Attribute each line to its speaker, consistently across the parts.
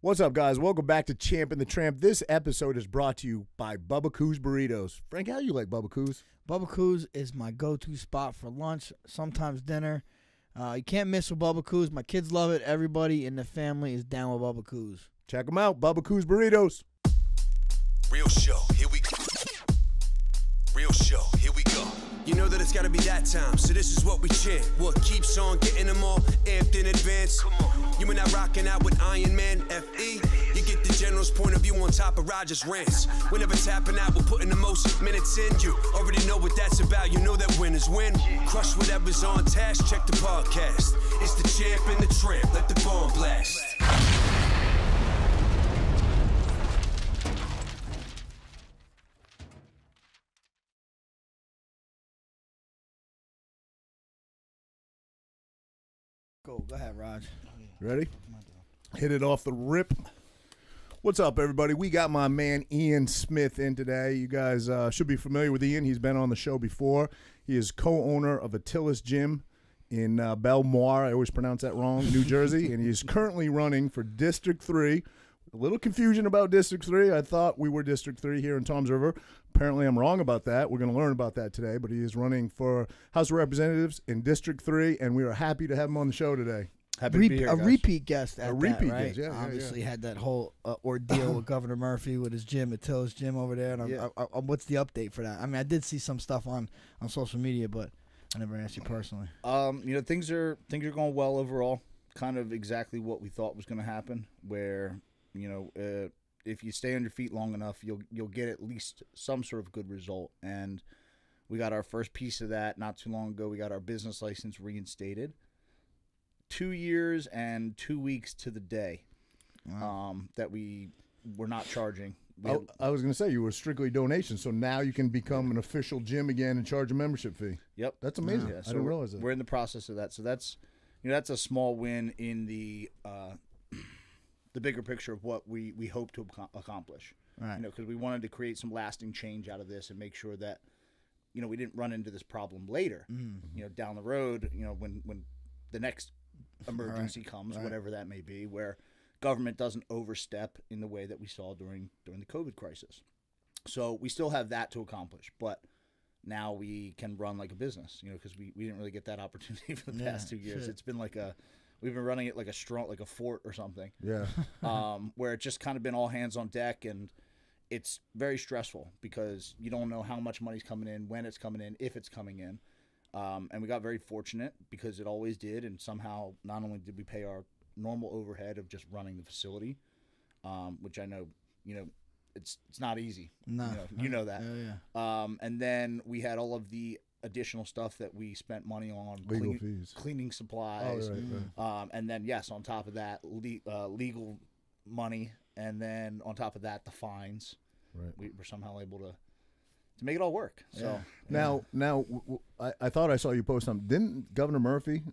Speaker 1: What's up, guys? Welcome back to Champ and the Tramp. This episode is brought to you by Bubba Coos Burritos. Frank, how you like Bubba Coos?
Speaker 2: Bubba Coos is my go-to spot for lunch, sometimes dinner. You can't miss with Bubba Coos. My kids love it. Everybody in the family is down with Bubba Coos.
Speaker 1: Check them out, Bubba Coos Burritos.
Speaker 3: Real show, here we go. Real show, here we go. You know that it's gotta be that time, so this is what we chant. What keeps on getting them all amped in advance? Come on. You and I rocking out with Iron Man, F.E. You get the general's point of view on top of Roger's rants. We're never tapping out, we're putting the most minutes in. You already know what that's about, you know that winners win. Crush whatever's on task, check the podcast. It's the Champ and the Tramp, let the bomb blast.
Speaker 2: Go ahead, Raj.
Speaker 1: Ready? Hit it off the rip. What's up, everybody? We got my man Ian Smith in today. You guys should be familiar with Ian. He's been on the show before. He is co-owner of Attila's Gym in Bellmawr. I always pronounce that wrong, New Jersey. And he's currently running for District 3. A little confusion about District 3. I thought we were District 3 here in Toms River. Apparently, I'm wrong about that. We're going to learn about that today. But he is running for House of Representatives in District 3, and we are happy to have him on the show today.
Speaker 2: Happy to be here, guys. Repeat guest at that, right?
Speaker 1: Guest, yeah.
Speaker 2: Obviously had that whole ordeal with Governor Murphy with his gym, Attila's Gym over there. And what's the update for that? I mean, I did see some stuff on social media, but I never asked you personally.
Speaker 4: Things are going well overall. Kind of exactly what we thought was going to happen, where if you stay on your feet long enough, you'll get at least some sort of good result. And we got our first piece of that not too long ago. We got our business license reinstated. 2 years and 2 weeks to the day. Wow. That we were not charging.
Speaker 1: I was going to say you were strictly donations, so now you can become an official gym again and charge a membership fee.
Speaker 4: Yep,
Speaker 1: that's amazing. Yeah, so I didn't realize that.
Speaker 4: We're in the process of that, so that's a small win in the bigger picture of what we hope to accomplish.
Speaker 2: Right.
Speaker 4: Because we wanted to create some lasting change out of this and make sure that we didn't run into this problem later. Down the road. When the next emergency comes, whatever that may be, where government doesn't overstep in the way that we saw during the COVID crisis. So we still have that to accomplish, but now we can run like a business, because we didn't really get that opportunity for the past 2 years. It's been we've been running it like a fort or something.
Speaker 1: Yeah.
Speaker 4: Where it's just kind of been all hands on deck, and it's very stressful because you don't know how much money's coming in, when it's coming in, if it's coming in. And we got very fortunate because it always did, and somehow not only did we pay our normal overhead of just running the facility, which I know, it's not easy.
Speaker 2: No.
Speaker 4: You know that.
Speaker 2: Yeah.
Speaker 4: And then we had all of the additional stuff that we spent money on,
Speaker 1: legal fees,
Speaker 4: cleaning supplies,
Speaker 1: right.
Speaker 4: And then on top of that, legal money, and then on top of that, the fines.
Speaker 1: Right.
Speaker 4: We were somehow able to make it all work. So
Speaker 1: now, I thought I saw you post something. Didn't Governor Murphy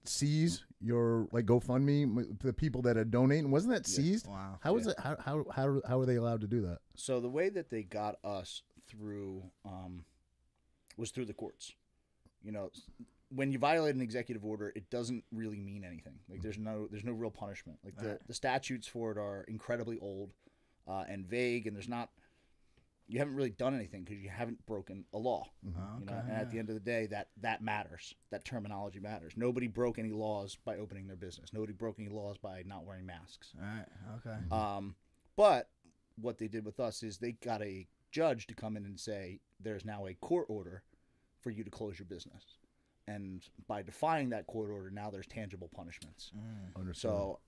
Speaker 1: seize your GoFundMe, the people that had donated? Wasn't that seized?
Speaker 2: Wow.
Speaker 1: How was it? How were they allowed to do that?
Speaker 4: So the way that they got us through was through the courts. When you violate an executive order, it doesn't really mean anything. There's no real punishment. The statutes for it are incredibly old and vague, and you haven't really done anything because you haven't broken a law. And at the end of the day, that matters. That terminology matters. Nobody broke any laws by opening their business. Nobody broke any laws by not wearing masks.
Speaker 2: All right. Okay.
Speaker 4: But what they did with us is they got a judge to come in and say there's now a court order for you to close your business. And by defying that court order, now there's tangible punishments. So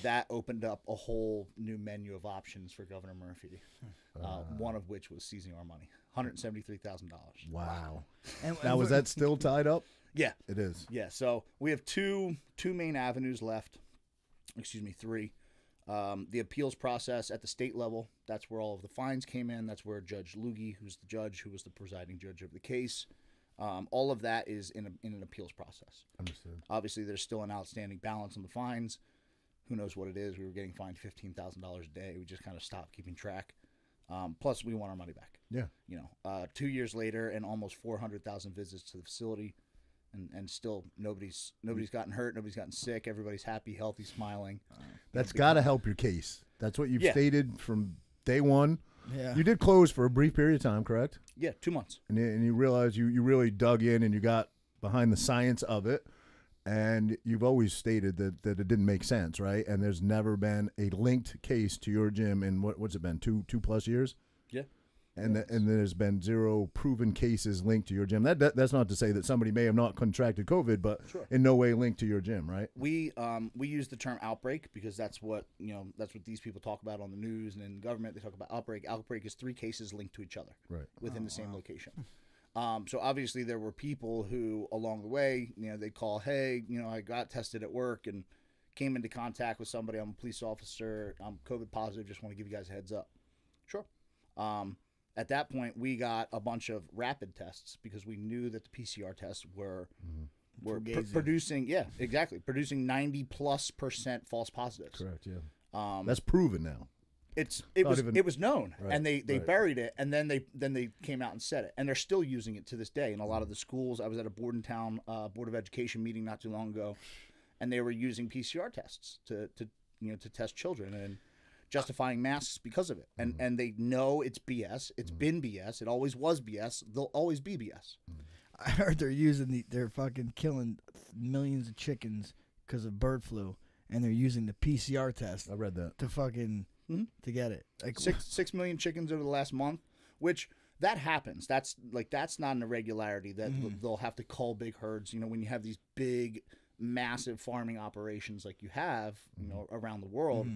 Speaker 4: that opened up a whole new menu of options for Governor Murphy, one of which was seizing our money, $173,000.
Speaker 1: Wow. And now, is that still tied up?
Speaker 4: Yeah.
Speaker 1: It is.
Speaker 4: Yeah, so we have two main avenues left. Excuse me, three. The appeals process at the state level, that's where all of the fines came in. That's where Judge Lugie, who's the judge, who was the presiding judge of the case, all of that is in an appeals process.
Speaker 1: Understood.
Speaker 4: Obviously, there's still an outstanding balance on the fines. Who knows what it is? We were getting fined $15,000 a day. We just kind of stopped keeping track. Plus, we want our money back.
Speaker 1: Yeah.
Speaker 4: 2 years later and almost 400,000 visits to the facility and still nobody's gotten hurt, nobody's gotten sick, everybody's happy, healthy, smiling.
Speaker 1: That's got to help your case. That's what you've
Speaker 4: Yeah.
Speaker 1: stated from day one.
Speaker 2: Yeah.
Speaker 1: You did close for a brief period of time, correct?
Speaker 4: Yeah, 2 months.
Speaker 1: And you realized you really dug in and you got behind the science of it. And you've always stated that it didn't make sense, right? And there's never been a linked case to your gym in what's it been, two plus years?
Speaker 4: Yeah.
Speaker 1: And there's been 0 proven cases linked to your gym. That's not to say that somebody may have not contracted COVID, but
Speaker 4: Sure.
Speaker 1: in no way linked to your gym, right?
Speaker 4: We use the term outbreak because that's what these people talk about on the news and in government. They talk about outbreak. Outbreak is 3 cases linked to each other,
Speaker 1: Right.
Speaker 4: within the same location. So obviously there were people who along the way, they call, hey, I got tested at work and came into contact with somebody. I'm a police officer. I'm COVID positive. Just want to give you guys a heads up. Sure. At that point, we got a bunch of rapid tests because we knew that the PCR tests were producing, producing 90+% false positives.
Speaker 1: Correct, yeah. That's proven now.
Speaker 4: It was known,
Speaker 1: Right,
Speaker 4: and they
Speaker 1: right.
Speaker 4: buried it, and then they came out and said it, and they're still using it to this day in a lot of the schools. I was at a Bordentown Board of Education meeting not too long ago, and they were using PCR tests to test children and justifying masks because of it, and they know it's BS. It's been BS. It always was BS. They'll always be BS.
Speaker 2: I heard they're fucking killing millions of chickens because of bird flu, and they're using the PCR test
Speaker 1: I read that.
Speaker 2: to fucking to get it. Like
Speaker 4: 6 million chickens over the last month, which that happens. That's not an irregularity that they'll have to cull big herds. When you have these big, massive farming operations like you have, around the world,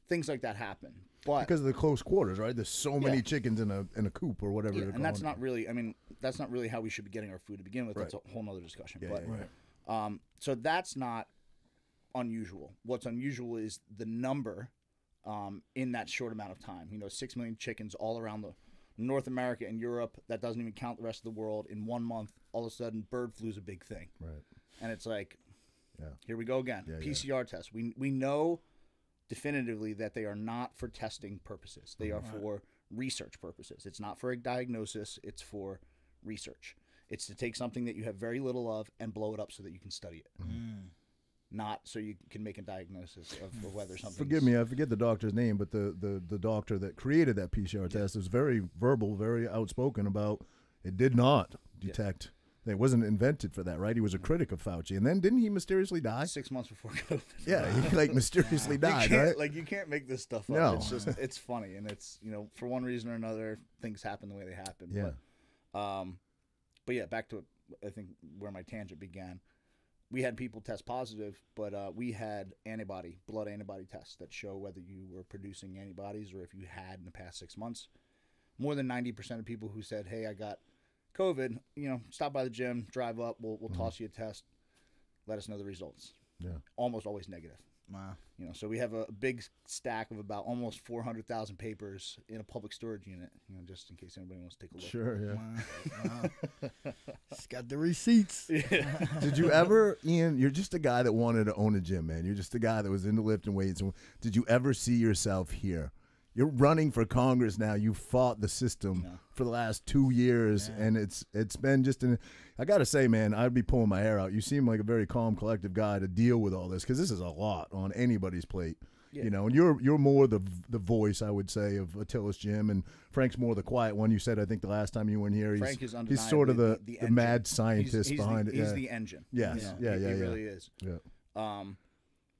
Speaker 4: things like that happen. But
Speaker 1: Because of the close quarters, right? There's so many chickens in a coop or whatever.
Speaker 4: and that's not really. I mean, that's not really how we should be getting our food to begin with. That's a whole nother discussion.
Speaker 1: Yeah,
Speaker 4: but
Speaker 1: yeah,
Speaker 4: so that's not unusual. What's unusual is the number in that short amount of time. 6 million chickens all around the North America and Europe. That doesn't even count the rest of the world. In 1 month, all of a sudden, bird flu is a big thing.
Speaker 1: Right.
Speaker 4: And it's like,
Speaker 1: Yeah.
Speaker 4: here we go again.
Speaker 1: Yeah,
Speaker 4: PCR tests. We know definitively that they are not for testing purposes. They are for research purposes. It's not for a diagnosis. It's for research. It's to take something that you have very little of and blow it up so that you can study it. Not so you can make a diagnosis of whether something.
Speaker 1: Forgive me, I forget the doctor's name, but the doctor that created that PCR test is very verbal, very outspoken about it did not detect. It wasn't invented for that, right? He was a critic of Fauci. And then didn't he mysteriously die?
Speaker 4: 6 months before COVID.
Speaker 1: Yeah, he mysteriously died, right?
Speaker 4: Like, you can't make this stuff up.
Speaker 1: No.
Speaker 4: It's just, it's funny. And it's, for one reason or another, things happen the way they happen.
Speaker 1: Yeah.
Speaker 4: But yeah, back to, I think, where my tangent began. We had people test positive, but we had blood antibody tests that show whether you were producing antibodies or if you had in the past 6 months. More than 90% of people who said, hey, I got COVID, stop by the gym, drive up, we'll toss you a test, let us know the results.
Speaker 1: Yeah.
Speaker 4: Almost always negative.
Speaker 2: wow.
Speaker 4: So we have a big stack of about almost 400,000 papers in a public storage unit, just in case anybody wants to take a look.
Speaker 1: Sure, yeah.
Speaker 2: Wow. It's got the receipts.
Speaker 1: Did you ever, Ian, you're just a guy that wanted to own a gym, man. You're just a guy that was into lifting weights. Did you ever see yourself here? You're running for Congress now. You fought the system for the last 2 years, and it's been just I got to say, man, I'd be pulling my hair out. You seem like a very calm, collective guy to deal with all this because this is a lot on anybody's plate.
Speaker 4: Yeah.
Speaker 1: And you're more the voice, I would say, of Attila's gym, and Frank's more the quiet one. You said, I think the last time you were in here,
Speaker 4: Frank is
Speaker 1: he's sort of the
Speaker 4: engine.
Speaker 1: mad scientist behind it.
Speaker 4: He's the engine.
Speaker 1: Yes.
Speaker 4: He really is.
Speaker 1: Yeah.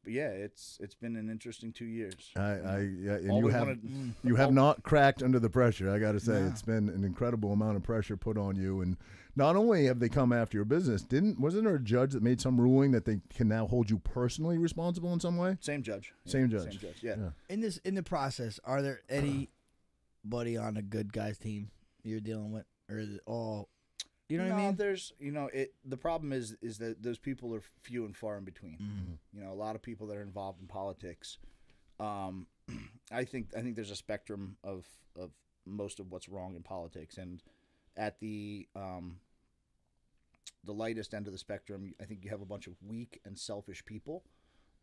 Speaker 4: But yeah, it's been an interesting 2 years.
Speaker 1: And
Speaker 4: All
Speaker 1: you
Speaker 4: we
Speaker 1: have
Speaker 4: wanted-
Speaker 1: not cracked under the pressure. I got to say, it's been an incredible amount of pressure put on you. And not only have they come after your business, wasn't there a judge that made some ruling that they can now hold you personally responsible in some way?
Speaker 4: Same judge.
Speaker 1: Same judge.
Speaker 4: Same judge. Yeah.
Speaker 2: In the process, are there anybody on a good guys team you're dealing with, or is it all? You know what I mean?
Speaker 4: There's, the problem is that those people are few and far in between. A lot of people that are involved in politics. I think there's a spectrum of most of what's wrong in politics, and at the lightest end of the spectrum, I think you have a bunch of weak and selfish people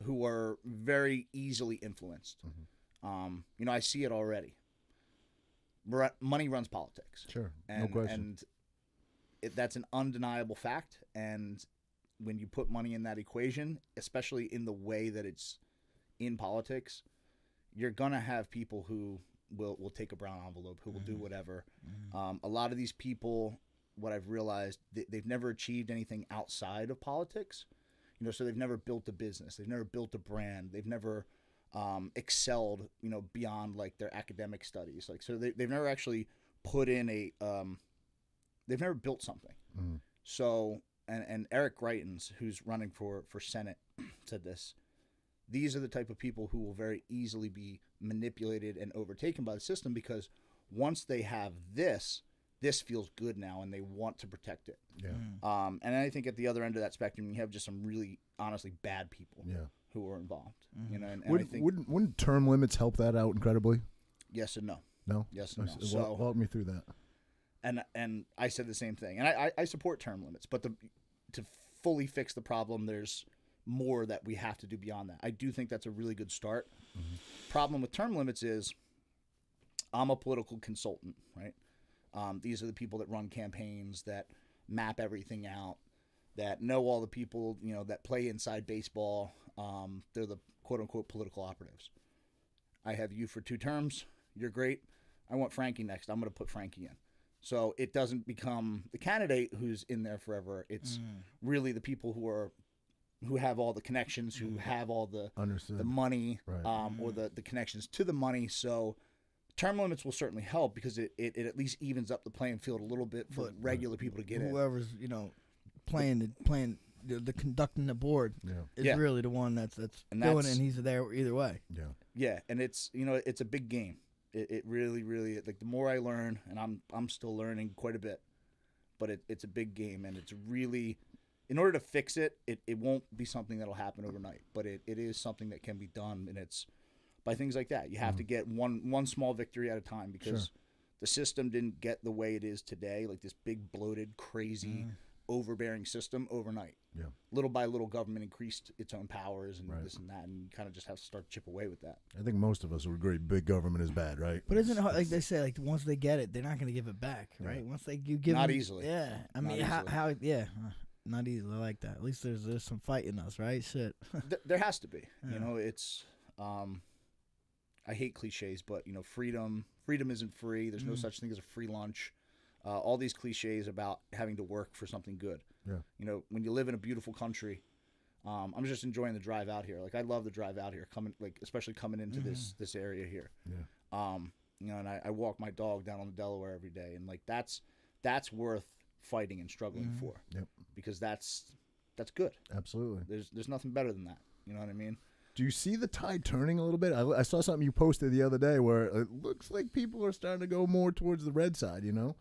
Speaker 4: who are very easily influenced. I see it already. Money runs politics.
Speaker 1: Sure,
Speaker 4: no question. And that's an undeniable fact, and when you put money in that equation, especially in the way that it's in politics, you're gonna have people who will take a brown envelope, who will do whatever. A lot of these people, what I've realized, they've never achieved anything outside of politics. You know, so they've never built a business, they've never built a brand, they've never excelled, you know, beyond like their academic studies. Like, so they've never actually put in they've never built something. So, and Eric Greitens, who's running for Senate, said this: these are the type of people who will very easily be manipulated and overtaken by the system, because once they have this feels good now and they want to protect it. And I think at the other end of that spectrum, you have just some really honestly bad people who are involved. You know, and I think
Speaker 1: wouldn't term limits help that out incredibly?
Speaker 4: Yes and no.
Speaker 1: No?
Speaker 4: Yes and no.
Speaker 1: So, walk me through that.
Speaker 4: And I said the same thing. And I support term limits, but to fully fix the problem, there's more that we have to do beyond that. I do think that's a really good start. Problem with term limits is I'm a political consultant, right? These are the people that run campaigns, that map everything out, that know all the people, you know, that play inside baseball. They're the quote-unquote political operatives. I have you for 2 terms. You're great. I want Frankie next. I'm going to put Frankie in. So it doesn't become the candidate who's in there forever. It's really the people who have all the connections, who have all the money, or the connections to the money. So term limits will certainly help, because it at least evens up the playing field a little bit for regular people to get in.
Speaker 2: Whoever's, you know, playing the conducting the board is really the one that's doing it, and he's there either way.
Speaker 4: Yeah, and it's, you know, it's a big game. It really, really, like, the more I learn, and I'm still learning quite a bit, but it's a big game, and it's really, in order to fix it, it won't be something that'll happen overnight, but it is something that can be done, and it's by things like that. You have to get one small victory at a time, because the system didn't get the way it is today, like this big, bloated, crazy, overbearing system overnight. Little by little, government increased its own powers and this and that, and you kind of just have to start to chip away with that.
Speaker 1: I think most of us would agree big government is bad, right?
Speaker 2: But isn't it hard, like they say, like once they get it, they're not going to give it back, right? Once you give
Speaker 4: not
Speaker 2: them,
Speaker 4: easily.
Speaker 2: Yeah, I mean, how not easily. I like that. At least there's some fight in us, right? Shit.
Speaker 4: There has to be. You know, it's I hate cliches, but, you know, freedom isn't free. There's no such thing as a free lunch. All these cliches about having to work for something good. You know, when you live in a beautiful country, I'm just enjoying the drive out here. Like, I love the drive out here, especially coming into this area here. You know, and I walk my dog down on the Delaware every day, and like that's worth fighting and struggling for. Because that's good.
Speaker 1: Absolutely.
Speaker 4: There's nothing better than that. You know what I mean?
Speaker 1: Do you see the tide turning a little bit? I saw something you posted the other day where it looks like people are starting to go more towards the red side, you know?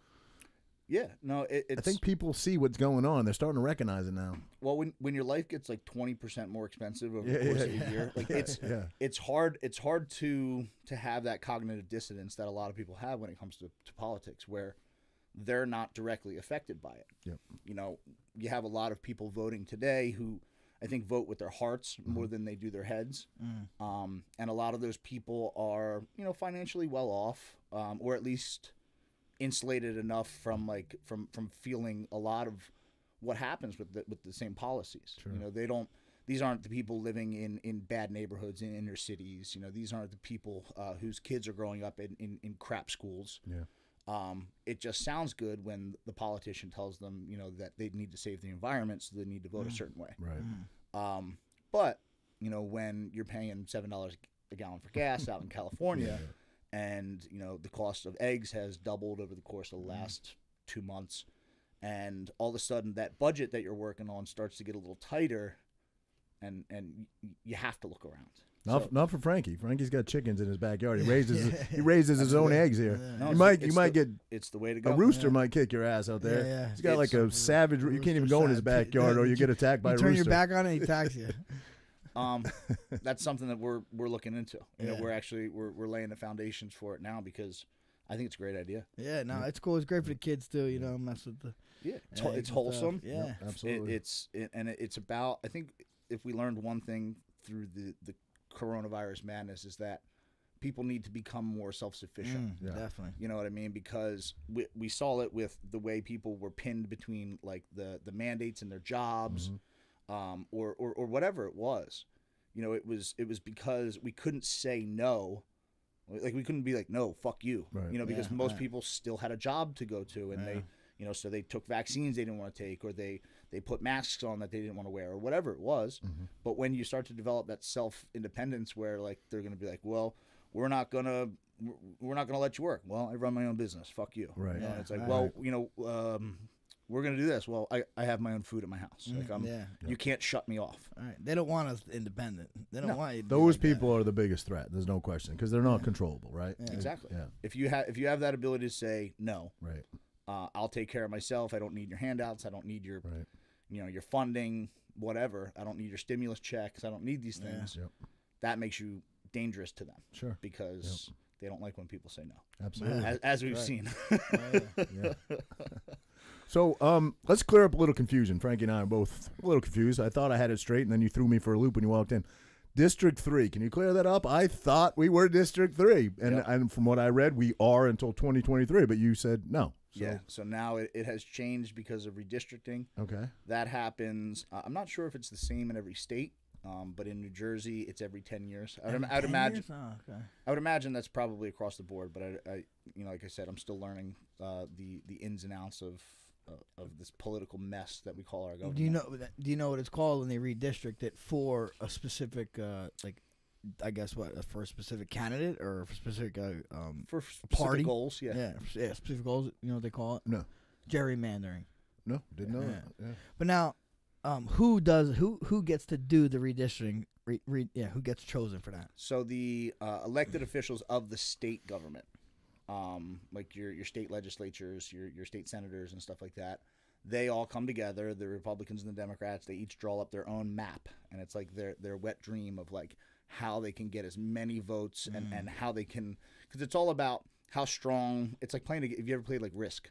Speaker 4: Yeah, no, it's...
Speaker 1: I think people see what's going on. They're starting to recognize it now.
Speaker 4: Well, when your life gets like 20% more expensive over the course of a year, like it's hard to have that cognitive dissonance that a lot of people have when it comes to politics, where they're not directly affected by it. You know, you have a lot of people voting today who I think vote with their hearts more than they do their heads. And a lot of those people are, you know, financially well off, or at least insulated enough from feeling a lot of what happens with the same policies. You know, these aren't the people living in bad neighborhoods in inner cities. You know, these aren't the people whose kids are growing up in crap schools. It just sounds good when the politician tells them, you know, that they need to save the environment, so they need to vote a certain way. But, you know, when you're paying $7 a gallon for gas out in California, and, you know, the cost of eggs has doubled over the course of the last 2 months, and all of a sudden that budget that you're working on starts to get a little tighter, and you have to look around.
Speaker 1: Not for Frankie. Frankie's got chickens in his backyard. He raises his own eggs here.
Speaker 4: No,
Speaker 1: you might get
Speaker 4: it's the way to go.
Speaker 1: A rooster might kick your ass out there. He's got like a savage. You can't even go in his backyard, or you get attacked by a rooster.
Speaker 2: Turn your back on it, he attacks you.
Speaker 4: That's something that we're looking into. You know, we're laying the foundations for it now, because I think it's a great idea.
Speaker 2: Yeah, no, it's cool. It's great for the kids too. You know, mess with the
Speaker 4: it's wholesome.
Speaker 2: Yeah,
Speaker 1: absolutely.
Speaker 4: It's about, I think if we learned one thing through the coronavirus madness, is that people need to become more self-sufficient.
Speaker 2: Definitely.
Speaker 4: You know what I mean? Because we saw it with the way people were pinned between like the mandates and their jobs. or whatever it was. You know, it was because we couldn't say no. Like, we couldn't be like, no, fuck you.
Speaker 1: Right.
Speaker 4: You know, because most people still had a job to go to, and they, you know, so they took vaccines they didn't want to take, or they put masks on that they didn't want to wear, or whatever it was. But when you start to develop that self-independence where, like, they're going to be like, well, we're not going to let you work. Well, I run my own business. Fuck you.
Speaker 1: Right.
Speaker 4: You know, and it's like, well, you know, we're going to do this. Well, I have my own food at my house. Like, you can't shut me off.
Speaker 2: All right. They don't want us independent. They don't want you to be
Speaker 1: Those
Speaker 2: like
Speaker 1: people are the biggest threat. There's no question, because they're not controllable, right?
Speaker 4: Exactly.
Speaker 1: Yeah.
Speaker 4: If you have that ability to say no,
Speaker 1: Right.
Speaker 4: I'll take care of myself. I don't need your handouts. I don't need your,
Speaker 1: Right.
Speaker 4: you know, your funding, whatever. I don't need your stimulus checks. I don't need these things.
Speaker 1: Yep.
Speaker 4: That makes you dangerous to them.
Speaker 1: Sure.
Speaker 4: Because they don't like when people say no.
Speaker 1: Absolutely.
Speaker 4: As we've seen.
Speaker 1: Yeah. So let's clear up a little confusion. Frankie and I are both a little confused. I thought I had it straight, and then you threw me for a loop when you walked in. District 3, can you clear that up? I thought we were District 3, and from what I read, we are until 2023, but you said no. So.
Speaker 4: Yeah, so now it has changed because of redistricting.
Speaker 1: Okay.
Speaker 4: That happens. I'm not sure if it's the same in every state, but in New Jersey, it's every 10 years. I'd imagine.
Speaker 2: Oh, okay.
Speaker 4: I would imagine that's probably across the board, but I you know, like I said, I'm still learning the ins and outs of this political mess that we call our government.
Speaker 2: Do you know what it's called when they redistrict it for a specific like, I guess for a specific candidate or for specific
Speaker 4: for specific
Speaker 2: party
Speaker 4: goals? Yeah,
Speaker 2: specific goals. You know what they call it?
Speaker 1: No.
Speaker 2: Gerrymandering.
Speaker 1: No, didn't know that. Yeah.
Speaker 2: But now, who gets to do the redistricting? Who gets chosen for that?
Speaker 4: So the elected officials of the state government, like your state legislatures, your state senators and stuff like that, they all come together, the Republicans and the Democrats, they each draw up their own map, and it's like their wet dream of like how they can get as many votes and how they can, because it's all about how strong. It's like playing. If you ever played like Risk,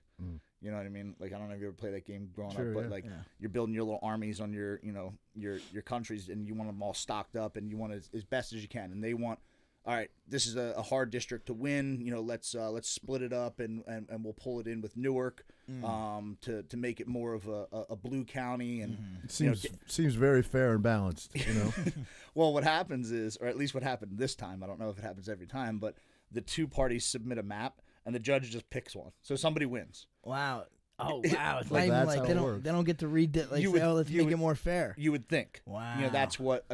Speaker 4: you know what I mean? Like, I don't know if you ever played that game growing up, but you're building your little armies on your countries, and you want them all stocked up, and you want it as best as you can, and they want. All right, this is a hard district to win. You know, let's split it up and we'll pull it in with Newark to make it more of a blue county. And
Speaker 1: it seems very fair and balanced. You know.
Speaker 4: Well, what happens is, or at least what happened this time, I don't know if it happens every time, but the two parties submit a map and the judge just picks one, so somebody wins.
Speaker 2: Wow. Oh wow! It's
Speaker 1: Like,
Speaker 2: not even
Speaker 1: that's
Speaker 2: like
Speaker 1: how
Speaker 2: they
Speaker 1: it
Speaker 2: don't
Speaker 1: works.
Speaker 2: they don't get to read it. Like, let's make it more fair.
Speaker 4: You would think.
Speaker 2: Wow.
Speaker 4: You know, that's what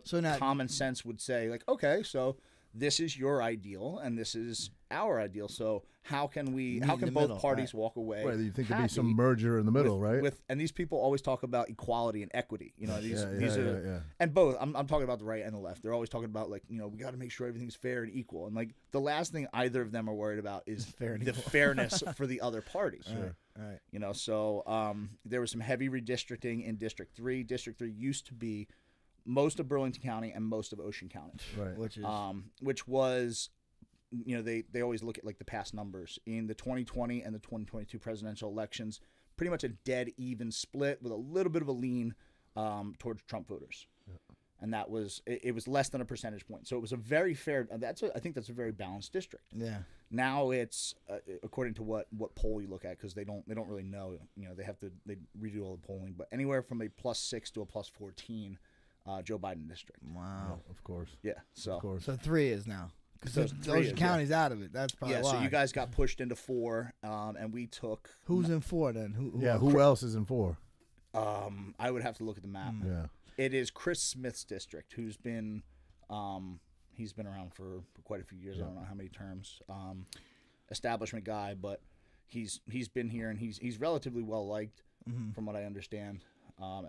Speaker 2: So now-
Speaker 4: common sense would say. Like, okay, so this is your ideal and this is our ideal. So how can both
Speaker 2: middle,
Speaker 4: parties walk away?
Speaker 1: Right, you think there'd be some
Speaker 4: happy
Speaker 1: merger in the middle, right?
Speaker 4: And these people always talk about equality and equity. You know, these are
Speaker 1: yeah.
Speaker 4: and both. I'm talking about the right and the left. They're always talking about, like, you know, we got to make sure everything's fair and equal. And like the last thing either of them are worried about is the fairness for the other parties.
Speaker 2: Sure. All right.
Speaker 4: You know, so there was some heavy redistricting in District 3. District 3 used to be most of Burlington County and most of Ocean County.
Speaker 1: Right.
Speaker 4: Which was, you know, they always look at like the past numbers. In the 2020 and the 2022 presidential elections, pretty much a dead even split with a little bit of a lean towards Trump voters. Yeah. And that was, it was less than a percentage point. So it was a very fair, I think that's a very balanced district.
Speaker 2: Yeah.
Speaker 4: Now it's, according to what poll you look at, because they don't really know, you know, they redo all the polling, but anywhere from a +6 to a +14 Joe Biden district.
Speaker 2: Wow.
Speaker 1: Yeah, of course.
Speaker 4: Yeah. So,
Speaker 1: Of course.
Speaker 2: So 3 is now. Because
Speaker 4: So
Speaker 2: Ocean County's out of it. That's probably why.
Speaker 4: so you guys got pushed into 4, and we took.
Speaker 2: Who's in 4 then?
Speaker 1: Who else is in 4?
Speaker 4: I would have to look at the map.
Speaker 1: Yeah.
Speaker 4: It is Chris Smith's district, who's been, he's been around for quite a few years. I don't know how many terms. Establishment guy, but he's been here, and he's relatively well liked, from what I understand.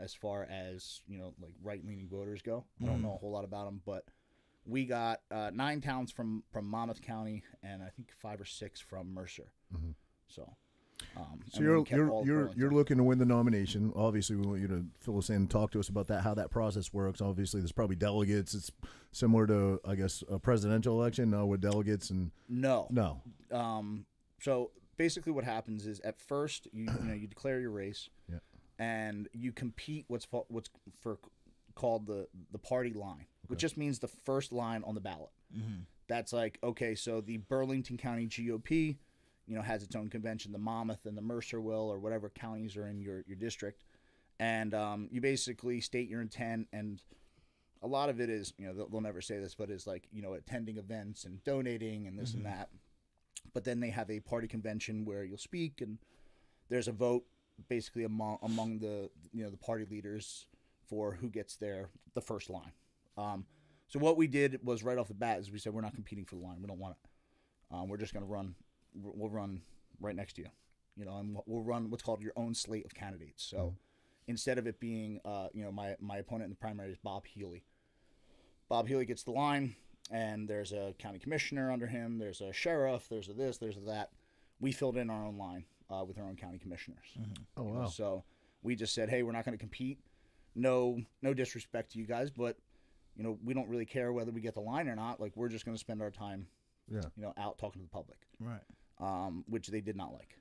Speaker 4: As far as, you know, like right-leaning voters go, I don't know a whole lot about him, but we got 9 towns from Monmouth County, and I think 5 or 6 from Mercer. So
Speaker 1: you're looking to win the nomination. Obviously, we want you to fill us in and talk to us about that, how that process works. Obviously, there's probably delegates. It's similar to, I guess, a presidential election. No, with delegates and
Speaker 4: no.
Speaker 1: So
Speaker 4: basically, what happens is at first you declare your race, and you compete what's called the party line, which just means the first line on the ballot. That's like, okay, so the Burlington County GOP, you know, has its own convention. The Monmouth and the Mercer will, or whatever counties are in your district, And you basically state your intent, and a lot of it is, you know, they'll never say this, but it's like, you know, attending events and donating and this and that. But then they have a party convention where you'll speak, and there's a vote basically among the, you know, the party leaders for who gets there the first line. So what we did was right off the bat is we said we're not competing for the line. We don't want it. We're just going to run. We'll run right next to you, you know, and we'll run what's called your own slate of candidates. So instead of it being, you know, my opponent in the primary is Bob Healy. Bob Healy gets the line, and there's a county commissioner under him. There's a sheriff. There's a this. There's a that. We filled in our own line with our own county commissioners.
Speaker 1: Oh,
Speaker 4: You
Speaker 1: wow.
Speaker 4: know, so we just said, hey, we're not going to compete. No disrespect to you guys, but you know, we don't really care whether we get the line or not. Like, we're just going to spend our time,
Speaker 1: Yeah.
Speaker 4: you know, out talking to the public.
Speaker 2: Right.
Speaker 4: Which they did not like.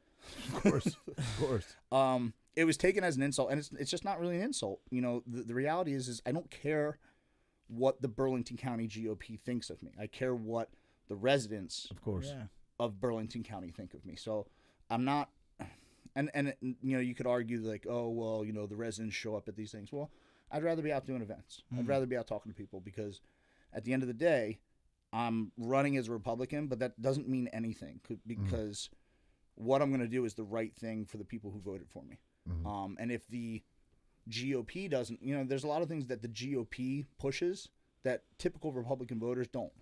Speaker 1: Of course. Of course.
Speaker 4: It was taken as an insult, and it's just not really an insult. You know, the reality is I don't care what the Burlington County GOP thinks of me. I care what the residents
Speaker 1: Of course.
Speaker 2: Yeah.
Speaker 4: of Burlington County think of me. So I'm not, and you know, you could argue like, oh, well, you know, the residents show up at these things. Well, I'd rather be out doing events. I'd rather be out talking to people, because at the end of the day, I'm running as a Republican, but that doesn't mean anything, because what I'm going to do is the right thing for the people who voted for me. And if the GOP doesn't, you know, there's a lot of things that the GOP pushes that typical Republican voters don't.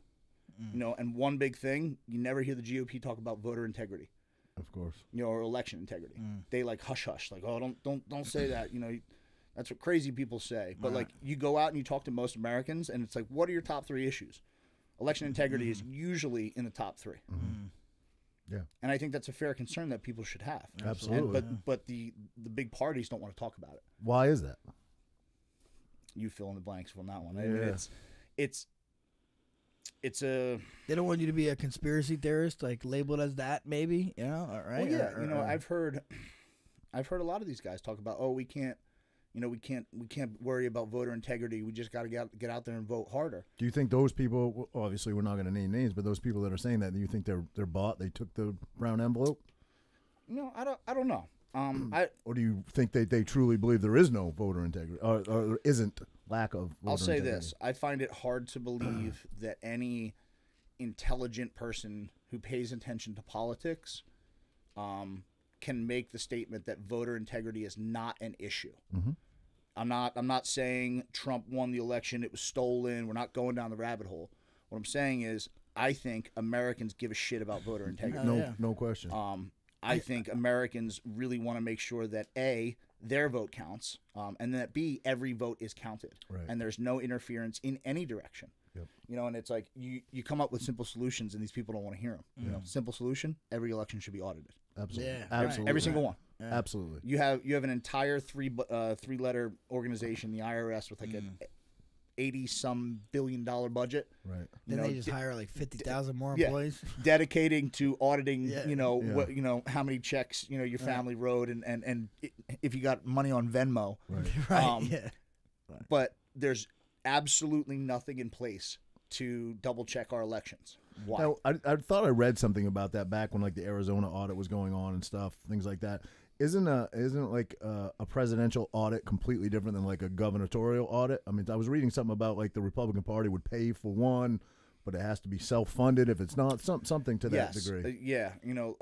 Speaker 4: You know, and one big thing, you never hear the GOP talk about voter integrity,
Speaker 1: Of course.
Speaker 4: you know, or election integrity. They like hush, like, oh, don't say that. You know, that's what crazy people say. But like, you go out and you talk to most Americans, and it's like, what are your top 3 issues? Election integrity is usually in the top 3.
Speaker 1: Yeah.
Speaker 4: And I think that's a fair concern that people should have.
Speaker 1: Absolutely.
Speaker 4: But the big parties don't want to talk about it.
Speaker 1: Why is that?
Speaker 4: You fill in the blanks on that one. I mean, it's a.
Speaker 2: They don't want you to be a conspiracy theorist, like labeled as that, maybe. You know, all right?
Speaker 4: Well, yeah, you know, I've heard a lot of these guys talk about, oh, we can't worry about voter integrity. We just got to get out there and vote harder.
Speaker 1: Do you think those people, obviously we're not going to name names, but those people that are saying that, do you think they're bought? They took the brown envelope?
Speaker 4: No, I don't know.
Speaker 1: Or do you think they truly believe there is no voter integrity, or there isn't lack of voter
Speaker 4: I'll say
Speaker 1: integrity?
Speaker 4: this. I find it hard to believe that any intelligent person who pays attention to politics can make the statement that voter integrity is not an issue. I'm not saying Trump won the election, it was stolen. We're not going down the rabbit hole. What I'm saying is, I think Americans give a shit about voter integrity.
Speaker 1: No question.
Speaker 4: I think Americans really want to make sure that A, their vote counts, and that B, every vote is counted,
Speaker 1: Right.
Speaker 4: and there's no interference in any direction.
Speaker 1: Yep.
Speaker 4: You know, and it's like you come up with simple solutions, and these people don't want to hear them. You know, simple solution: every election should be audited.
Speaker 1: Absolutely.
Speaker 2: Yeah,
Speaker 1: Absolutely.
Speaker 4: Every single one.
Speaker 1: Absolutely.
Speaker 4: You have an entire three-letter organization, the IRS, with like an $80-some billion budget.
Speaker 1: Right.
Speaker 2: Then
Speaker 4: You know,
Speaker 2: they just hire like 50,000 more
Speaker 4: yeah.
Speaker 2: employees.
Speaker 4: dedicating to auditing,
Speaker 2: Yeah.
Speaker 4: you know,
Speaker 1: Yeah.
Speaker 4: what, you know, how many checks, you know, your family wrote, and if you got money on Venmo.
Speaker 1: Right.
Speaker 2: Right. Yeah.
Speaker 4: But there's absolutely nothing in place to double check our elections. Why?
Speaker 1: Now, I thought I read something about that back when like the Arizona audit was going on and stuff, things like that. Isn't like a presidential audit completely different than like a gubernatorial audit? I mean, I was reading something about like the Republican Party would pay for one, but it has to be self-funded if it's not something to that
Speaker 4: Yes.
Speaker 1: degree.
Speaker 4: Yeah. You know,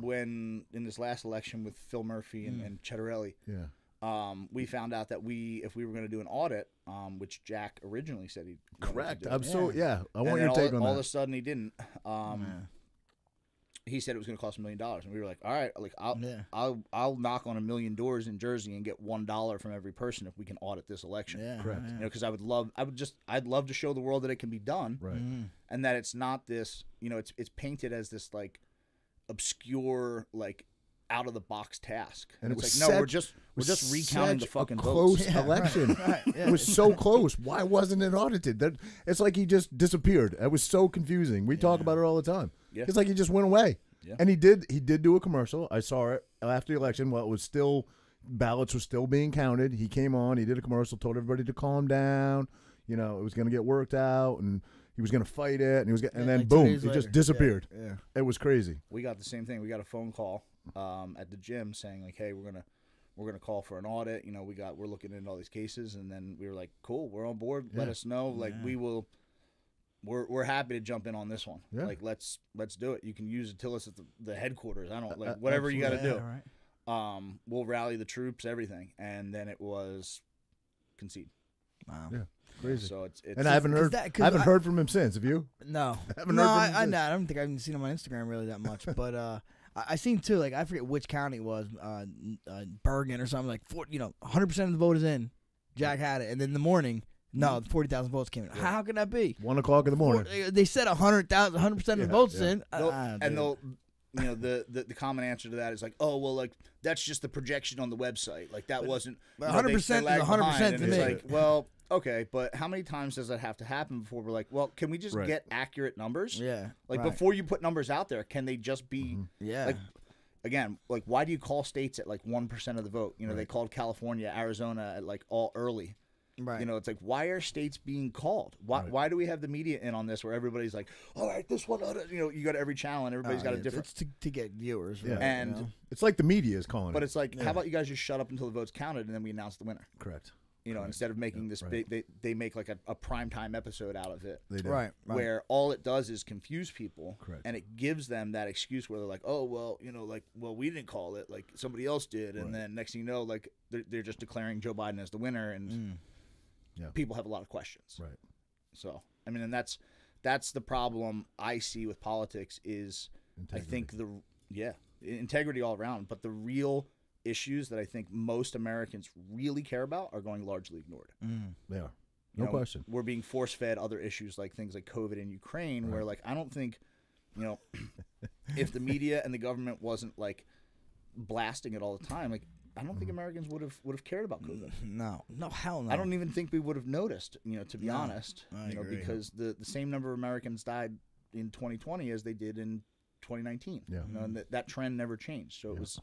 Speaker 4: when in this last election with Phil Murphy and Chettarelli,
Speaker 1: Yeah.
Speaker 4: we found out that if we were going to do an audit, which Jack originally said he
Speaker 1: Correct.
Speaker 4: do,
Speaker 1: I'm so I
Speaker 4: and
Speaker 1: want
Speaker 4: then
Speaker 1: your take on
Speaker 4: all of
Speaker 1: that.
Speaker 4: a sudden he didn't. He said it was going to cost $1 million, and we were like, all right, like I'll knock on 1 million doors in Jersey and get $1 from every person if we can audit this election.
Speaker 2: Yeah.
Speaker 1: Correct.
Speaker 4: You know, because I'd love to show the world that it can be done,
Speaker 1: Right.
Speaker 4: and that it's not this, you know, it's painted as this like obscure, like out of the box task,
Speaker 1: And
Speaker 4: it's
Speaker 1: it
Speaker 4: like,
Speaker 1: was
Speaker 4: no, we're just recounting the
Speaker 1: such
Speaker 4: fucking
Speaker 1: a
Speaker 4: votes.
Speaker 1: close election.
Speaker 2: Right, yeah.
Speaker 1: It was so close. Why wasn't it audited? It's like he just disappeared. It was so confusing. We talk about it all the time.
Speaker 4: Yeah.
Speaker 1: It's like he just went away.
Speaker 4: Yeah.
Speaker 1: And he did do a commercial. I saw it after the election while it was still ballots were still being counted. He came on, he did a commercial, told everybody to calm down. You know, it was going to get worked out, and he was going to fight it, and and then
Speaker 2: like 2
Speaker 1: boom,
Speaker 2: days
Speaker 1: he just
Speaker 2: later.
Speaker 1: disappeared.
Speaker 2: Yeah.
Speaker 1: It was crazy.
Speaker 4: We got the same thing. We got a phone call at the gym saying like, hey, we're we're going to call for an audit. You know, we're looking into all these cases, and then we were like, cool, we're on board. Let us know. Like we're happy to jump in on this one. Yeah. Like let's do it. You can use Attilis at the headquarters. I don't like whatever you got to do.
Speaker 2: Right.
Speaker 4: We'll rally the troops, everything, and then it was concede.
Speaker 2: Wow.
Speaker 1: Yeah. Crazy.
Speaker 4: So it's
Speaker 1: and I haven't heard from him since. Have you?
Speaker 2: No.
Speaker 1: I haven't heard from him since.
Speaker 2: I don't think I've seen him on Instagram really that much. But I seen too. Like I forget which county it was, Bergen or something. Like 100% of the vote is in. Jack had it, and then in the morning, no, 40,000 votes came in. Yeah. How can that be?
Speaker 1: 1 o'clock in the morning.
Speaker 2: They said 100% of the votes in.
Speaker 4: They'll. You know, the common answer to that is like, oh well, like that's just the projection on the website. Like that wasn't
Speaker 2: 100% is 100% to me.
Speaker 4: Like, well, okay, but how many times does that have to happen before we're like, well, can we just get accurate numbers?
Speaker 2: Yeah.
Speaker 4: Like before you put numbers out there, can they just be
Speaker 2: Yeah.
Speaker 4: like again, like why do you call states at like 1% of the vote? You know, they called California, Arizona at like all early.
Speaker 2: Right.
Speaker 4: You know, it's like, why are states being called? Why do we have the media in on this where everybody's like, all right, this one, you know, you got every channel and everybody's got a different.
Speaker 2: It's to get viewers.
Speaker 1: Yeah.
Speaker 2: Right,
Speaker 4: and
Speaker 1: it's like the media is calling
Speaker 4: but
Speaker 1: it.
Speaker 4: it's like, how about you guys just shut up until the vote's counted and then we announce the winner?
Speaker 1: Correct.
Speaker 4: You know, instead of making this big, they make like a primetime episode out of it.
Speaker 1: They do.
Speaker 2: Right.
Speaker 4: Where all it does is confuse people.
Speaker 1: Correct.
Speaker 4: And it gives them that excuse where they're like, oh, well, you know, like, well, we didn't call it. Like, somebody else did. And then next thing you know, like, they're just declaring Joe Biden as the winner. And people have a lot of questions.
Speaker 1: Right.
Speaker 4: So, I mean, and that's the problem I see with politics is integrity. I think integrity all around. But the real issues that I think most Americans really care about are going largely ignored.
Speaker 1: They are. No question.
Speaker 4: We're being force-fed other issues like things like COVID in Ukraine where, like, I don't think, you know, if the media and the government wasn't, like, blasting it all the time, like, I don't think Americans would have cared about COVID.
Speaker 2: No, hell no.
Speaker 4: I don't even think we would have noticed, you know, to be honest,
Speaker 2: I agree.
Speaker 4: because the same number of Americans died in 2020 as they did in 2019.
Speaker 1: Yeah.
Speaker 4: You know, and that trend never changed. So it was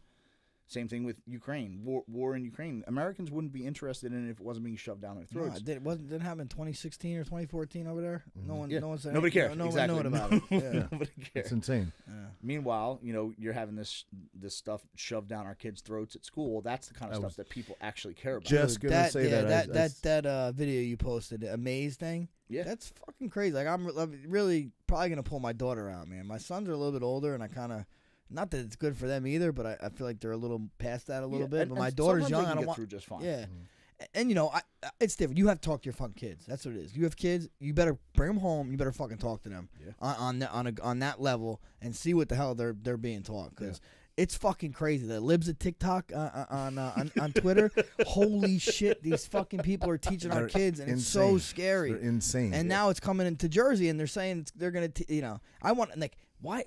Speaker 4: same thing with Ukraine, war in Ukraine. Americans wouldn't be interested in it if it wasn't being shoved down their throats.
Speaker 2: No, it didn't happen in 2016 or 2014 over there. No one said
Speaker 4: nobody cares.
Speaker 2: No
Speaker 4: exactly.
Speaker 2: one knew about it. Yeah.
Speaker 4: Nobody cares.
Speaker 1: It's insane.
Speaker 4: Yeah. Meanwhile, you know, you're having this stuff shoved down our kids' throats at school. That's the kind of stuff that people actually care about.
Speaker 1: Just gonna say
Speaker 2: that video you posted, the Amaze thing.
Speaker 4: Yeah,
Speaker 2: that's fucking crazy. Like I'm really probably gonna pull my daughter out, man. My sons are a little bit older, and I kind of. Not that it's good for them either, but I feel like they're a little past that a little bit. But my daughter's young. I don't want
Speaker 4: through just fine.
Speaker 2: Yeah, and you know, it's different. You have to talk to your fucking kids. That's what it is. You have kids. You better bring them home. You better fucking talk to them on that level and see what the hell they're being taught because. It's fucking crazy. The libs of TikTok on Twitter. Holy shit! These fucking people are teaching our kids, and it's so scary.
Speaker 1: They're insane.
Speaker 2: And now it's coming into Jersey, and they're saying they're gonna. I want like. Why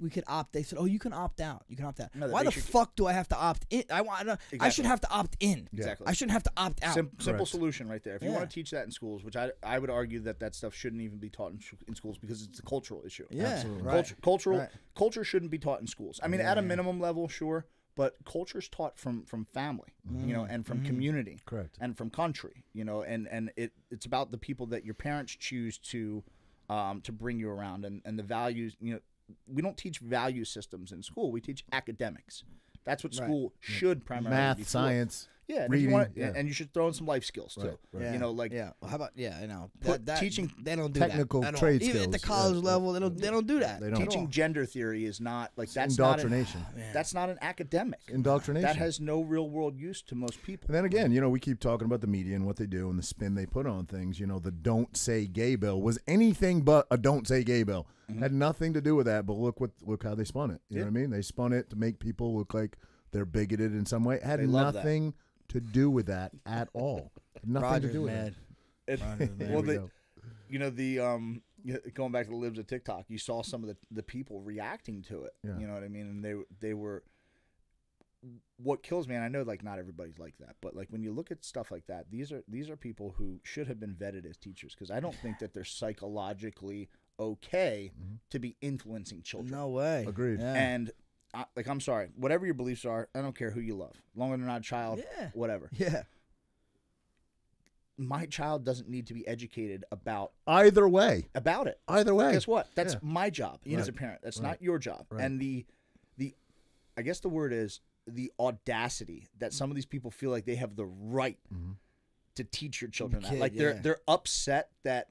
Speaker 2: we could opt? They said, "Oh, you can opt out. You can opt out." No, why the fuck do I have to opt in?
Speaker 4: Exactly.
Speaker 2: I should have to opt in.
Speaker 4: Exactly.
Speaker 2: I shouldn't have to opt out.
Speaker 4: Simple solution right there. If you want to teach that in schools, which I would argue that stuff shouldn't even be taught in schools because it's a cultural issue.
Speaker 2: Yeah,
Speaker 4: absolutely. Culture shouldn't be taught in schools. I mean, at a minimum level, sure, but culture's taught from family, you know, and from community,
Speaker 1: correct,
Speaker 4: and from country, you know, and it's about the people that your parents choose to bring you around and the values, you know. We don't teach value systems in school. We teach academics. That's what school should primarily be.
Speaker 1: Math, science.
Speaker 4: Yeah, and
Speaker 1: reading,
Speaker 4: and you should throw in some life skills too.
Speaker 2: Right.
Speaker 4: You know, like
Speaker 2: well, how about you know
Speaker 4: teaching
Speaker 2: they don't do
Speaker 1: technical
Speaker 2: that.
Speaker 1: trade
Speaker 2: Even
Speaker 1: skills
Speaker 2: at the college level, they don't do that.
Speaker 1: They don't.
Speaker 4: Teaching gender theory is not like that's
Speaker 1: indoctrination.
Speaker 4: That's not an academic.
Speaker 1: Indoctrination.
Speaker 4: That has no real world use to most people.
Speaker 1: And then again, you know, we keep talking about the media and what they do and the spin they put on things. You know, the "Don't Say Gay" bill was anything but a "Don't Say Gay" bill. Had nothing to do with that. But look how they spun it. You know what I mean? They spun it to make people look like they're bigoted in some way. It had nothing to do with that at all. Nothing to do with it.
Speaker 4: Well, you know, going back to the libs of TikTok, you saw some of the people reacting to it.
Speaker 1: Yeah.
Speaker 4: You know what I mean? And they were. What kills me, and I know like not everybody's like that, but like when you look at stuff like that, these are people who should have been vetted as teachers because I don't think that they're psychologically okay to be influencing children.
Speaker 2: No way.
Speaker 1: Agreed.
Speaker 2: Yeah.
Speaker 4: And I'm sorry, whatever your beliefs are, I don't care who you love, as long as they're not a child, whatever.
Speaker 2: Yeah.
Speaker 4: My child doesn't need to be educated about
Speaker 1: either way.
Speaker 4: About it.
Speaker 1: Either way.
Speaker 4: Guess what? That's my job as a parent. That's not your job.
Speaker 1: Right.
Speaker 4: And the I guess the word is the audacity that some of these people feel like they have the right to teach your children that. Like they're upset that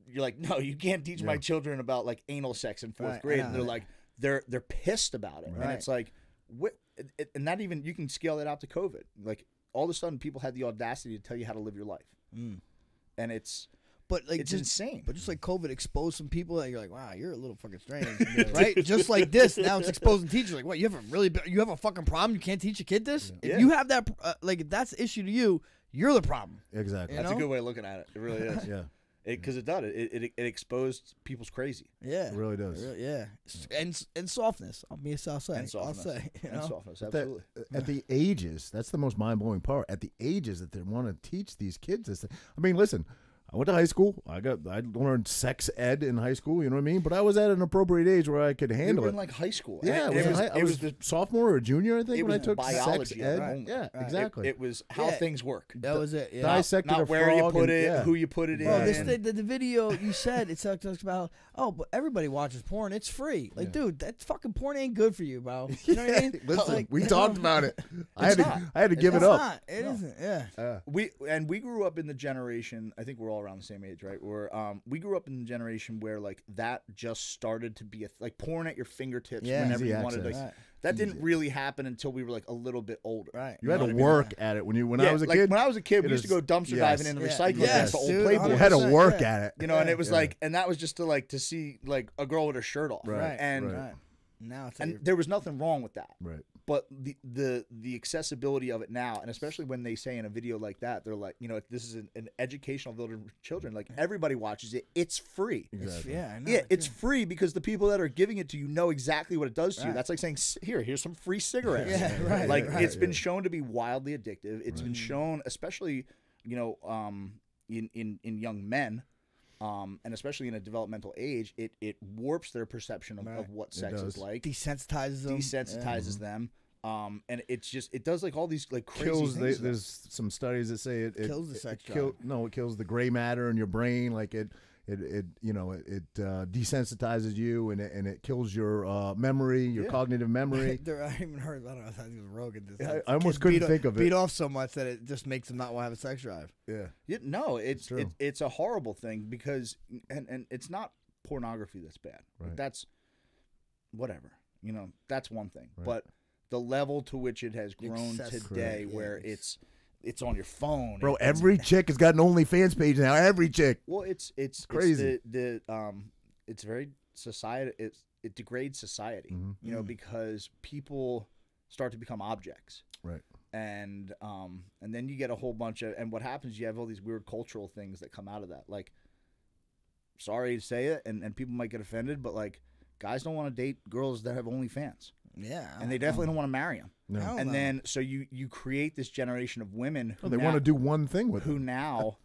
Speaker 4: you're like, no, you can't teach my children about like anal sex in fourth grade. And they're like, they're pissed about it. And it's like, and not even, you can scale that out to COVID. Like all of a sudden people had the audacity to tell you how to live your life. And it's insane.
Speaker 2: But just like COVID exposed some people that you're like, wow, you're a little fucking strange, right? Just like this, now it's exposing teachers. Like, what? You have a fucking problem? You can't teach a kid this? If you have that, if that's the issue to you, you're the problem.
Speaker 1: Exactly.
Speaker 4: That's a good way of looking at it. It really is. Because it does. It exposed people's crazy.
Speaker 2: Yeah,
Speaker 1: it really does.
Speaker 2: And softness. I'll be a South Side.
Speaker 4: And softness.
Speaker 2: I'll say.
Speaker 4: And softness. Absolutely.
Speaker 1: At the ages, that's the most mind blowing part. At the ages that they want to teach these kids this thing. I mean, listen. I went to high school. I learned sex ed in high school. You know what I mean? But I was at an appropriate age where I could handle
Speaker 4: it.
Speaker 1: In
Speaker 4: like high school.
Speaker 1: Yeah, I was the sophomore or junior, I think, when I took
Speaker 4: biology
Speaker 1: sex ed.
Speaker 4: Right.
Speaker 1: Yeah, exactly.
Speaker 4: It was how things work.
Speaker 2: That was it. Yeah.
Speaker 1: Dissected
Speaker 4: not where you put it, who you put it in.
Speaker 2: Bro, the video you said, it talks about, but everybody watches porn. It's free. Like, dude, that fucking porn ain't good for you, bro. You know what I mean?
Speaker 1: Listen,
Speaker 2: like,
Speaker 1: we talked about it. I had to give it up.
Speaker 2: It isn't. Yeah.
Speaker 4: We grew up in the generation. I think we're all around the same age, right? Where we grew up in the generation where like that just started to be like porn at your fingertips whenever you wanted. Like, that didn't really happen until we were like a little bit older.
Speaker 2: Right.
Speaker 1: You had to work at it when I was a kid.
Speaker 4: When I was a kid, we used to go dumpster diving in the recycling bins for old Playboy.
Speaker 1: You had to work at it.
Speaker 4: You know, and it was like, and that was just to see like a girl with her shirt off.
Speaker 1: Right.
Speaker 4: And
Speaker 2: now it's
Speaker 4: there was nothing wrong with that.
Speaker 1: Right.
Speaker 4: But the accessibility of it now, and especially when they say in a video like that, they're like, this is an educational video for children. Like everybody watches it. It's free.
Speaker 1: Exactly.
Speaker 2: I know.
Speaker 4: Yeah, it's free because the people that are giving it to you know exactly what it does to you. That's like saying, here's some free cigarettes. It's been shown to be wildly addictive. It's been shown, especially, in young men. And especially in a developmental age, it warps their perception of what sex is like.
Speaker 2: Desensitizes
Speaker 4: them. And it does like all these like crazy things.
Speaker 1: There's some studies that say it
Speaker 2: kills the sex drive.
Speaker 1: No, it kills the gray matter in your brain. Like it desensitizes you and it kills your memory, your cognitive memory.
Speaker 2: I even heard. I don't know. I think it was Rogan.
Speaker 1: I almost couldn't think of it.
Speaker 2: Beat off so much that it just makes them not want to have a sex drive.
Speaker 4: No, it's a horrible thing because and it's not pornography that's bad.
Speaker 1: Right.
Speaker 4: That's whatever. That's one thing. Right. But the level to which it has grown today, where it's on your phone,
Speaker 1: bro. Every chick has got an OnlyFans page now. Every chick.
Speaker 4: Well, it's
Speaker 1: crazy.
Speaker 4: It's very society. It degrades society. Because people start to become objects.
Speaker 1: Right.
Speaker 4: And then you get a whole bunch of, and what happens? You have all these weird cultural things that come out of that. Like, sorry to say it, and people might get offended, but like, guys don't want to date girls that have OnlyFans.
Speaker 2: Yeah,
Speaker 4: and they definitely don't want to marry them.
Speaker 1: No.
Speaker 4: And then so you create this generation of women who
Speaker 1: they want to do one thing with
Speaker 4: who now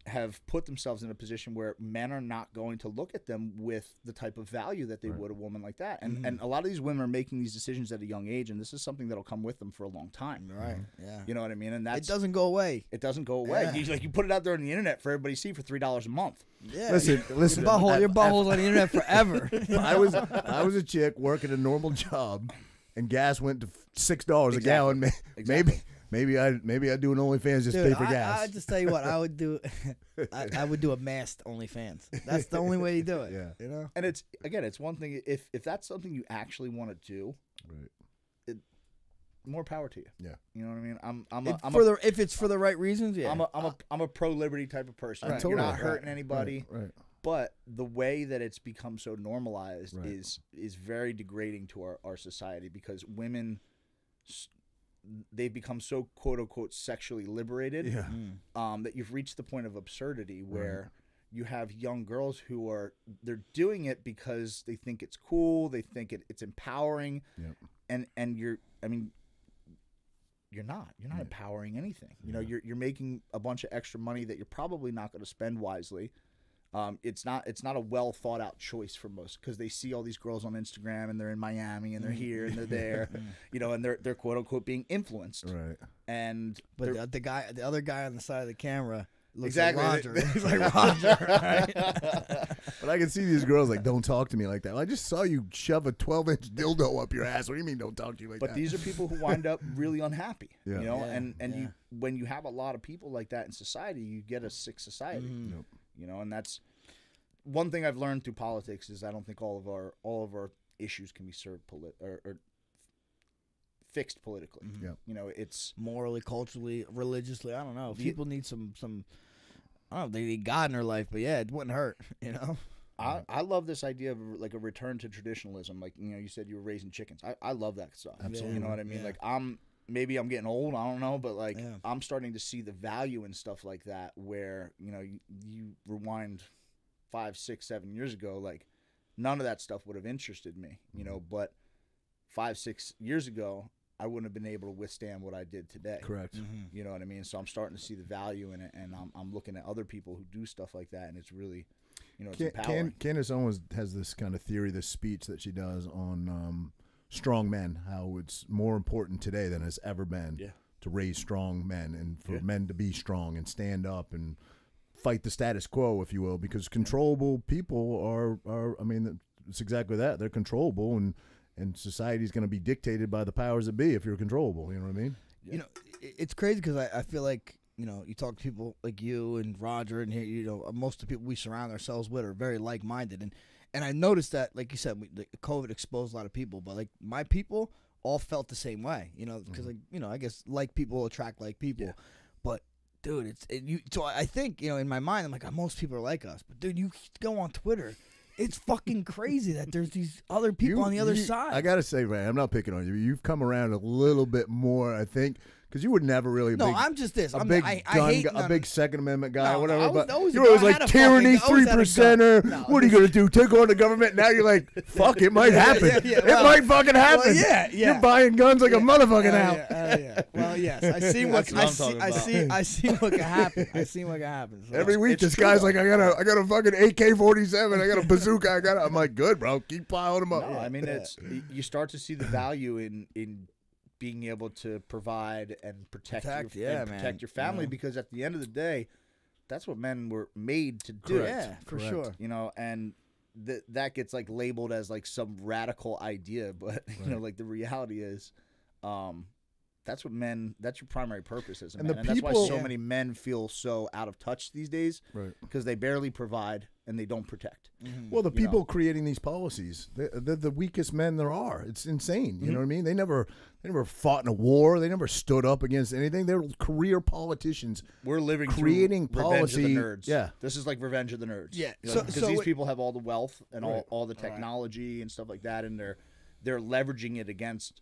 Speaker 4: have put themselves in a position where men are not going to look at them with the type of value that they would a woman like that. And and a lot of these women are making these decisions at a young age, and this is something that'll come with them for a long time.
Speaker 2: Right. Yeah.
Speaker 4: You know what I mean? And
Speaker 2: it doesn't go away.
Speaker 4: It doesn't go away.
Speaker 2: Yeah.
Speaker 4: You put it out there on the internet for everybody to see for $3 a month.
Speaker 2: Yeah.
Speaker 1: Listen.
Speaker 2: Your butthole's on the internet forever.
Speaker 1: I was a chick working a normal job, and gas went to $6 a gallon. Maybe I do an OnlyFans just to pay for gas.
Speaker 2: I just tell you what I would do. I would do a masked OnlyFans. That's the only way you do it.
Speaker 1: Yeah.
Speaker 4: And it's one thing if that's something you actually want to do.
Speaker 1: Right.
Speaker 4: More power to you.
Speaker 1: Yeah.
Speaker 4: You know what I mean?
Speaker 2: If it's for the right reasons, yeah.
Speaker 4: I'm a pro liberty type of person.
Speaker 1: Right.
Speaker 4: You're not hurting anybody.
Speaker 1: Right.
Speaker 4: But the way that it's become so normalized
Speaker 1: Right.
Speaker 4: is very degrading to our society because women, they've become so quote unquote sexually liberated that you've reached the point of absurdity where you have young girls who they're doing it because they think it's cool, they think it's empowering, and you're not empowering anything. You know, you're making a bunch of extra money that you're probably not going to spend wisely. It's not a well thought out choice for most because they see all these girls on Instagram and they're in Miami and they're here and they're there, you know, and they're quote unquote being influenced.
Speaker 1: Right.
Speaker 4: And
Speaker 2: but the other guy on the side of the camera looks
Speaker 4: Exactly.
Speaker 2: like Roger. He's like Roger, right?
Speaker 1: But I can see these girls like, don't talk to me like that. I just saw you shove a 12-inch dildo up your ass. What do you mean don't talk to you like that?
Speaker 4: But these are people who wind up really unhappy,
Speaker 1: Yeah.
Speaker 4: you know,
Speaker 2: Yeah,
Speaker 4: and
Speaker 2: yeah.
Speaker 4: you when you have a lot of people like that in society, you get a sick society,
Speaker 1: Yep.
Speaker 4: you know, and that's one thing I've learned through politics is I don't think all of our issues can be served or fixed politically.
Speaker 1: Yep.
Speaker 4: You know, it's
Speaker 2: Morally, culturally, religiously, I don't know. People need some. I don't know if they need God in their life, but yeah, it wouldn't hurt, you know.
Speaker 4: I love this idea of like a return to traditionalism. Like, you know, you said you were raising chickens. I love that stuff.
Speaker 1: Absolutely.
Speaker 4: You know what I mean?
Speaker 2: Yeah.
Speaker 4: Like maybe I'm getting old. I don't know, but like
Speaker 2: Yeah.
Speaker 4: I'm starting to see the value in stuff like that. Where you know you rewind 5, 6, 7 years ago, like none of that stuff would have interested me. You know, but 5, 6 years ago, I wouldn't have been able to withstand what I did today.
Speaker 1: Correct.
Speaker 4: You know what I mean? So I'm starting to see the value in it, and I'm looking at other people who do stuff like that, and it's really, you know, it's empowering.
Speaker 1: Candace Owens has this kind of theory, this speech that she does on strong men, how it's more important today than it's ever been to raise strong men and for men to be strong and stand up and fight the status quo, if you will, because controllable people are I mean, it's exactly that. They're controllable, and society's going to be dictated by the powers that be if you're controllable. You know what I mean?
Speaker 2: You know, it's crazy because I feel like, you know, you talk to people like you and Roger, and you know, most of the people we surround ourselves with are very like-minded, and I noticed that, like you said, COVID exposed a lot of people, but like my people all felt the same way, you know, because like, you know, I guess like people attract like people, but dude, so I think, you know, in my mind, I'm like, most people are like us, but dude, you go on Twitter. It's fucking crazy that there's these other people on the other side.
Speaker 1: I gotta say, man, I'm not picking on you. You've come around a little bit more, I think, because you were never really
Speaker 2: I'm just this.
Speaker 1: a big Second Amendment guy,
Speaker 2: No,
Speaker 1: whatever.
Speaker 2: I was
Speaker 1: but
Speaker 2: always a
Speaker 1: you were always
Speaker 2: guy. I
Speaker 1: like
Speaker 2: had a
Speaker 1: tyranny,
Speaker 2: fucking- I always had a
Speaker 1: 3%er.
Speaker 2: gun. No,
Speaker 1: What are you gonna do? Take on the government? Now you're like, fuck, it might happen. It might fucking happen.
Speaker 2: yeah.
Speaker 1: You're buying guns like a motherfucker now.
Speaker 2: Yeah. Well, yes, I see what
Speaker 4: That's what I'm talking about.
Speaker 2: I see what can happen. I see what can happen. So.
Speaker 1: Every week,
Speaker 4: it's
Speaker 1: this
Speaker 4: true,
Speaker 1: guy's
Speaker 4: though.
Speaker 1: like, I got a fucking AK-47. I got a bazooka. I'm like, good, bro. Keep piling them up.
Speaker 4: No, I mean, it's you start to see the value in being able to provide and protect your family, because at the end of the day, that's what men were made to do.
Speaker 2: Yeah, for sure.
Speaker 4: You know, and that gets like labeled as like some radical idea, but you know, like the reality is, that's your primary purpose as a man. And that's why so many men feel so out of touch these days,
Speaker 1: Right.
Speaker 4: because they barely provide and they don't protect.
Speaker 1: Well, the people creating these policies, they're the weakest men there are. It's insane. You know what I mean? They never fought in a war. They never stood up against anything. They're career politicians.
Speaker 4: We're living
Speaker 1: creating
Speaker 4: through
Speaker 1: policy.
Speaker 4: Revenge of the Nerds.
Speaker 1: Yeah.
Speaker 4: This is like Revenge of the Nerds.
Speaker 2: Yeah.
Speaker 4: You know, because these
Speaker 2: wait-
Speaker 4: people have all the wealth and all the technology and stuff like that, and they're leveraging it against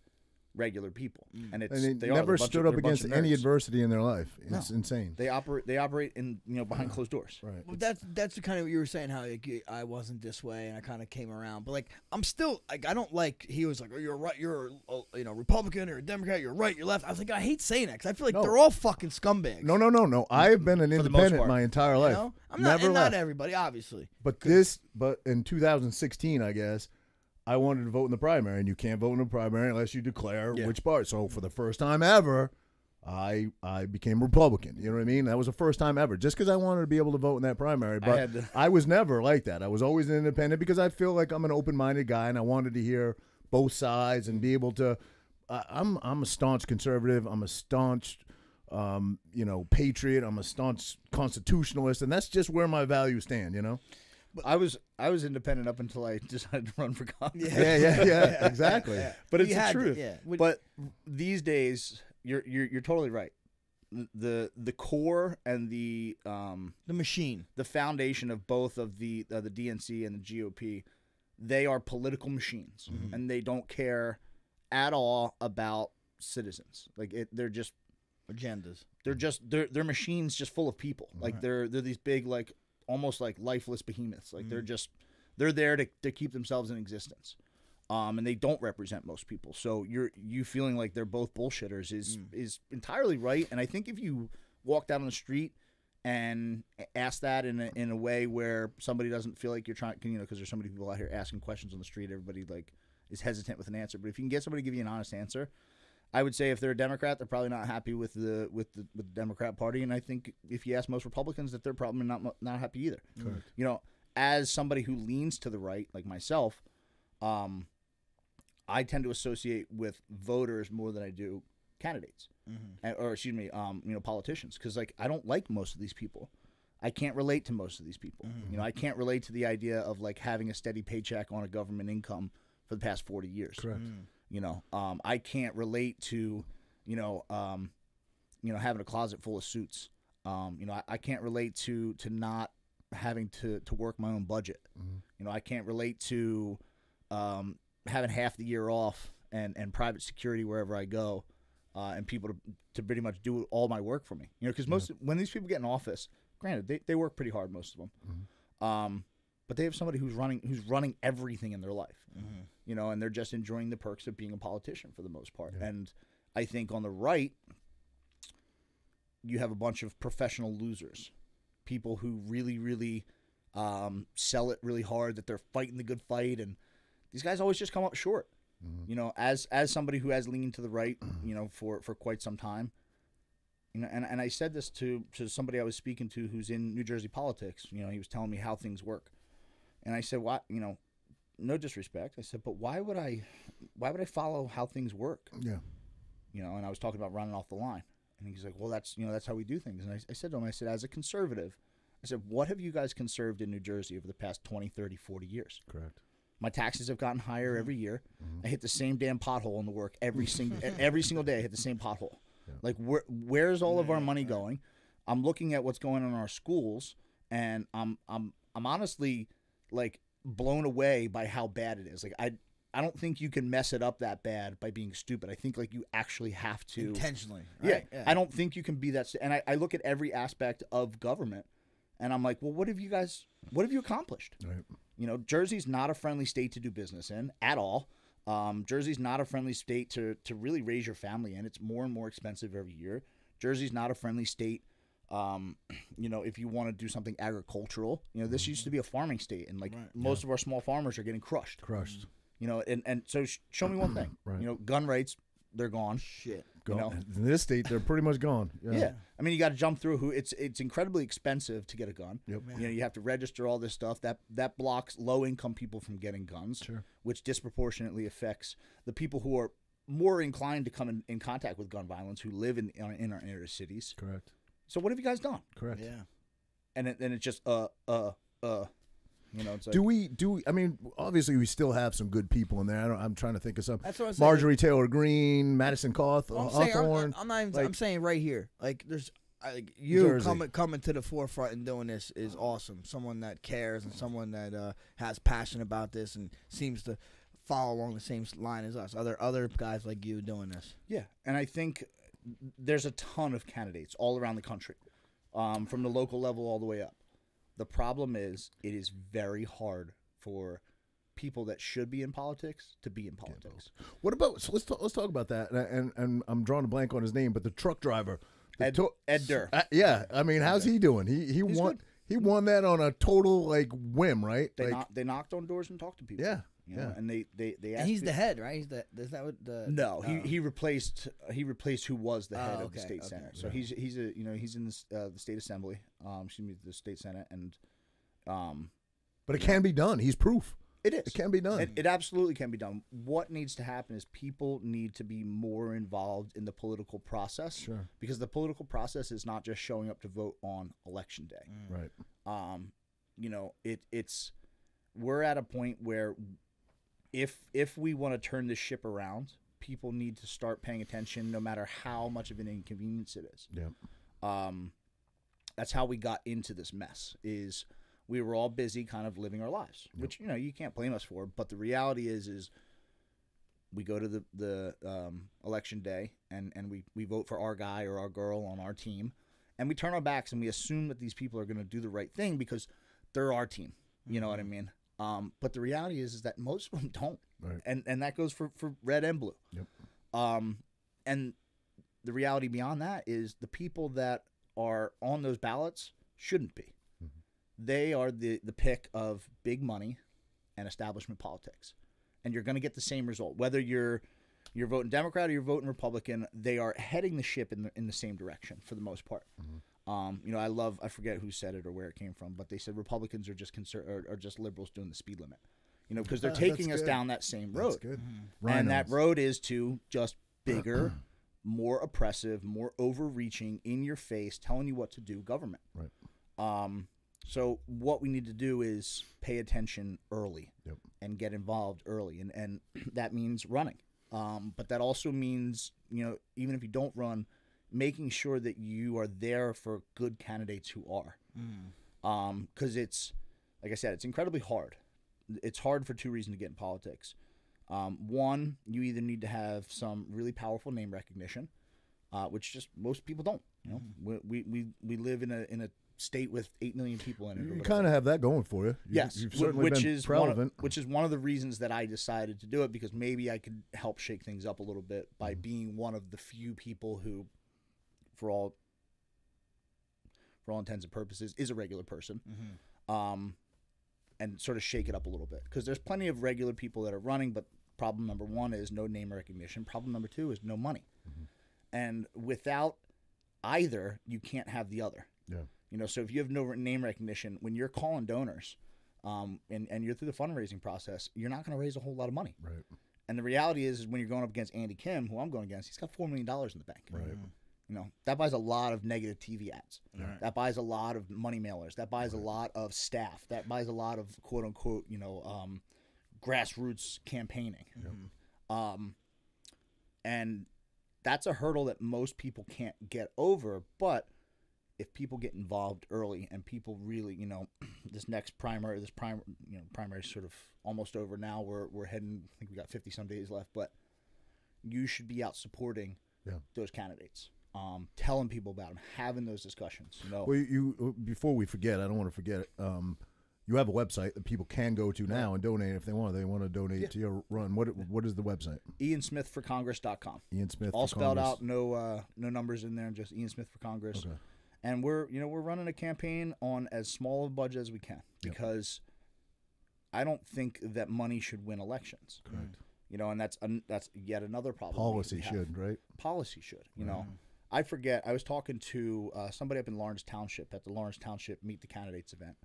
Speaker 4: regular people. And it's
Speaker 1: And they
Speaker 4: are.
Speaker 1: never
Speaker 4: They're a bunch
Speaker 1: stood
Speaker 4: of-
Speaker 1: up
Speaker 4: they're a bunch
Speaker 1: against
Speaker 4: of
Speaker 1: any
Speaker 4: nerds.
Speaker 1: adversity in their life. It's insane.
Speaker 4: They operate in behind closed doors.
Speaker 1: Right.
Speaker 2: Well, that's the kind of what you were saying, how like, I wasn't this way and I kind of came around, but like I'm still like, I don't like, he was like, oh, you're right, you're you know, Republican or a Democrat, you're right, you're left. I was like, I hate saying that because I feel like they're all fucking scumbags.
Speaker 1: No. I've been an
Speaker 4: For the most
Speaker 1: independent
Speaker 4: part.
Speaker 1: my entire
Speaker 2: You
Speaker 1: life.
Speaker 2: know? I'm not,
Speaker 1: Never
Speaker 2: and
Speaker 1: left.
Speaker 2: not everybody, obviously.
Speaker 1: But in 2016, I guess, I wanted to vote in the primary, and you can't vote in the primary unless you declare which part. So for the first time ever, I became Republican. You know what I mean? That was the first time ever, just because I wanted to be able to vote in that primary. But I was never like that. I was always an independent because I feel like I'm an open-minded guy, and I wanted to hear both sides and be able to. I'm a staunch conservative. I'm a staunch patriot. I'm a staunch constitutionalist, and that's just where my values stand. You know.
Speaker 4: I was independent up until I decided to run for Congress.
Speaker 1: Yeah, exactly.
Speaker 4: But it's
Speaker 2: You
Speaker 4: the
Speaker 2: had to,
Speaker 4: truth.
Speaker 2: yeah.
Speaker 4: But these days, you're totally right. The core and the
Speaker 2: machine,
Speaker 4: the foundation of both of the DNC and the GOP, they are political machines, and they don't care at all about citizens. Like they're just
Speaker 2: agendas.
Speaker 4: They're machines just full of people. Like they're these big, like almost like lifeless behemoths. Like they're there to keep themselves in existence. And they don't represent most people. So you feeling like they're both bullshitters is entirely right. And I think if you walk down the street and ask that in a way where somebody doesn't feel like you're trying, because there's so many people out here asking questions on the street, everybody like is hesitant with an answer. But if you can get somebody to give you an honest answer, I would say if they're a Democrat, they're probably not happy with the Democrat Party, and I think if you ask most Republicans, that they're probably not happy either.
Speaker 1: Correct.
Speaker 4: You know, as somebody who leans to the right, like myself, I tend to associate with voters more than I do candidates, or excuse me, you know, politicians, because like I don't like most of these people. I can't relate to most of these people. You know, I can't relate to the idea of like having a steady paycheck on a government income for the past 40 years.
Speaker 1: Correct.
Speaker 4: You know, I can't relate to, you know, having a closet full of suits. You know, I can't relate to not having to work my own budget. You know, I can't relate to having half the year off and private security wherever I go, and people to pretty much do all my work for me. You know, because when these people get in office, granted they work pretty hard, most of them, but they have somebody who's running everything in their life. You know, and they're just enjoying the perks of being a politician for the most part. And I think on the right, you have a bunch of professional losers, people who really sell it really hard, that they're fighting the good fight, and these guys always just come up short. You know, as somebody who has leaned to the right, you know, for quite some time, you know, and I said this to somebody I was speaking to who's in New Jersey politics. You know, he was telling me how things work, and I said, "What? You know, no disrespect." I said, "But why would I follow how things work?"
Speaker 1: Yeah.
Speaker 4: You know, and I was talking about running off the line, and he's like, "Well, that's how we do things." And I said to him, I said, as a conservative, I said, "What have you guys conserved in New Jersey over the past 20, 30, 40 years?"
Speaker 1: Correct.
Speaker 4: My taxes have gotten higher every year. I hit the same damn pothole in the work every single day. I hit the same pothole. Like where's all of our money going? I'm looking at what's going on in our schools, and I'm honestly like blown away by how bad it is. Like I don't think you can mess it up that bad by being stupid. I think like you actually have to
Speaker 2: intentionally. Right?
Speaker 4: Yeah. I don't think you can be that. And I look at every aspect of government, and I'm like, well, what have you accomplished?
Speaker 1: Right.
Speaker 4: You know, Jersey's not a friendly state to do business in at all. Jersey's not a friendly state to really raise your family in. It's more and more expensive every year. Jersey's not a friendly state, you know, if you want to do something agricultural. You know, this used to be a farming state, and like most of our small farmers are getting crushed. You know, and so show me one thing. You know, gun rights, they're gone.
Speaker 2: Shit.
Speaker 4: You know?
Speaker 1: In this state, they're pretty much gone.
Speaker 4: Yeah. I mean, you got to jump through it's incredibly expensive to get a gun.
Speaker 1: Yep.
Speaker 4: You know, you have to register all this stuff. That blocks low-income people from getting guns, which disproportionately affects the people who are more inclined to come in contact with gun violence, who live in our inner cities.
Speaker 1: Correct.
Speaker 4: So what have you guys done?
Speaker 1: Correct.
Speaker 2: Yeah.
Speaker 4: And it's just you know, it's like,
Speaker 1: Do we? I mean, obviously, we still have some good people in there. I'm trying to think of some.
Speaker 2: That's what I'm saying.
Speaker 1: Marjorie Taylor Greene, Madison Cawthorn.
Speaker 2: I'm saying right here, like there's you
Speaker 1: Jersey.
Speaker 2: coming to the forefront and doing this is awesome. Someone that cares and someone that has passion about this and seems to follow along the same line as us. Other guys like you doing this.
Speaker 4: Yeah, and I think there's a ton of candidates all around the country, from the local level all the way up. The problem is, it is very hard for people that should be in politics to be in politics.
Speaker 1: What about? So let's talk about that. And I'm drawing a blank on his name, but the truck driver,
Speaker 4: Ed Durr.
Speaker 1: Yeah, I mean, how's he doing? He won.
Speaker 4: Good.
Speaker 1: He won that on a total like whim, right?
Speaker 4: They knocked on doors and talked to people.
Speaker 1: Yeah.
Speaker 4: You know, and they asked.
Speaker 2: And he's the head, right? Is that what the?
Speaker 4: No, he replaced who was the head of the state
Speaker 2: okay.
Speaker 4: senate. So he's in the state assembly, excuse me, the state senate, and
Speaker 1: but it can be done. He's proof.
Speaker 4: It is.
Speaker 1: It can be done.
Speaker 4: It absolutely can be done. What needs to happen is people need to be more involved in the political process.
Speaker 1: Sure.
Speaker 4: Because the political process is not just showing up to vote on election day.
Speaker 1: Right.
Speaker 4: You know, we're at a point where if we want to turn this ship around, people need to start paying attention, no matter how much of an inconvenience it is.
Speaker 1: Yeah.
Speaker 4: That's how we got into this mess. Is we were all busy kind of living our lives, which, you know, you can't blame us for. But the reality is we go to the election day and we vote for our guy or our girl on our team, and we turn our backs and we assume that these people are going to do the right thing because they're our team. You know what I mean? But the reality is that most of them don't.
Speaker 1: Right.
Speaker 4: And that goes for red and blue.
Speaker 1: Yep.
Speaker 4: And the reality beyond that is the people that are on those ballots shouldn't be. They are the pick of big money and establishment politics. And you're going to get the same result. Whether you're You're voting Democrat or you're voting Republican. They are heading the ship in the same direction for the most part. You know, I forget who said it or where it came from, but they said Republicans are just are just liberals doing the speed limit. You know, because they're taking us down that same road.
Speaker 1: That's good.
Speaker 4: And that road is to just bigger, more oppressive, more overreaching, in your face, telling you what to do government.
Speaker 1: Right.
Speaker 4: So what we need to do is pay attention early and get involved early. And that means running. But that also means, you know, even if you don't run, making sure that you are there for good candidates who are. Because it's, like I said, it's incredibly hard. It's hard for two reasons to get in politics. One, you either need to have some really powerful name recognition, which just most people don't. You know, we live in a state with 8 million people in it.
Speaker 1: You kind of have that going for you.
Speaker 4: Yes,
Speaker 1: you've certainly been relevant.
Speaker 4: which is one of the reasons that I decided to do it, because maybe I could help shake things up a little bit by being one of the few people who, for all intents and purposes, is a regular person. And sort of shake it up a little bit, because there's plenty of regular people that are running, but problem number one is no name recognition. Problem number two is no money. And without either, you can't have the other.
Speaker 1: Yeah.
Speaker 4: You know, so if you have no name recognition, when you're calling donors, and you're through the fundraising process, you're not going to raise a whole lot of money.
Speaker 1: Right.
Speaker 4: And the reality is when you're going up against Andy Kim, who I'm going against, he's got $4 million in the bank.
Speaker 1: Right.
Speaker 4: You know, that buys a lot of negative TV ads.
Speaker 2: Right.
Speaker 4: That buys a lot of money mailers. That buys a lot of staff. That buys a lot of quote unquote, you know, grassroots campaigning. And that's a hurdle that most people can't get over. But if people get involved early and people really, you know, this primary is sort of almost over now. We're heading, I think we got 50 some days left, but you should be out supporting those candidates. Telling people about them, having those discussions. You know,
Speaker 1: well, you before we forget, I don't want to forget it. You have a website that people can go to now and donate if they want. They want to donate to your run. What is the website?
Speaker 4: IanSmithForCongress.com.
Speaker 1: Ian Smith.
Speaker 4: All spelled out, no numbers in there, just Ian Smith for Congress.
Speaker 1: Okay.
Speaker 4: And we're running a campaign on as small a budget as we can, because I don't think that money should win elections.
Speaker 1: Correct.
Speaker 4: You know, and that's yet another problem.
Speaker 1: Policy should, right?
Speaker 4: Policy should. You know. I forget, I was talking to somebody up in Lawrence Township at the Lawrence Township Meet the Candidates event.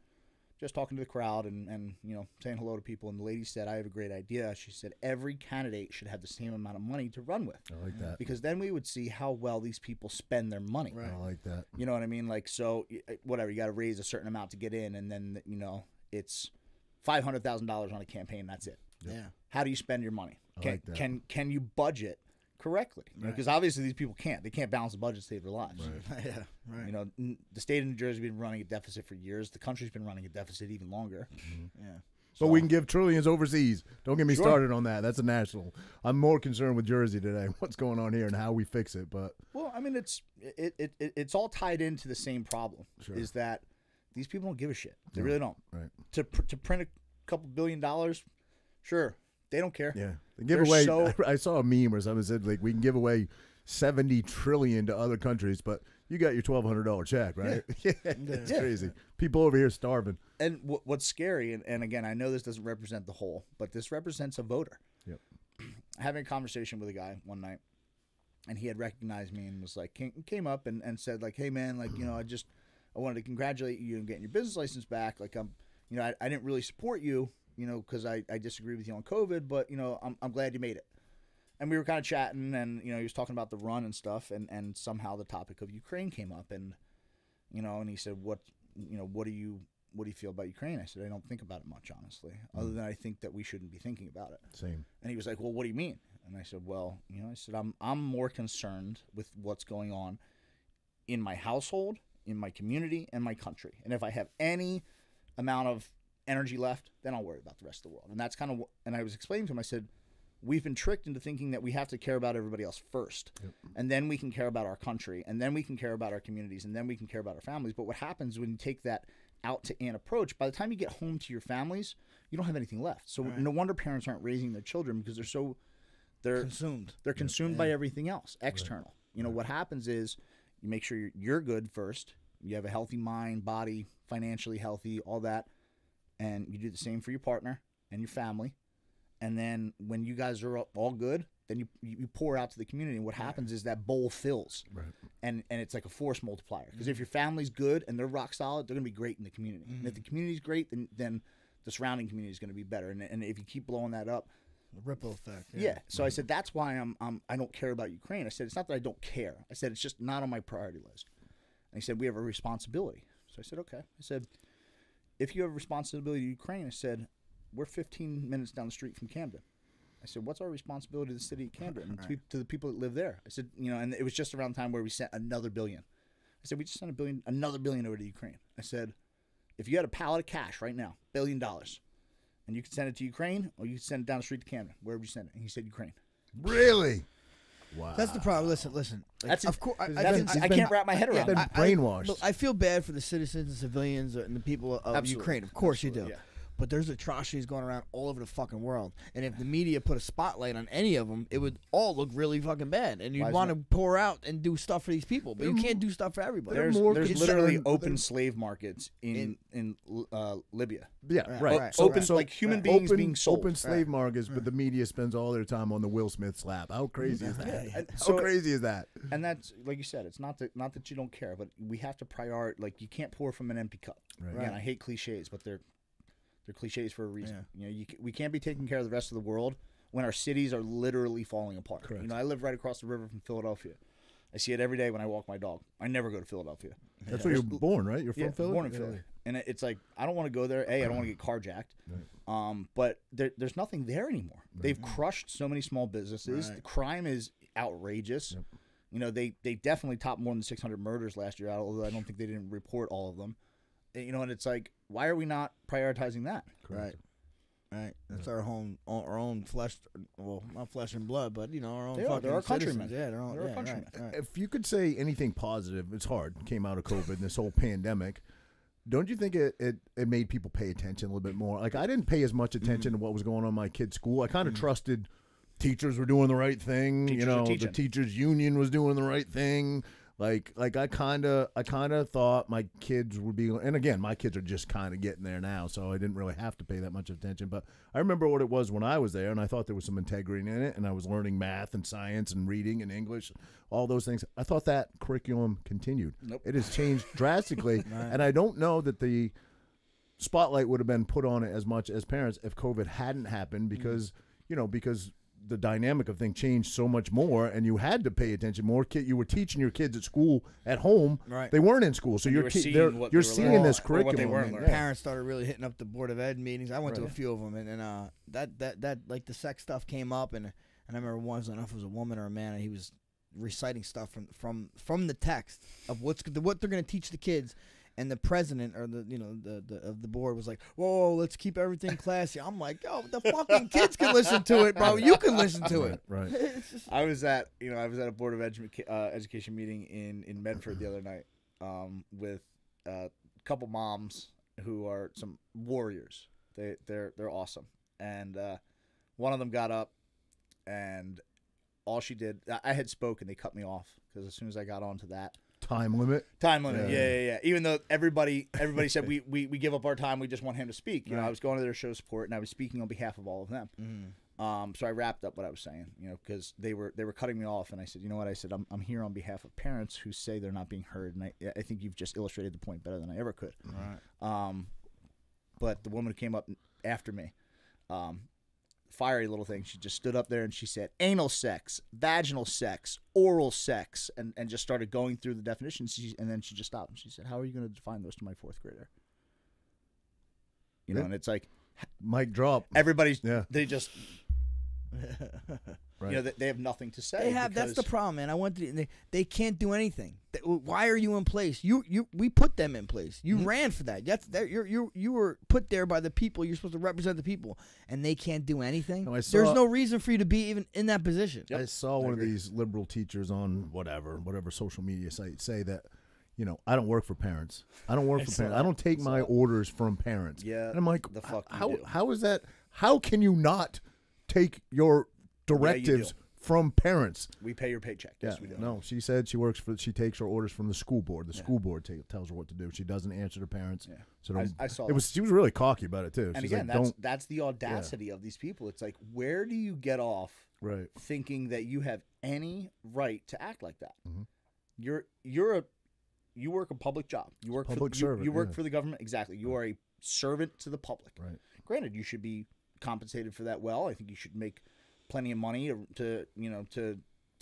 Speaker 4: Just talking to the crowd and you know, saying hello to people. And the lady said, I have a great idea. She said, every candidate should have the same amount of money to run with.
Speaker 1: I like that.
Speaker 4: Because then we would see how well these people spend their money.
Speaker 1: Right. I like that.
Speaker 4: You know what I mean? Like, so, whatever, you got to raise a certain amount to get in. And then, you know, it's $500,000 on a campaign. That's it.
Speaker 2: Yeah.
Speaker 4: How do you spend your money?
Speaker 1: I like that.
Speaker 4: Can you budget correctly? Because obviously these people can't. They can't balance the budget to save their lives.
Speaker 2: Yeah. Right.
Speaker 4: You know, the state of New Jersey has been running a deficit for years. The country's been running a deficit even longer.
Speaker 2: Yeah.
Speaker 1: So we can give trillions overseas. Don't get me started on that. That's a national. I'm more concerned with Jersey today. What's going on here and how we fix it. But
Speaker 4: well, I mean, it's all tied into the same problem. Is that these people don't give a shit. They really don't. Right. To print a couple $1 billion, sure. They don't care.
Speaker 1: Yeah, they give away. I saw a meme or something said like we can give away $70 trillion to other countries, but you got your $1,200 check, right? Yeah, it's crazy. People over here starving.
Speaker 4: And what's scary, and again, I know this doesn't represent the whole, but this represents a voter.
Speaker 1: Yep.
Speaker 4: Having a conversation with a guy one night, and he had recognized me and was like, came up and said like, hey man, like, you know, I wanted to congratulate you on getting your business license back. Like you know, I didn't really support you. You know, because I disagree with you on COVID, but, you know, I'm glad you made it. And we were kind of chatting, and, you know, he was talking about the run and stuff, and somehow the topic of Ukraine came up, and, you know, and he said, what do you feel about Ukraine? I said, I don't think about it much, honestly, other than I think that we shouldn't be thinking about it.
Speaker 1: Same.
Speaker 4: And he was like, well, what do you mean? And I said, well, you know, I said, I'm more concerned with what's going on in my household, in my community, and my country. And if I have any amount of energy left, then I'll worry about the rest of the world. And that's kind of what, and I was explaining to him, I said, we've been tricked into thinking that we have to care about everybody else first. Yep. And then we can care about our country, and then we can care about our communities, and then we can care about our families. But what happens when you take that out to an approach, by the time you get home to your families, you don't have anything left. So no wonder parents aren't raising their children, because they're consumed. They're consumed by everything else, external. Right. You know, what happens is you make sure you're good first. You have a healthy mind, body, financially healthy, all that. And you do the same for your partner and your family. And then when you guys are all good, then you pour out to the community, and what happens is that bowl fills, and it's like a force multiplier. Because if your family's good and they're rock solid, they're gonna be great in the community. And if the community's great, then the surrounding community is gonna be better. And if you keep blowing that up,
Speaker 2: the ripple effect.
Speaker 4: Yeah. So I said that's why I don't care about Ukraine. I said it's not that I don't care. I said it's just not on my priority list. And he said we have a responsibility. So I said okay. I said if you have a responsibility to Ukraine, I said we're 15 minutes down the street from Camden. I said, what's our responsibility to the city of Camden and to the people that live there? I said, and it was just around the time where we sent another $1 billion. I said, we just sent another $1 billion over to Ukraine. I said, if you had a pallet of cash right now, $1 billion, and you could send it to Ukraine or you could send it down the street to Camden, where would you send it? And he said, Ukraine.
Speaker 1: Really? Wow.
Speaker 2: That's the problem. Listen.
Speaker 4: That's
Speaker 2: of course.
Speaker 4: I can't wrap my head around it.
Speaker 1: Brainwashed.
Speaker 2: Look, I feel bad for the citizens and civilians and the people of Ukraine. Of course you do. Yeah. But there's atrocities going around all over the fucking world. And if the media put a spotlight on any of them, it would all look really fucking bad. And you'd want to pour out and do stuff for these people. But you can't do stuff for everybody.
Speaker 4: There's literally open slave markets in Libya.
Speaker 1: Yeah, right.
Speaker 4: Open, like human beings being sold.
Speaker 1: Open slave markets, but the media spends all their time on the Will Smith slap. How crazy is that? How crazy is that?
Speaker 4: And that's, like you said, it's not that you don't care, but we have to prioritize. Like, you can't pour from an empty cup. Right. Again, I hate cliches, but they're cliches for a reason. Yeah. We can't be taking care of the rest of the world when our cities are literally falling apart.
Speaker 1: Correct.
Speaker 4: I live right across the river from Philadelphia. I see it every day when I walk my dog. I never go to Philadelphia.
Speaker 1: That's where you're born, right? You're from Philly?
Speaker 4: Born in Philly. And it's like, I don't want to go there. I don't want to get carjacked. Right. But there's nothing there anymore. Right. They've crushed so many small businesses. Right. The crime is outrageous. Yep. They definitely topped more than 600 murders last year, although I don't think they didn't report all of them. And it's like, why are we not prioritizing that?
Speaker 2: Correct. Right. That's our own flesh. Well, not flesh and blood, but our own.
Speaker 4: They're our countrymen.
Speaker 2: Yeah, they're our countrymen.
Speaker 1: Right. If you could say anything positive, it's hard. Came out of COVID and this whole pandemic. Don't you think it made people pay attention a little bit more? Like, I didn't pay as much attention to what was going on in my kid's school. I kind of trusted teachers were doing the right thing. The teachers union was doing the right thing. Like I kind of thought my kids would be, and again, my kids are just kind of getting there now, so I didn't really have to pay that much attention. But I remember what it was when I was there, and I thought there was some integrity in it, and I was learning math and science and reading and English, all those things. I thought that curriculum continued.
Speaker 4: Nope.
Speaker 1: It has changed drastically, and I don't know that the spotlight would have been put on it as much as parents if COVID hadn't happened, because because the dynamic of things changed so much more, and you had to pay attention more. You were teaching your kids at school, at home.
Speaker 2: Right.
Speaker 1: They weren't in school, so you're seeing this curriculum.
Speaker 2: Parents started really hitting up the Board of Ed meetings. I went to a few of them, and that like the sex stuff came up, and I remember once, I don't know if it was a woman or a man, and he was reciting stuff from the text of what they're going to teach the kids. And the president or the of the board was like, "Whoa, let's keep everything classy." I'm like, "Yo, the fucking kids can listen to it, bro. You can listen to it."
Speaker 1: Right.
Speaker 4: I was at a Board of Education meeting in Medford the other night with a couple moms who are some warriors. They're awesome, and one of them got up, and all she did, I had spoken, they cut me off because as soon as I got onto that.
Speaker 1: Time limit.
Speaker 4: Yeah. Even though everybody said we give up our time, we just want him to speak. I was going to their show support, and I was speaking on behalf of all of them. So I wrapped up what I was saying, because they were cutting me off, and I said, you know what? I said, I'm here on behalf of parents who say they're not being heard, and I think you've just illustrated the point better than I ever could.
Speaker 2: Right.
Speaker 4: But the woman who came up after me, fiery little thing. She just stood up there and she said anal sex, vaginal sex, oral sex, and just started going through the definitions. And then she just stopped and she said, "How are you going to define those to my fourth grader?" And it's like,
Speaker 1: mic drop.
Speaker 4: Everybody's they just they have nothing to say.
Speaker 2: That's the problem, man. I went to they can't do anything. Why are you in place? We put them in place. You ran for that. You were put there by the people. You're supposed to represent the people, and they can't do anything. There's no reason for you to be even in that position.
Speaker 1: I saw one of these liberal teachers on whatever social media site say that, I don't work for parents. I don't work for parents. I don't take my orders from parents.
Speaker 4: Yeah.
Speaker 1: And I'm like,
Speaker 4: the fuck
Speaker 1: how is that? How can you not take your directives from parents.
Speaker 4: We pay your paycheck. Yes, we do.
Speaker 1: No, she said she takes her orders from the school board. The school board tells her what to do. She doesn't answer to parents.
Speaker 4: Yeah.
Speaker 1: So
Speaker 4: I saw
Speaker 1: she was really cocky about it too.
Speaker 4: And
Speaker 1: She's
Speaker 4: again,
Speaker 1: like,
Speaker 4: that's the audacity of these people. It's like, where do you get off thinking that you have any right to act like that? You work a public job. You work you work for the government. Exactly. You are a servant to the public.
Speaker 1: Right.
Speaker 4: Granted, you should be compensated for that well. I think you should make plenty of money to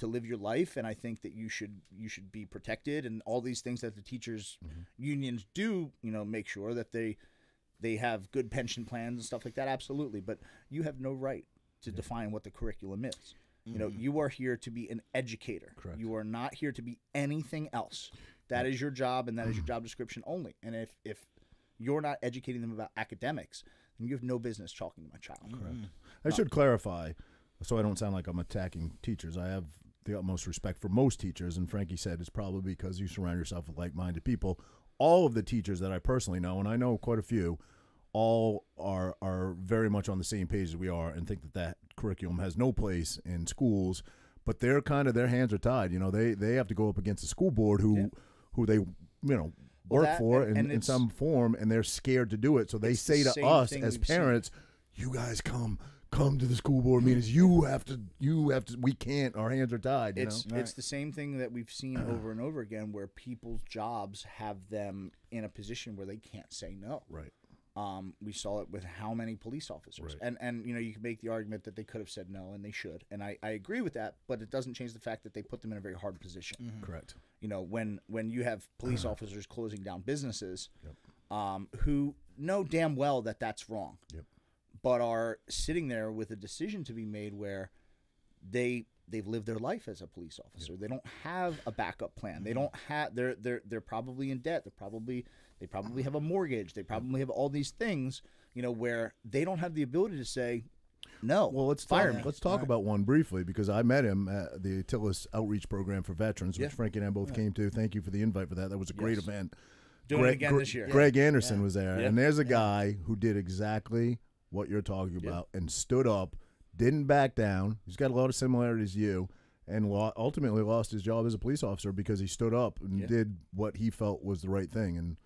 Speaker 4: live your life, and I think that you should be protected, and all these things that the teachers unions do, make sure that they have good pension plans and stuff like that. Absolutely, but you have no right to define what the curriculum is. You are here to be an educator.
Speaker 1: Correct.
Speaker 4: You are not here to be anything else. That is your job, and that is your job description only. And if you're not educating them about academics, then you have no business talking to my child.
Speaker 1: Correct. I should clarify, so I don't sound like I'm attacking teachers. I have the utmost respect for most teachers, and Frankie said it's probably because you surround yourself with like-minded people. All of the teachers that I personally know, and I know quite a few, all are very much on the same page as we are, and think that curriculum has no place in schools. But their hands are tied. They have to go up against the school board who they work for in some form, and they're scared to do it. So they say to us as parents, "You guys come to the school board meetings. You have to. We can't. Our hands are tied."
Speaker 4: It's the same thing that we've seen over and over again, where people's jobs have them in a position where they can't say no.
Speaker 1: Right.
Speaker 4: We saw it with how many police officers, and you can make the argument that they could have said no, and they should, and I agree with that, but it doesn't change the fact that they put them in a very hard position.
Speaker 1: Correct.
Speaker 4: When you have police officers closing down businesses, who know damn well that that's wrong, but are sitting there with a decision to be made where they've lived their life as a police officer. They don't have a backup plan. They don't have. They're probably in debt. They probably have a mortgage. They probably have all these things, where they don't have the ability to say no.
Speaker 1: Well, let's talk about one briefly, because I met him at the Tillis Outreach Program for Veterans, which Frankie and I both came to. Thank you for the invite for that. That was a great event.
Speaker 4: Doing it again this year.
Speaker 1: Greg Anderson was there, and there's a guy who did exactly what you're talking about and stood up, didn't back down. He's got a lot of similarities to you, and ultimately lost his job as a police officer because he stood up and did what he felt was the right thing. And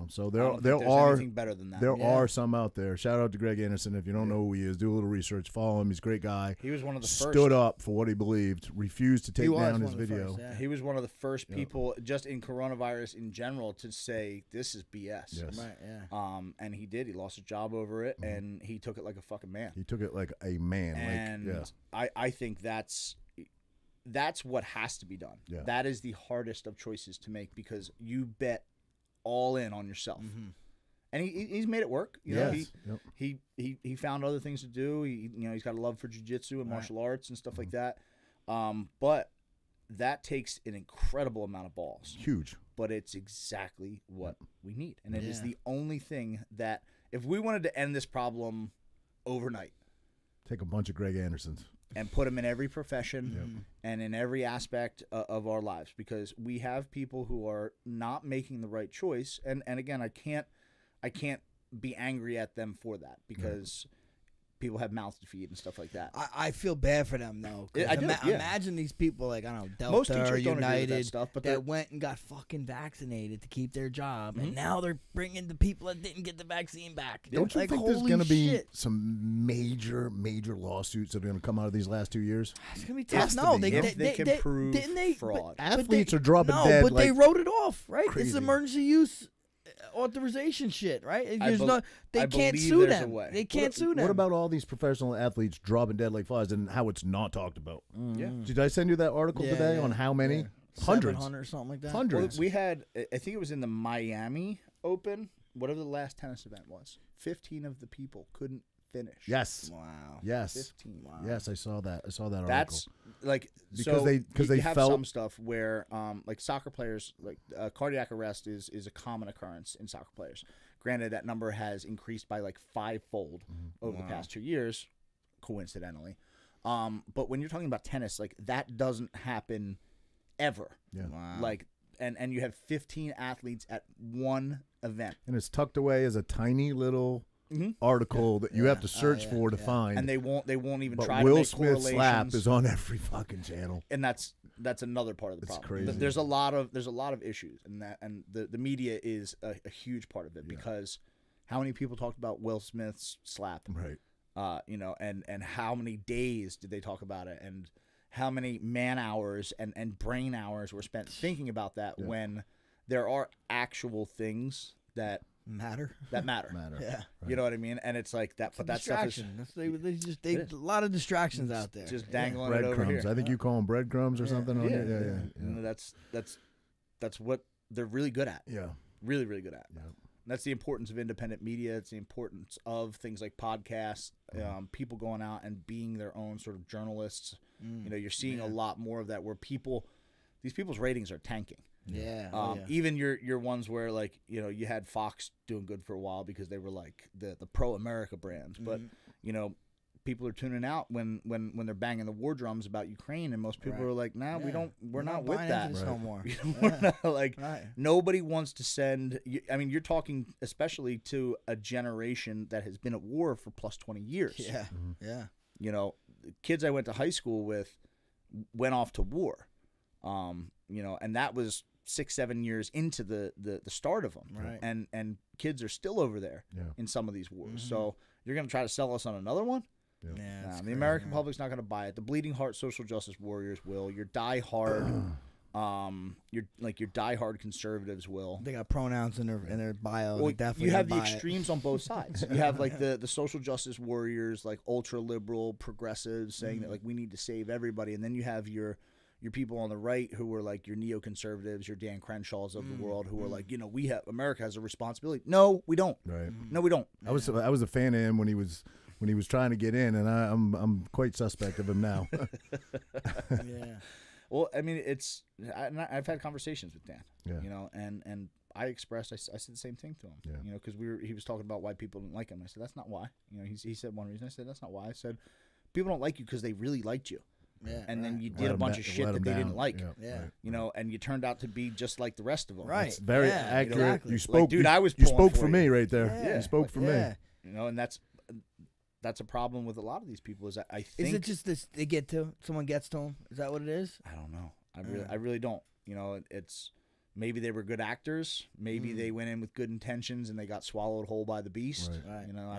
Speaker 1: so there are
Speaker 4: anything better than that.
Speaker 1: There are some out there. Shout out to Greg Anderson. If you don't know who he is, do a little research. Follow him. He's a great guy.
Speaker 4: He was one of the first.
Speaker 1: Stood up for what he believed. Refused to take down his video.
Speaker 4: He was one of the first people, just in coronavirus in general, to say this is BS.
Speaker 1: Yes.
Speaker 2: Right. Yeah.
Speaker 4: And he did. He lost his job over it, and he took it like a fucking man.
Speaker 1: He took it like a man.
Speaker 4: And I think that's what has to be done.
Speaker 1: Yeah.
Speaker 4: That is the hardest of choices to make, because you bet all in on yourself, and he's made it work. He found other things to do. He's got a love for jiu-jitsu and martial arts and stuff like that. But that takes an incredible amount of balls.
Speaker 1: Huge.
Speaker 4: But it's exactly what we need, and it is the only thing that, if we wanted to end this problem overnight,
Speaker 1: take a bunch of Greg Andersons
Speaker 4: and put them in every profession and in every aspect of our lives, because we have people who are not making the right choice, and again, I can't be angry at them for that, because people have mouths to feed and stuff like that.
Speaker 2: I feel bad for them though. Imagine these people, like, I don't know, Delta
Speaker 4: Most teachers
Speaker 2: or
Speaker 4: don't agree with
Speaker 2: United,
Speaker 4: that stuff, but
Speaker 2: that went and got fucking vaccinated to keep their job, and now they're bringing the people that didn't get the vaccine back.
Speaker 1: Don't you
Speaker 2: like,
Speaker 1: think there's going to be
Speaker 2: shit.
Speaker 1: some major lawsuits that are going to come out of these last 2 years?
Speaker 2: It's going to be tough. No,
Speaker 4: they can prove
Speaker 2: didn't they,
Speaker 4: fraud.
Speaker 1: Athletes are dropping dead.
Speaker 2: No, but they wrote it off, right?
Speaker 1: Crazy.
Speaker 2: It's emergency use authorization shit, right? They can't
Speaker 4: believe
Speaker 2: sue
Speaker 4: there's a
Speaker 2: them.
Speaker 4: way.
Speaker 2: They can't sue them.
Speaker 1: What about all these professional athletes dropping dead like flies, and how it's not talked about?
Speaker 4: Yeah.
Speaker 1: Did I send you that article today on how many? Hundreds.
Speaker 2: 700 or something like that.
Speaker 1: Hundreds.
Speaker 4: Well, we had, I think it was in the Miami Open, whatever the last tennis event was, 15 of the people couldn't finish.
Speaker 1: Yes.
Speaker 2: Wow.
Speaker 1: Yes.
Speaker 4: 15. Wow.
Speaker 1: Yes, I saw that. I saw that article.
Speaker 4: That's like,
Speaker 1: because they
Speaker 4: have
Speaker 1: felt
Speaker 4: some stuff where like soccer players, like cardiac arrest is a common occurrence in soccer players. Granted, that number has increased by like 5-fold over the past 2 years, coincidentally. But when you're talking about tennis, like, that doesn't happen ever.
Speaker 1: Yeah.
Speaker 2: Wow.
Speaker 4: Like, and you have 15 athletes at one event.
Speaker 1: and it's tucked away as a tiny little article that you have to search for to find.
Speaker 4: And they won't even
Speaker 1: but
Speaker 4: try
Speaker 1: Will
Speaker 4: to make
Speaker 1: Smith slap
Speaker 4: correlations.
Speaker 1: is on every fucking channel.
Speaker 4: And that's another part of the problem.
Speaker 1: Crazy.
Speaker 4: There's a lot of issues, and the media is a huge part of it because how many people talked about Will Smith's slap?
Speaker 1: Right.
Speaker 4: You know, and how many days did they talk about it, and how many man hours and brain hours were spent thinking about that when there are actual things that
Speaker 2: matter.
Speaker 4: Yeah.
Speaker 1: Right.
Speaker 4: You know what I mean? And it's like that, but that stuff is
Speaker 2: a lot of distractions out there.
Speaker 4: just dangling it over
Speaker 1: Breadcrumbs.
Speaker 4: here.
Speaker 1: I think you call them breadcrumbs or something. On it.
Speaker 4: You know, that's what they're really good at.
Speaker 1: Yeah.
Speaker 4: Really, really good at.
Speaker 1: Yeah.
Speaker 4: That's the importance of independent media. It's the importance of things like podcasts, people going out and being their own sort of journalists. You know, you're seeing a lot more of that where these people's ratings are tanking. Even your ones where, like, you know, you had Fox doing good for a while because they were like the pro-America brands, but you know, people are tuning out when they're banging the war drums about Ukraine, and most people are like, nah, we're not with that
Speaker 2: no more.
Speaker 4: We're not, like, nobody wants to send. I mean, you're talking especially to a generation that has been at war for plus 20 years. You know, the kids I went to high school with went off to war. You know, and that was 6-7 years into the start of them, and kids are still over there in some of these wars. So you're going to try to sell us on another one? The American public's not going to buy it. The bleeding heart social justice warriors will. Your diehard, your diehard conservatives will.
Speaker 2: They got pronouns in their bio.
Speaker 4: Well,
Speaker 2: definitely
Speaker 4: you have the
Speaker 2: buy
Speaker 4: extremes on both sides. You have like the social justice warriors, like ultra liberal progressives, saying that like we need to save everybody, and then you have your people on the right who are like your neoconservatives, your Dan Crenshaws of the world, who are like, you know, America has a responsibility. No, we don't.
Speaker 1: Right.
Speaker 4: No, we don't.
Speaker 1: I was a fan of him when he was trying to get in, and I'm quite suspect of him now.
Speaker 4: Well, I mean, I've had conversations with Dan. You know, and I said the same thing to him. You know, because he was talking about why people didn't like him. I said that's not why. You know, he said one reason. I said that's not why. I said people don't like you because they really liked you. And then you did a bunch of shit that they didn't like. You know, and you turned out to be just like the rest of them.
Speaker 2: Right.
Speaker 1: It's very accurate.
Speaker 2: Exactly.
Speaker 1: You spoke,
Speaker 4: like, dude.
Speaker 1: You spoke for me right there.
Speaker 2: Yeah.
Speaker 1: You spoke for me.
Speaker 4: You know, and that's a problem with a lot of these people. Is I think
Speaker 2: is it just this they get to someone gets to them? Is that what it is?
Speaker 4: I don't know. I really don't. You know, it's maybe they were good actors. Maybe they went in with good intentions and they got swallowed whole by the beast.
Speaker 2: Right.
Speaker 4: You know, I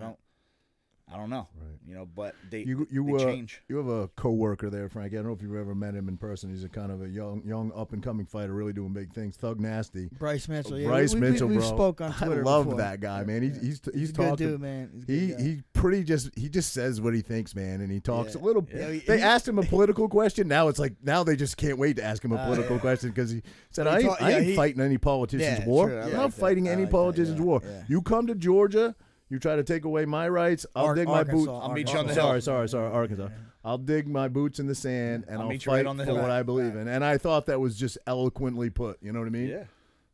Speaker 4: don't know.
Speaker 1: Right.
Speaker 4: You know, but they
Speaker 1: change. You have a coworker there, Frank. I don't know if you've ever met him in person. He's a kind of a young up and coming fighter, really doing big things. Thug Nasty.
Speaker 2: Bryce Mitchell. Yeah.
Speaker 1: Bryce Mitchell,
Speaker 2: we
Speaker 1: bro.
Speaker 2: spoke on Twitter.
Speaker 1: I love
Speaker 2: before.
Speaker 1: that guy, man. He's
Speaker 2: a
Speaker 1: talking.
Speaker 2: good dude, man.
Speaker 1: He just says what he thinks, man, and he talks a little.
Speaker 2: Yeah,
Speaker 1: they asked him a political question. Now it's like they just can't wait to ask him a political question because he said, "I ain't fighting any politician's war.
Speaker 2: True,
Speaker 1: I'm not fighting any politician's war. You come to Georgia." You try to take away my rights, I'll dig my boots.
Speaker 4: I'll meet you on the hill.
Speaker 1: Sorry, Arkansas. I'll dig my boots in the sand, and I'll fight
Speaker 4: on the
Speaker 1: for
Speaker 4: hill.
Speaker 1: what I believe in. And I thought that was just eloquently put. You know what I mean?
Speaker 4: Yeah.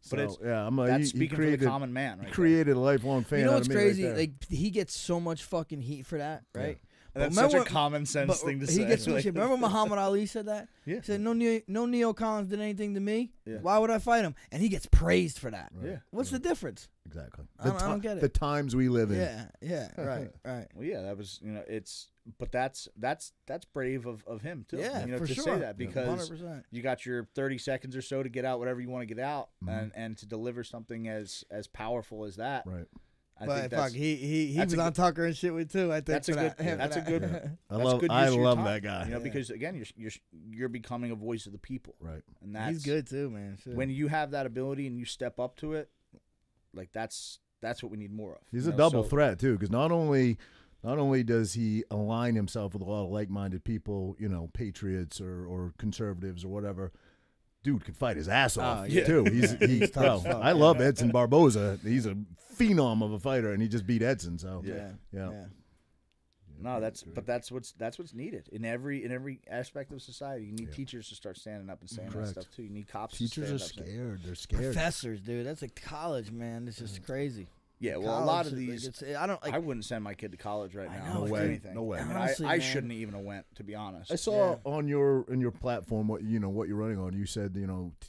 Speaker 1: So,
Speaker 4: But
Speaker 1: that's
Speaker 4: speaking for the common man. Right
Speaker 1: created a lifelong fan.
Speaker 2: You know
Speaker 1: out
Speaker 2: what's
Speaker 1: of me
Speaker 2: crazy?
Speaker 1: Right there.
Speaker 2: Like he gets so much fucking heat for that, right?
Speaker 4: That's such a common sense thing to say.
Speaker 2: He gets so much shit. Remember Muhammad Ali said that?
Speaker 4: Yeah.
Speaker 2: He said, no Neo Collins did anything to me.
Speaker 4: Yeah.
Speaker 2: Why would I fight him? And he gets praised for that.
Speaker 1: Right.
Speaker 4: Yeah.
Speaker 2: What's the difference?
Speaker 1: Exactly.
Speaker 2: I don't get it.
Speaker 1: The times we live in.
Speaker 2: Yeah, right.
Speaker 4: Well, yeah, that was, you know, but that's brave of him too.
Speaker 2: Yeah,
Speaker 4: you know,
Speaker 2: for
Speaker 4: to
Speaker 2: sure.
Speaker 4: say that because
Speaker 2: 100%.
Speaker 4: you got your 30 seconds or so to get out whatever you want to get out, and to deliver something as powerful as that.
Speaker 1: Right.
Speaker 4: I
Speaker 2: But
Speaker 4: think
Speaker 2: fuck, he was on Tucker and shit with too. I think
Speaker 4: that's a good. That's a good.
Speaker 1: I love that guy.
Speaker 4: You know, because again, you're becoming a voice of the people.
Speaker 1: Right.
Speaker 4: And that's
Speaker 2: he's good too, man. Shit.
Speaker 4: When you have that ability and you step up to it, like that's what we need more of.
Speaker 1: He's a double threat too, because not only does he align himself with a lot of like-minded people, you know, patriots or conservatives or whatever. Dude can fight his ass off too. He's tough. I love Edson Barboza. He's a phenom of a fighter, and he just beat Edson. So yeah.
Speaker 4: No, that's what's needed in every aspect of society. You need teachers to start standing up and saying that stuff too. You need cops.
Speaker 1: Teachers
Speaker 4: to
Speaker 1: are
Speaker 4: stand up
Speaker 1: scared. They're scared.
Speaker 2: Professors, dude. That's like college, man. It's just crazy.
Speaker 4: Yeah, well,
Speaker 2: college,
Speaker 4: a lot of these,
Speaker 2: I
Speaker 4: wouldn't send my kid to college right now.
Speaker 2: know,
Speaker 4: No way.
Speaker 1: No way.
Speaker 4: I mean,
Speaker 2: Honestly,
Speaker 4: I
Speaker 2: man.
Speaker 4: shouldn't even have went, to be honest.
Speaker 1: I saw on your platform what you're running on. You said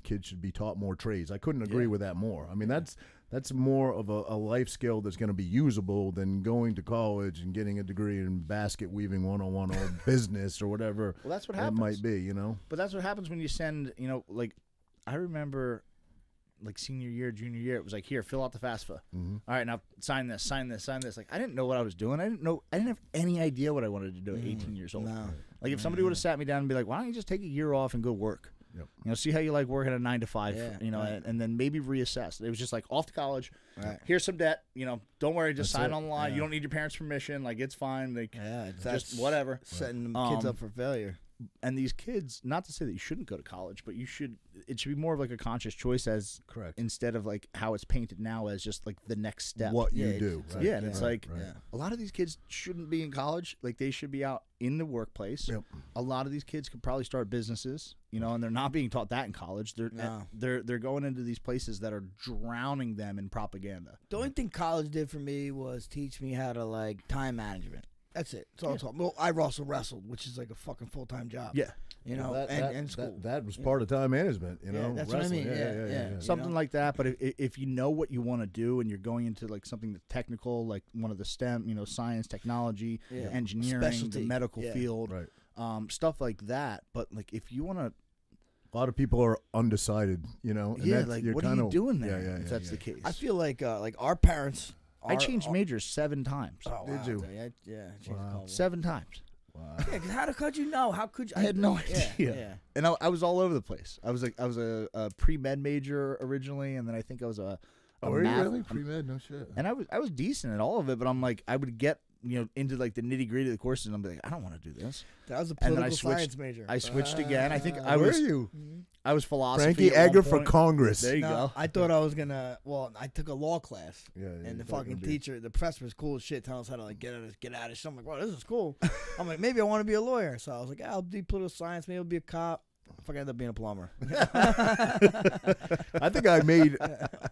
Speaker 1: kids should be taught more trades. I couldn't agree with that more. I mean that's That's more of a life skill that's going to be usable than going to college and getting a degree in basket weaving 101 or business or whatever.
Speaker 4: Well, that's what
Speaker 1: it
Speaker 4: happens.
Speaker 1: might be, you know.
Speaker 4: But that's what happens when you send, you know, like I remember like senior year, junior year, it was like, here, fill out the FAFSA. All right, now sign this, sign this, sign this. Like I didn't know what I was doing. I didn't have any idea what I wanted to do at 18 years old.
Speaker 2: No.
Speaker 4: Like if somebody would have sat me down and be like, why don't you just take a year off and go work?
Speaker 1: Yep.
Speaker 4: You know, see how you like working a 9 to 5,
Speaker 2: Yeah,
Speaker 4: you know,
Speaker 2: right.
Speaker 4: and then maybe reassess. It was just like off to college.
Speaker 2: Right.
Speaker 4: Here's some debt. You know, don't worry, just
Speaker 1: That's
Speaker 4: sign
Speaker 1: it.
Speaker 4: on the line.
Speaker 2: Yeah.
Speaker 4: You don't need your parents' permission. Like it's fine. Like
Speaker 2: Yeah, it's
Speaker 4: just whatever.
Speaker 2: Setting kids up for failure.
Speaker 4: And these kids, not to say that you shouldn't go to college, but you should. It should be more of like a conscious choice as
Speaker 1: Correct.
Speaker 4: instead of like how it's painted now as just like the next step.
Speaker 1: What
Speaker 2: Yeah,
Speaker 1: you do.
Speaker 2: it's-
Speaker 1: Right.
Speaker 4: Yeah, and it's like
Speaker 1: right.
Speaker 4: a lot of these kids shouldn't be in college. Like they should be out in the workplace.
Speaker 1: Yep.
Speaker 4: A lot of these kids could probably start businesses, you know, and they're not being taught that in college.
Speaker 2: No.
Speaker 4: They're going into these places that are drowning them in propaganda.
Speaker 2: The only thing college did for me was teach me how to like time management. That's it. That's all I'm talking. Well, I also wrestled, which is like a fucking full-time job.
Speaker 4: Yeah.
Speaker 2: You know,
Speaker 1: That-
Speaker 2: and school.
Speaker 1: That was part of time management, you
Speaker 2: Yeah,
Speaker 1: know.
Speaker 2: that's what I
Speaker 1: wrestling.
Speaker 2: mean, yeah. You
Speaker 4: Something
Speaker 2: know?
Speaker 4: like that. But if you know what you want to do and you're going into like something that's technical, like one of the STEM, you know, science, technology,
Speaker 2: Yeah.
Speaker 4: engineering,
Speaker 2: Specialty.
Speaker 4: the medical
Speaker 2: Yeah.
Speaker 4: field,
Speaker 1: Right.
Speaker 4: stuff like that. But like if you want to,
Speaker 1: A lot of people are undecided, you know. And
Speaker 4: yeah,
Speaker 1: that's-
Speaker 4: like
Speaker 1: you're
Speaker 4: what are you
Speaker 1: kinda-
Speaker 4: doing there?
Speaker 1: Yeah,
Speaker 4: if that's the case.
Speaker 2: I feel like our parents.
Speaker 4: I changed majors 7 times.
Speaker 2: Oh,
Speaker 1: Did
Speaker 2: wow,
Speaker 1: you?
Speaker 2: Yeah. I changed
Speaker 1: Wow.
Speaker 2: a couple.
Speaker 4: 7 times.
Speaker 1: Wow.
Speaker 2: Yeah, 'cause how could you know? How could you?
Speaker 4: I had no
Speaker 2: Yeah,
Speaker 4: idea.
Speaker 2: Yeah.
Speaker 4: And I was all over the place. I was a pre-med major originally, and then I think I was a
Speaker 1: Were you
Speaker 4: math.
Speaker 1: really pre-med? No shit.
Speaker 4: And I was decent at all of it, but I'm like I would get into like the nitty-gritty of the courses, and I'm like I don't want to do this.
Speaker 2: That was a
Speaker 4: And then
Speaker 2: political
Speaker 4: I switched-
Speaker 2: science major.
Speaker 4: I switched again. I think I
Speaker 1: Where
Speaker 4: was
Speaker 1: are you?
Speaker 4: I was philosophy.
Speaker 1: Frankie
Speaker 4: at one
Speaker 1: Agger for
Speaker 4: point.
Speaker 1: Congress.
Speaker 4: There you
Speaker 2: No,
Speaker 4: go.
Speaker 2: I thought I was gonna. Well, I took a law class,
Speaker 1: Yeah,
Speaker 2: and the
Speaker 1: you thought
Speaker 2: fucking
Speaker 1: you'd be-
Speaker 2: teacher, the professor was cool as shit, telling us how to like get out of shit. I'm like, wow, this is cool. I'm like, maybe I want to be a lawyer. So I was like, I'll do political science. Maybe I'll be a cop. Fucking end up being a plumber.
Speaker 1: I think I made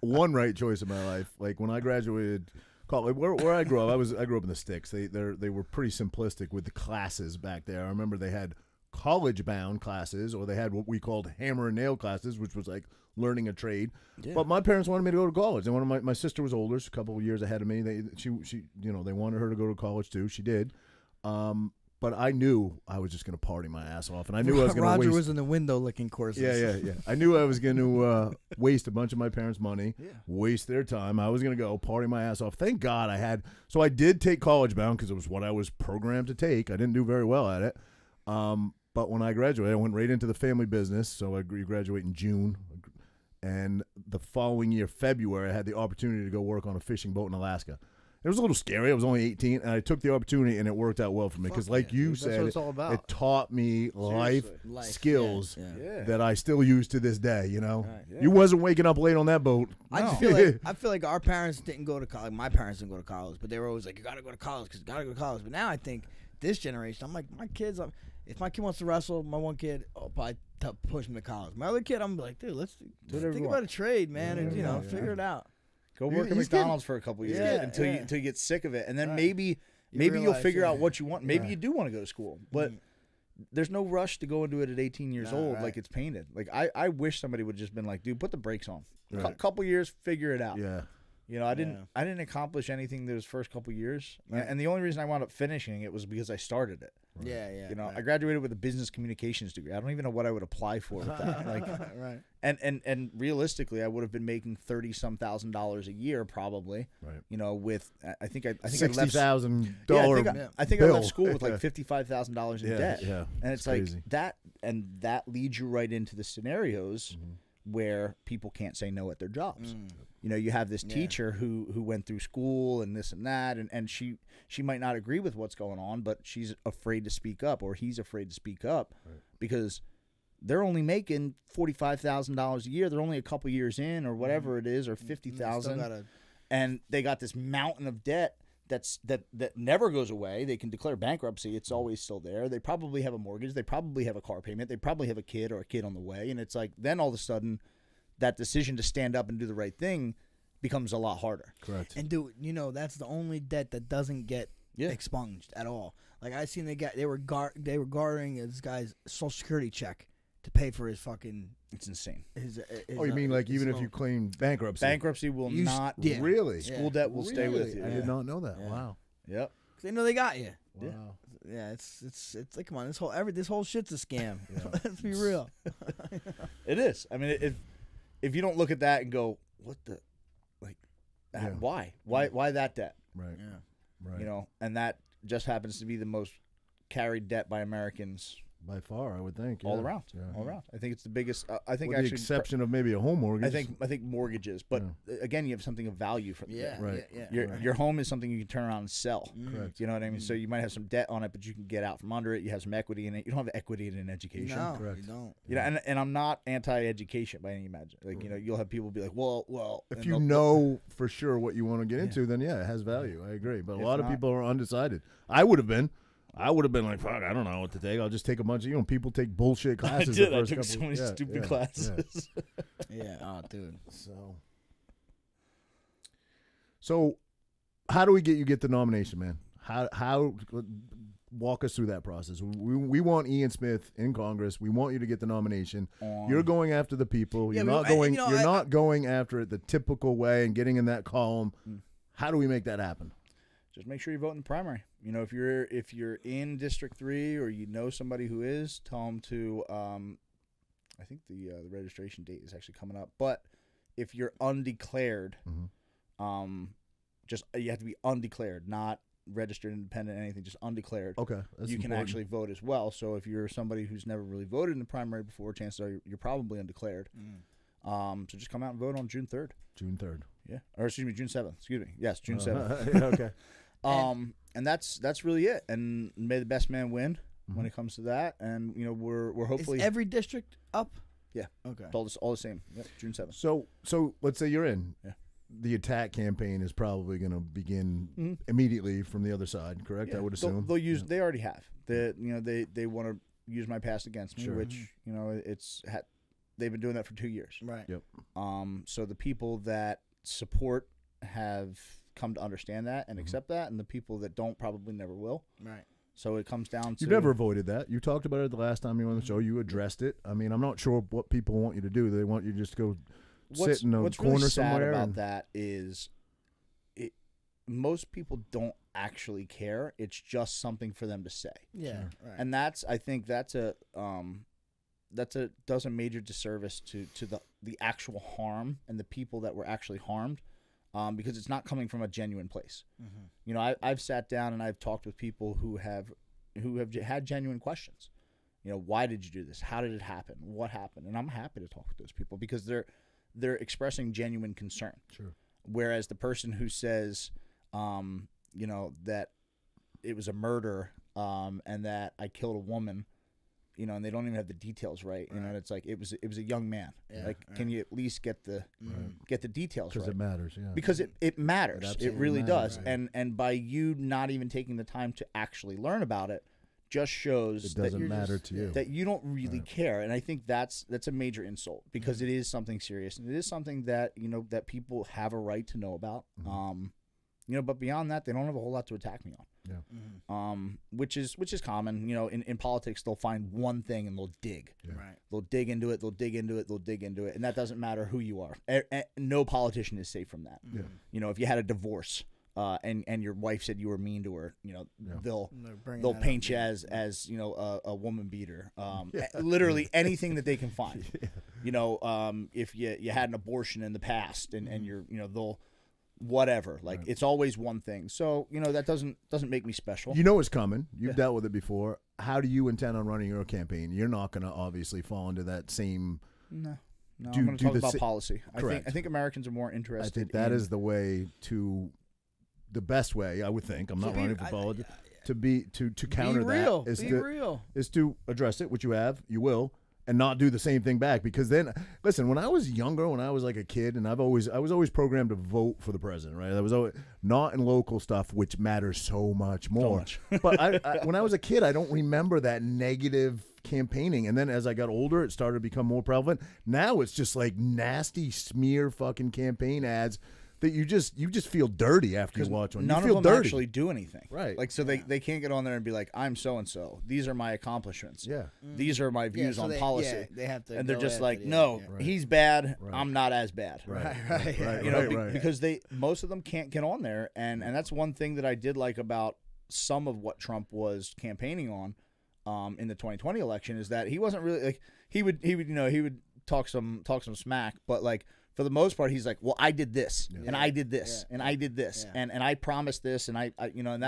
Speaker 1: one right choice in my life. Like when I graduated college, where I grew up, I grew up in the sticks. They were pretty simplistic with the classes back there. I remember they had college-bound classes, or they had what we called hammer and nail classes, which was like learning a trade.
Speaker 2: Yeah.
Speaker 1: But my parents wanted me to go to college. They wanted my sister was older, a couple of years ahead of me. She they wanted her to go to college too. She did. But I knew I was just going to party my ass off, and I knew I was going to waste.
Speaker 2: Roger was in the window licking courses.
Speaker 1: Yeah. I knew I was going to waste a bunch of my parents' money,
Speaker 2: Yeah.
Speaker 1: waste their time. I was going to go party my ass off. Thank God I had. So I did take college bound because it was what I was programmed to take. I didn't do very well at it. But when I graduated, I went right into the family business. So I graduate in June. And the following year, February, I had the opportunity to go work on a fishing boat in Alaska. It was a little scary. I was only 18, and I took the opportunity, and it worked out well for me. Because, like you
Speaker 4: dude. That's
Speaker 1: said,
Speaker 4: what it's all about.
Speaker 1: it taught me life skills
Speaker 2: Yeah.
Speaker 1: that I still use to this day. You know,
Speaker 2: Right.
Speaker 1: you wasn't waking up late on that boat.
Speaker 2: I just feel like our parents didn't go to college. My parents didn't go to college, but they were always like, you got to go to college because you got to go to college. But now I think this generation, I'm like, my kids, if my kid wants to wrestle, my one kid, I'll probably push him to college. My other kid, I'm like, dude, let's
Speaker 4: whatever
Speaker 2: think
Speaker 4: you
Speaker 2: about
Speaker 4: want.
Speaker 2: a trade, man, and figure it out.
Speaker 4: Go work at
Speaker 1: He's
Speaker 4: McDonald's for a couple years
Speaker 2: Yeah,
Speaker 4: until
Speaker 2: yeah.
Speaker 4: you get sick of it, and then
Speaker 2: Right.
Speaker 4: maybe
Speaker 2: You
Speaker 4: you'll
Speaker 2: realize,
Speaker 4: figure
Speaker 2: yeah.
Speaker 4: out what you want. Maybe
Speaker 1: Yeah.
Speaker 4: you do want to go to school, but there's no rush to go into it at 18 years
Speaker 2: No,
Speaker 4: old
Speaker 2: right.
Speaker 4: like it's painted. Like I wish somebody would just been like, dude, put the brakes on.
Speaker 1: Right.
Speaker 4: Couple years, figure it out.
Speaker 1: Yeah,
Speaker 4: You know, I didn't accomplish anything those first couple years, and the only reason I wound up finishing it was because I started it.
Speaker 2: Yeah.
Speaker 4: You know, I graduated with a business communications degree. I don't even know what I would apply for with that. Like,
Speaker 2: right.
Speaker 4: and realistically, I would have been making $30,000 a year probably.
Speaker 1: right.
Speaker 4: You know, with I think I
Speaker 1: $60,000
Speaker 4: I think I
Speaker 1: bill.
Speaker 4: left school with like $55,000 in
Speaker 1: Yeah,
Speaker 4: debt.
Speaker 1: yeah.
Speaker 4: And
Speaker 1: It's
Speaker 4: it's like
Speaker 1: crazy.
Speaker 4: that leads you right into the scenarios where people can't say no at their jobs. You know, you have this teacher who went through school and this and that, and she might not agree with what's going on, but she's afraid to speak up, or he's afraid to speak up because they're only making $45,000 a year. They're only a couple years in, or whatever it is, or $50,000, and they got this mountain of debt that never goes away. They can declare bankruptcy; it's always still there. They probably have a mortgage. They probably have a car payment. They probably have a kid or a kid on the way, and it's like then all of a sudden, that decision to stand up and do the right thing becomes a lot harder.
Speaker 1: Correct.
Speaker 2: And dude, you know that's the only debt that doesn't get expunged at all. Like I seen they were guarding this guy's Social Security check to pay for his fucking.
Speaker 4: It's insane.
Speaker 2: His
Speaker 1: Oh, you mean like even if you claim bankruptcy?
Speaker 4: Bankruptcy will not.
Speaker 2: Yeah.
Speaker 1: Really?
Speaker 4: School debt will stay with you.
Speaker 1: I did not know that. Wow.
Speaker 4: Yep.
Speaker 2: They know they got you.
Speaker 1: Wow.
Speaker 2: Yeah, it's like, come on, this whole shit's a scam. Let's be real.
Speaker 4: It is. I mean, if you don't look at that and go, what the, like, why that debt?
Speaker 1: Right.
Speaker 2: Yeah.
Speaker 1: Right.
Speaker 4: You know, and that just happens to be the most carried debt by Americans
Speaker 1: by far, I would think.
Speaker 4: all
Speaker 1: yeah.
Speaker 4: around.
Speaker 1: Yeah.
Speaker 4: All around. I think it's the biggest. I think
Speaker 1: With
Speaker 4: actually,
Speaker 1: the exception of maybe a home mortgage.
Speaker 4: I think mortgages, but again, you have something of value from
Speaker 2: Yeah.
Speaker 1: Right.
Speaker 2: Yeah.
Speaker 4: Your home is something you can turn around and sell.
Speaker 1: Correct.
Speaker 4: You know what I mean? So you might have some debt on it, but you can get out from under it. You have some equity in it. You don't have equity in an education.
Speaker 2: No,
Speaker 1: Correct.
Speaker 2: you don't.
Speaker 4: You know, and I'm not anti-education by any imagine. Like, you know, you'll have people be like, well.
Speaker 1: If
Speaker 4: and
Speaker 1: you
Speaker 4: they'll-
Speaker 1: know for sure what you want to get into, then yeah, it has value. I agree. But a
Speaker 4: If
Speaker 1: lot of
Speaker 4: not-
Speaker 1: people are undecided. I would have been like, fuck, I don't know what to take. I'll just take a bunch of, people take bullshit
Speaker 4: I
Speaker 1: classes.
Speaker 4: did.
Speaker 1: The
Speaker 4: I
Speaker 1: first
Speaker 4: took
Speaker 1: couple,
Speaker 4: so many stupid
Speaker 1: yeah.
Speaker 4: classes.
Speaker 2: Yeah. Oh, dude.
Speaker 1: So, how do we get the nomination, man? How walk us through that process? We want Ian Smith in Congress. We want you to get the nomination. You're going after the people.
Speaker 2: Yeah,
Speaker 1: You're not going. You're not going after it the typical way and getting in that column. How do we make that happen?
Speaker 4: Just make sure you vote in the primary. You know, if you're in District 3 or you know somebody who is, tell them to. I think the registration date is actually coming up. But if you're undeclared, just you have to be undeclared, not registered independent, anything, just undeclared.
Speaker 1: Okay, that's
Speaker 4: you can
Speaker 1: important.
Speaker 4: actually vote as well. So if you're somebody who's never really voted in the primary before, chances are you're probably undeclared. So just come out and vote on June 3rd.
Speaker 1: June 3rd.
Speaker 4: Yeah, or excuse me, June 7th. Excuse me. Yes, June 7th.
Speaker 1: Yeah, okay.
Speaker 4: And that's really it. And may the best man win when it comes to that. And you know we're hopefully
Speaker 2: Is every district up?
Speaker 4: yeah
Speaker 2: Okay.
Speaker 4: it's all the same. Yep, June 7th.
Speaker 1: So let's say you're in.
Speaker 4: Yeah.
Speaker 1: The attack campaign is probably going to begin immediately from the other side, correct?
Speaker 4: Yeah,
Speaker 1: I would assume.
Speaker 4: they'll use. They already have. They want to use my past against me,
Speaker 1: Sure.
Speaker 4: which they've been doing that for 2 years.
Speaker 2: Right.
Speaker 1: Yep.
Speaker 4: So the people that support have come to understand that and accept that, and the people that don't probably never will.
Speaker 2: Right.
Speaker 4: So it comes down to
Speaker 1: You've never avoided that. You talked about it the last time you were on the show. You addressed it. I mean, I'm not sure what people want you to do. They want you just to go sit in a
Speaker 4: what's
Speaker 1: corner
Speaker 4: really sad
Speaker 1: somewhere.
Speaker 4: about that is most people don't actually care. It's just something for them to say.
Speaker 2: Yeah. Right.
Speaker 4: And I think that's does a major disservice to the actual harm and the people that were actually harmed, because it's not coming from a genuine place. You know, I've sat down and I've talked with people who have had genuine questions. You know, why did you do this? How did it happen? What happened? And I'm happy to talk with those people because they're expressing genuine concern.
Speaker 1: Sure.
Speaker 4: Whereas the person who says, you know, that it was a murder and that I killed a woman, you know, and they don't even have the details right. You know, and it's like it was a young man.
Speaker 2: Yeah,
Speaker 4: like, can you at least get the details right?
Speaker 1: Because it matters, yeah.
Speaker 4: Because it matters. It
Speaker 1: absolutely
Speaker 4: really
Speaker 1: matters,
Speaker 4: does.
Speaker 1: right.
Speaker 4: And by you not even taking the time to actually learn about it, just shows
Speaker 1: It
Speaker 4: that
Speaker 1: doesn't
Speaker 4: you're
Speaker 1: matter to you.
Speaker 4: that you don't really care. And I think that's a major insult because it is something serious and it is something that, you know, that people have a right to know about. You know, but beyond that, they don't have a whole lot to attack me on.
Speaker 1: Yeah.
Speaker 4: Which is common. You know, in politics, they'll find one thing and they'll dig.
Speaker 1: Yeah.
Speaker 2: Right.
Speaker 4: They'll dig into it. They'll dig into it. They'll dig into it, and that doesn't matter who you are. No politician is safe from that.
Speaker 1: Yeah.
Speaker 4: You know, if you had a divorce, and your wife said you were mean to her, you know, they'll paint you as you know a woman beater. Literally anything that they can find. You know, if you had an abortion in the past, and you're, you know, they'll. Whatever, like it's always one thing. So you know that doesn't make me special.
Speaker 1: You know it's coming. You've dealt with it before. How do you intend on running your campaign? You're not going to obviously fall into that same.
Speaker 4: No,
Speaker 1: Do-
Speaker 4: I'm going
Speaker 1: do
Speaker 4: to talk
Speaker 1: the
Speaker 4: about
Speaker 1: si-
Speaker 4: policy.
Speaker 1: Correct.
Speaker 4: I think Americans are more
Speaker 1: I
Speaker 4: interested.
Speaker 1: think that
Speaker 4: in,
Speaker 1: is the way to, the best way. I would think. I'm not
Speaker 2: be-
Speaker 1: running for politics. To counter
Speaker 2: real.
Speaker 1: that is
Speaker 2: Be
Speaker 1: to
Speaker 2: real.
Speaker 1: is to address it, which you have, you will, and not do the same thing back. Because then, listen, when I was younger, when I was like a kid, and I was always programmed to vote for the president, right? I was always, not in local stuff, which matters so much more. But when I was a kid, I don't remember that negative campaigning. And then as I got older, it started to become more prevalent. Now it's just like nasty smear fucking campaign ads that you just feel dirty after you watch one.
Speaker 4: None
Speaker 1: you feel
Speaker 4: of them
Speaker 1: dirty.
Speaker 4: actually do anything.
Speaker 1: Right.
Speaker 4: Like, so they can't get on there and be like, I'm so-and-so. These are my accomplishments.
Speaker 1: Yeah.
Speaker 4: These are my views
Speaker 2: so
Speaker 4: on
Speaker 2: they,
Speaker 4: policy.
Speaker 2: Yeah, they have to.
Speaker 4: And they're
Speaker 2: go
Speaker 4: just
Speaker 2: after
Speaker 4: like,
Speaker 2: the-
Speaker 4: no,
Speaker 2: yeah.
Speaker 1: Right.
Speaker 4: he's bad.
Speaker 1: Right.
Speaker 4: I'm not as bad.
Speaker 1: Right.
Speaker 2: Right.
Speaker 4: You know,
Speaker 1: right.
Speaker 4: because most of them can't get on there, and that's one thing that I did like about some of what Trump was campaigning on, in the 2020 election, is that he wasn't really like he would talk some smack, but like for the most part he's like, well, I did this and I did this and I did this and I promised this and I and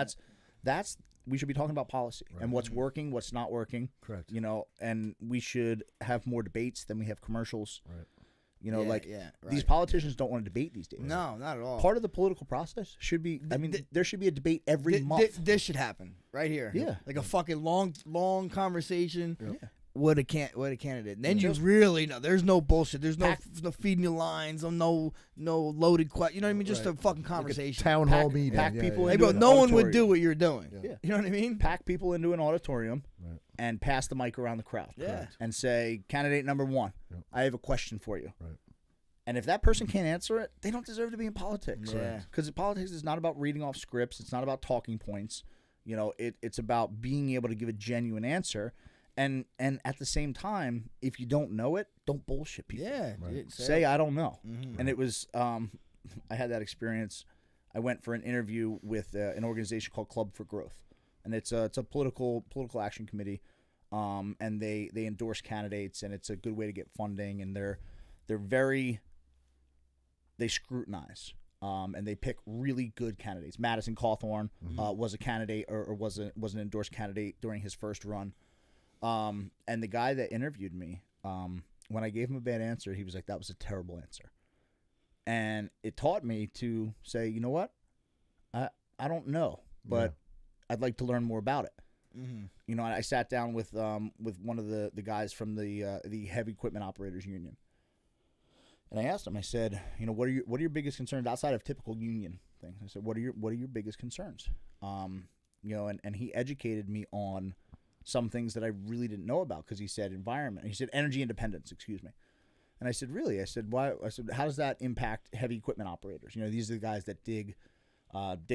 Speaker 4: that's we should be talking about policy and what's working, what's not working.
Speaker 1: Correct.
Speaker 4: You know, and we should have more debates than we have commercials.
Speaker 1: Right.
Speaker 4: You know,
Speaker 2: right.
Speaker 4: these politicians don't want to debate these days.
Speaker 2: No, not at all.
Speaker 4: Part of the political process should be, I mean, there should be a debate every month.
Speaker 2: This should happen right here.
Speaker 4: Yeah.
Speaker 2: like a fucking long conversation.
Speaker 4: Yeah.
Speaker 2: What a candidate. Then you really know. There's no bullshit. There's no feeding you lines. No loaded question. You know what I mean? Just a fucking conversation.
Speaker 1: Town hall meeting.
Speaker 4: Pack people
Speaker 2: Hey,
Speaker 4: into
Speaker 2: bro,
Speaker 4: an
Speaker 2: no one would
Speaker 4: auditorium.
Speaker 2: do what you're doing.
Speaker 4: Yeah.
Speaker 2: You know what I mean?
Speaker 4: Pack people into an auditorium
Speaker 1: Right.
Speaker 4: and pass the mic around the crowd.
Speaker 2: Yeah.
Speaker 4: And say, candidate number one,
Speaker 1: Yep.
Speaker 4: I have a question for you.
Speaker 1: Right.
Speaker 4: And if that person can't answer it, they don't deserve to be in politics.
Speaker 2: Yeah.
Speaker 4: Because politics is not about reading off scripts. It's not about talking points. You know, it's about being able to give a genuine answer. And at the same time, if you don't know it, don't bullshit people.
Speaker 2: Yeah.
Speaker 1: Right.
Speaker 4: Say, I don't know.
Speaker 2: Mm-hmm.
Speaker 4: And it was, I had that experience. I went for an interview with an organization called Club for Growth. And it's a political action committee. And they endorse candidates, and it's a good way to get funding. And they scrutinize. And they pick really good candidates. Madison Cawthorn was a candidate or was an endorsed candidate during his first run. And the guy that interviewed me, when I gave him a bad answer, he was like, that was a terrible answer. And it taught me to say, you know what? I don't know, but I'd like to learn more about it.
Speaker 2: Mm-hmm.
Speaker 4: You know, I sat down with one of the guys from the Heavy Equipment Operators Union. And I asked him, I said, you know, what are your biggest concerns outside of typical union things? I said, what are your biggest concerns? You know, and he educated me on some things that I really didn't know about, because he said environment. He said energy independence, excuse me. And I said, really? I said, why? I said, how does that impact heavy equipment operators? You know, these are the guys that dig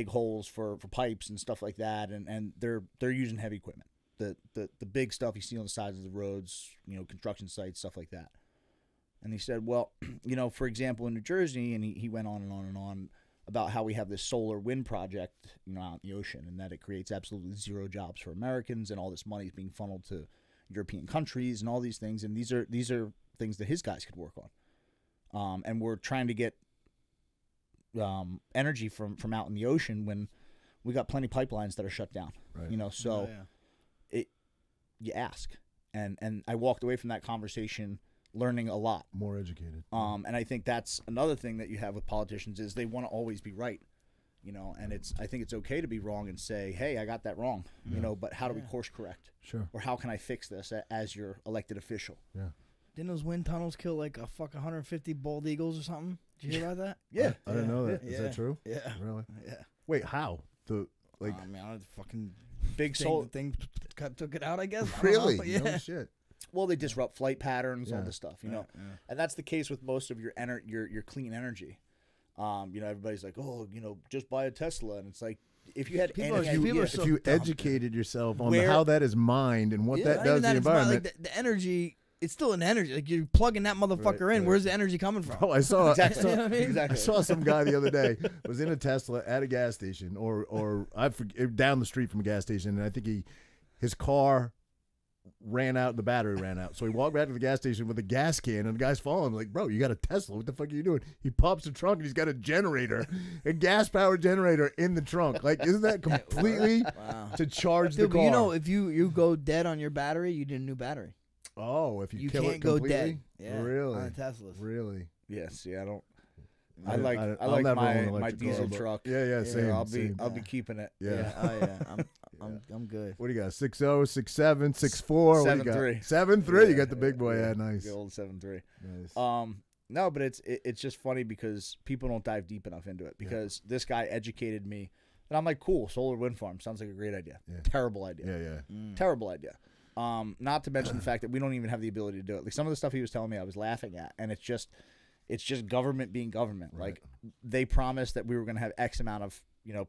Speaker 4: holes for pipes and stuff like that, and they're using heavy equipment. The big stuff you see on the sides of the roads, you know, construction sites, stuff like that. And he said, well, you know, for example, in New Jersey, and he went on and on and on about how we have this solar wind project, you know, out in the ocean, and that it creates absolutely zero jobs for Americans, and all this money is being funneled to European countries and all these things. And these are things that his guys could work on. And we're trying to get energy from out in the ocean when we got plenty of pipelines that are shut down.
Speaker 1: Right.
Speaker 4: You know, so you ask. And I walked away from that conversation learning a lot.
Speaker 1: More educated.
Speaker 4: And I think that's another thing that you have with politicians is they want to always be right, you know, and I think it's okay to be wrong and say, hey, I got that wrong, you know, but how do we course correct?
Speaker 1: Sure.
Speaker 4: Or how can I fix this as your elected official?
Speaker 1: Yeah.
Speaker 2: Didn't those wind tunnels kill like a fuck 150 bald eagles or something? Did you hear about that?
Speaker 4: Yeah.
Speaker 1: I didn't know that. Is
Speaker 2: Yeah.
Speaker 1: that true?
Speaker 2: Yeah.
Speaker 1: Really?
Speaker 2: Yeah.
Speaker 1: Wait, how? The like
Speaker 2: I mean, I fucking
Speaker 4: Big
Speaker 2: thing,
Speaker 4: soul.
Speaker 2: the thing took it out, I guess. I don't
Speaker 1: really?
Speaker 2: know. Yeah.
Speaker 1: No shit.
Speaker 4: Well, they disrupt flight patterns, all
Speaker 1: Yeah.
Speaker 4: this stuff, you know, and that's the case with most of your clean energy. You know, everybody's like, oh, you know, just buy a Tesla, and it's like, if you had
Speaker 2: People are-
Speaker 4: any,
Speaker 2: people are
Speaker 1: If
Speaker 2: so
Speaker 1: you
Speaker 2: dumb.
Speaker 1: educated yourself on
Speaker 4: Where-
Speaker 1: how that is mined and what
Speaker 4: Yeah,
Speaker 1: that
Speaker 2: Not
Speaker 1: does
Speaker 2: even
Speaker 1: to
Speaker 2: that,
Speaker 1: the
Speaker 2: it's not
Speaker 1: environment.
Speaker 2: like the energy. It's still an energy. Like you're plugging that motherfucker in.
Speaker 1: right.
Speaker 2: Where's the energy coming from?
Speaker 1: Oh, I saw.
Speaker 4: exactly,
Speaker 2: You know what I mean?
Speaker 1: I
Speaker 4: exactly.
Speaker 1: saw some guy the other day was in a Tesla at a gas station, or I forget, down the street from a gas station, and I think his car ran out, the battery ran out, so he walked back to the gas station with a gas can, and the guy's following him like, bro, you got a Tesla, what the fuck are you doing? He pops the trunk and he's got a generator, a gas powered generator in the trunk. Like, isn't that completely
Speaker 2: Wow.
Speaker 1: to charge
Speaker 2: Dude,
Speaker 1: the
Speaker 2: but
Speaker 1: car?
Speaker 2: you know, if you go dead on your battery, you need a new battery.
Speaker 1: Oh, if you
Speaker 2: You
Speaker 1: kill
Speaker 2: can't
Speaker 1: it
Speaker 2: go
Speaker 1: completely?
Speaker 2: dead. Yeah,
Speaker 1: Really?
Speaker 2: on a Teslas.
Speaker 1: Really?
Speaker 4: Yeah, see, I don't.
Speaker 1: I
Speaker 4: I like
Speaker 1: I'll
Speaker 4: like
Speaker 1: never own an
Speaker 4: my
Speaker 1: electric
Speaker 4: diesel
Speaker 1: car, but-
Speaker 4: truck.
Speaker 1: Yeah, same.
Speaker 4: I'll
Speaker 1: same.
Speaker 4: be keeping it.
Speaker 1: Yeah.
Speaker 2: Oh yeah, I'm good.
Speaker 1: What do you got? 6'0", 6'7", 6'4"? What do you got?
Speaker 4: 7'3".
Speaker 1: 7'3". You
Speaker 4: Yeah,
Speaker 1: got the big boy.
Speaker 4: yeah,
Speaker 1: Yeah, nice.
Speaker 4: The old 7'3".
Speaker 1: Nice.
Speaker 4: No, but it's just funny because people don't dive deep enough into it because this guy educated me, and I'm like, cool, solar wind farm sounds like a great idea.
Speaker 1: Yeah.
Speaker 4: Terrible idea.
Speaker 1: Yeah.
Speaker 4: Terrible idea. Not to mention the fact that we don't even have the ability to do it. Like some of the stuff he was telling me, I was laughing at, and it's just, It's just government being government.
Speaker 1: Right.
Speaker 4: Like they promised that we were going to have X amount of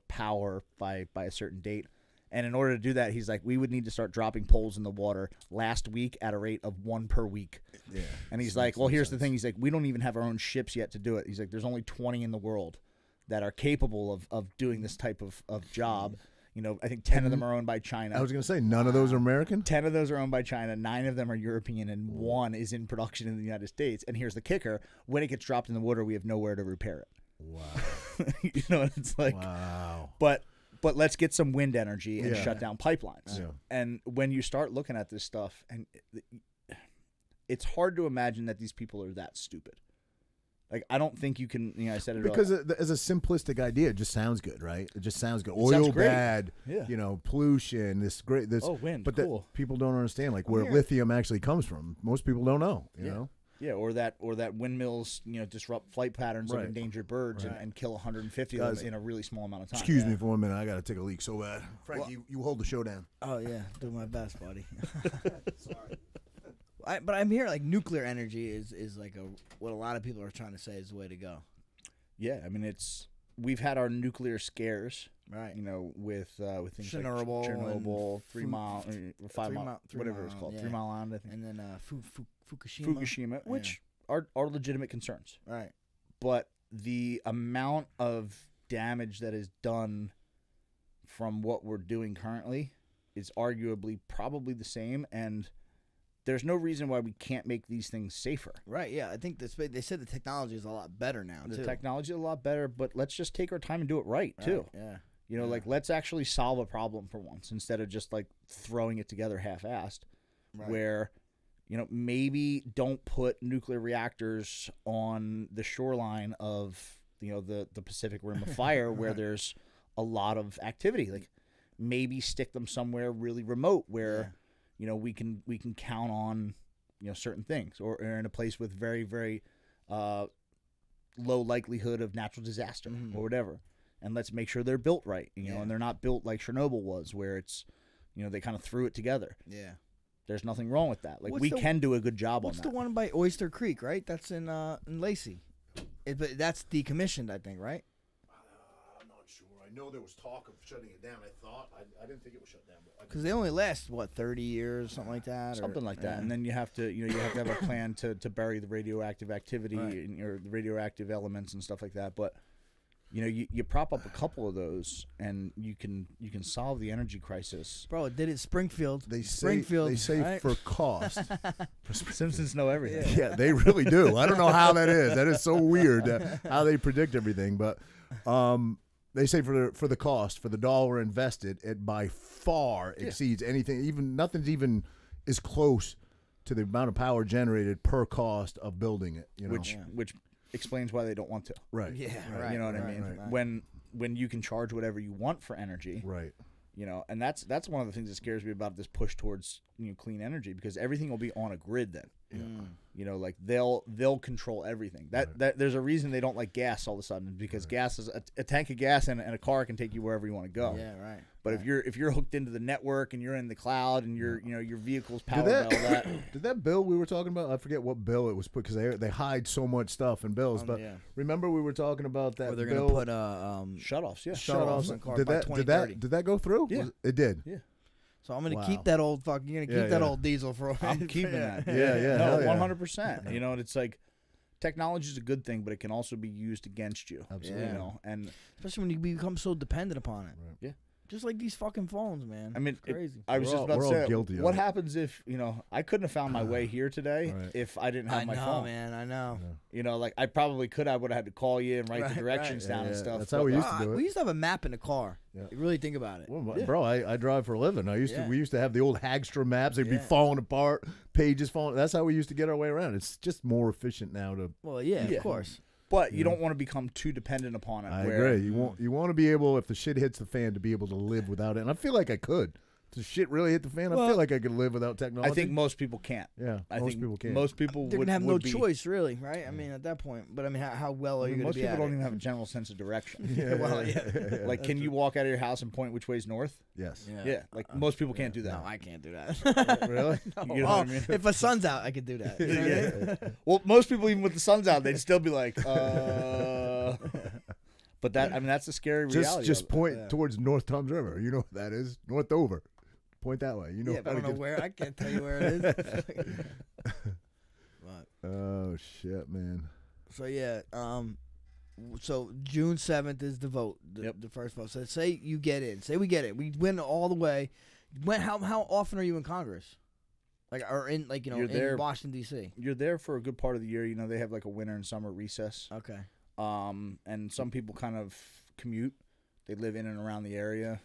Speaker 4: power by a certain date. And in order to do that, he's like, we would need to start dropping poles in the water last week at a rate of 1 per week.
Speaker 1: Yeah.
Speaker 4: And he's like, well, here's the thing. He's like, we don't even have our own ships yet to do it. He's like, there's only 20 in the world that are capable of doing this type of job. I think 10 of them are owned by China.
Speaker 1: I was going to say, none of those are American?
Speaker 4: 10 of those are owned by China. 9 of them are European, and 1 is in production in the United States. And here's the kicker. When it gets dropped in the water, we have nowhere to repair it.
Speaker 1: Wow.
Speaker 4: It's like,
Speaker 1: wow.
Speaker 4: But let's get some wind energy and shut down pipelines.
Speaker 1: Yeah.
Speaker 4: And when you start looking at this stuff, and it's hard to imagine that these people are that stupid. Like, I don't think you can, I said it
Speaker 1: because
Speaker 4: earlier.
Speaker 1: as a simplistic idea, it just sounds good, right? It just sounds good.
Speaker 4: sounds
Speaker 1: Oil
Speaker 4: great.
Speaker 1: bad,
Speaker 4: Yeah.
Speaker 1: Pollution, this
Speaker 4: wind,
Speaker 1: but
Speaker 4: cool.
Speaker 1: that people don't understand, like, where lithium actually comes from. Most people don't know, you know?
Speaker 4: Yeah, or that windmills, disrupt flight patterns of endangered birds and kill 150 of them in a really small amount of time.
Speaker 1: Excuse me for 1 minute. I got to take a leak so bad. Frank, you hold the show down.
Speaker 2: Oh yeah, do my best, buddy. Sorry. But I'm here like nuclear energy is like what a lot of people are trying to say is the way to go.
Speaker 4: Yeah, I mean we've had our nuclear scares,
Speaker 2: right?
Speaker 4: With things
Speaker 2: Chernobyl,
Speaker 4: like Chernobyl, 3 Mile, 5 Mile, whatever it's called, 3 Mile Island, I think,
Speaker 2: and then Fukushima,
Speaker 4: which are legitimate concerns,
Speaker 2: right?
Speaker 4: But the amount of damage that is done from what we're doing currently is arguably probably the same, and there's no reason why we can't make these things safer.
Speaker 2: Right, yeah. I think they said the technology is a lot better now,
Speaker 4: The technology is a lot better, but let's just take our time and do it right, too.
Speaker 2: Yeah.
Speaker 4: Like, let's actually solve a problem for once instead of just, like, throwing it together half-assed, where, maybe don't put nuclear reactors on the shoreline of, the Pacific Rim of Fire where there's a lot of activity. Like, maybe stick them somewhere really remote where... we can count on, certain things, or in a place with very, very low likelihood of natural disaster or whatever. And let's make sure they're built right, and they're not built like Chernobyl was, where it's, they kind of threw it together.
Speaker 2: Yeah.
Speaker 4: There's nothing wrong with that. Like, we can do a good job on that.
Speaker 2: What's the one by Oyster Creek, right? That's in Lacey. But that's decommissioned, I think, right?
Speaker 1: I'm not sure. I know there was talk of shutting it down. I didn't think it was shut down.
Speaker 2: Because they only last, 30 years, something like that?
Speaker 4: Something like that. And then you have to, have a plan to bury the radioactive activity or the radioactive elements and stuff like that. But, you prop up a couple of those, and you can solve the energy crisis.
Speaker 2: Bro, it did it Springfield.
Speaker 1: They say
Speaker 2: right?
Speaker 1: for cost.
Speaker 4: Simpsons know everything.
Speaker 1: Yeah, they really do. I don't know how that is. That is so weird how they predict everything. But they say for the cost, for the dollar invested, it by far exceeds anything. Nothing's even as close to the amount of power generated per cost of building it.
Speaker 4: Which explains why they don't want to.
Speaker 1: Right.
Speaker 2: Yeah.
Speaker 4: Right. You know what I mean?
Speaker 2: Right.
Speaker 4: When you can charge whatever you want for energy.
Speaker 1: Right.
Speaker 4: And that's one of the things that scares me about this push towards clean energy, because everything will be on a grid then. Like they'll control everything. That there's a reason they don't like gas all of a sudden, because gas is a tank of gas and a car can take you wherever you want to go.
Speaker 2: Yeah, right.
Speaker 4: But if you're hooked into the network and you're in the cloud and your vehicle's powered by all that.
Speaker 1: Did that bill we were talking about? I forget what bill it was put, because they hide so much stuff in bills. But remember we were talking about that.
Speaker 2: Or they're
Speaker 1: bill?
Speaker 2: gonna put
Speaker 4: shutoffs. Yeah,
Speaker 2: shutoffs on cars by 2030.
Speaker 1: Did that go through?
Speaker 4: Yeah,
Speaker 1: it did.
Speaker 4: Yeah.
Speaker 2: So I'm gonna keep that old fuck. You're gonna keep that old diesel for.
Speaker 4: I'm keeping that.
Speaker 1: Yeah.
Speaker 4: No, 100%. And it's like, technology is a good thing, but it can also be used against you.
Speaker 1: Absolutely.
Speaker 2: And especially when you become so dependent upon it.
Speaker 1: Right.
Speaker 4: Yeah.
Speaker 2: Just like these fucking phones, man.
Speaker 4: I mean,
Speaker 2: it's crazy.
Speaker 4: I was just about to say,
Speaker 1: guilty of
Speaker 4: what
Speaker 1: it.
Speaker 4: happens if I couldn't have found my way here today if I didn't have my phone?
Speaker 2: Man, I know.
Speaker 4: Like I probably could. I would have had to call you and write the directions down and stuff.
Speaker 1: That's how we used to do it.
Speaker 2: We used to have a map in the car. Yeah. You really think about it.
Speaker 1: Well, bro, I drive for a living. We used to have the old Hagstrom maps. They'd be falling apart, pages falling. That's how we used to get our way around. It's just more efficient now to.
Speaker 2: Well, of course.
Speaker 4: But you don't want to become too dependent upon it.
Speaker 1: I agree. You want to be able, if the shit hits the fan, to be able to live without it. And I feel like I could. Does shit really hit the fan? I
Speaker 2: Well,
Speaker 1: feel like I could live without technology.
Speaker 4: I think most people can't.
Speaker 1: Yeah,
Speaker 4: I
Speaker 1: most
Speaker 4: think
Speaker 1: people can't.
Speaker 4: most people
Speaker 2: They're
Speaker 4: would
Speaker 2: gonna have no
Speaker 4: be,
Speaker 2: choice, really, right? I mean, at that point. But I mean, how well are you gonna
Speaker 4: most
Speaker 2: be
Speaker 4: people
Speaker 2: at
Speaker 4: don't
Speaker 2: it?
Speaker 4: even have a general sense of direction.
Speaker 1: Yeah,
Speaker 2: Well, yeah.
Speaker 4: Like, can you walk out of your house and point which way's north?
Speaker 1: Yes.
Speaker 4: Yeah, like most people can't do that.
Speaker 2: No, I can't do that.
Speaker 4: Really?
Speaker 2: No.
Speaker 4: You know what I mean?
Speaker 2: If the sun's out, I could do that. You know what I mean?
Speaker 4: Well, most people, even with the sun's out, they'd still be like, But that, I mean, that's the scary reality.
Speaker 1: Just
Speaker 4: of it.
Speaker 1: point towards North Toms River. You know what that is? North over. Point that way. You know.
Speaker 2: Yeah, but I
Speaker 1: how
Speaker 2: don't
Speaker 1: to
Speaker 2: know
Speaker 1: get-
Speaker 2: where. I can't tell you where it is. But,
Speaker 1: Oh shit, man.
Speaker 2: so yeah, so June 7th is the vote, the first vote. So say you get in. Say we get it. We win all the way. How often are you in Congress? Like, or in
Speaker 4: You're
Speaker 2: in
Speaker 4: there-
Speaker 2: Washington D.C.
Speaker 4: You're there for a good part of the year. You know, they have like a winter and summer recess.
Speaker 2: Okay.
Speaker 4: And some people kind of commute. They live in and around the area.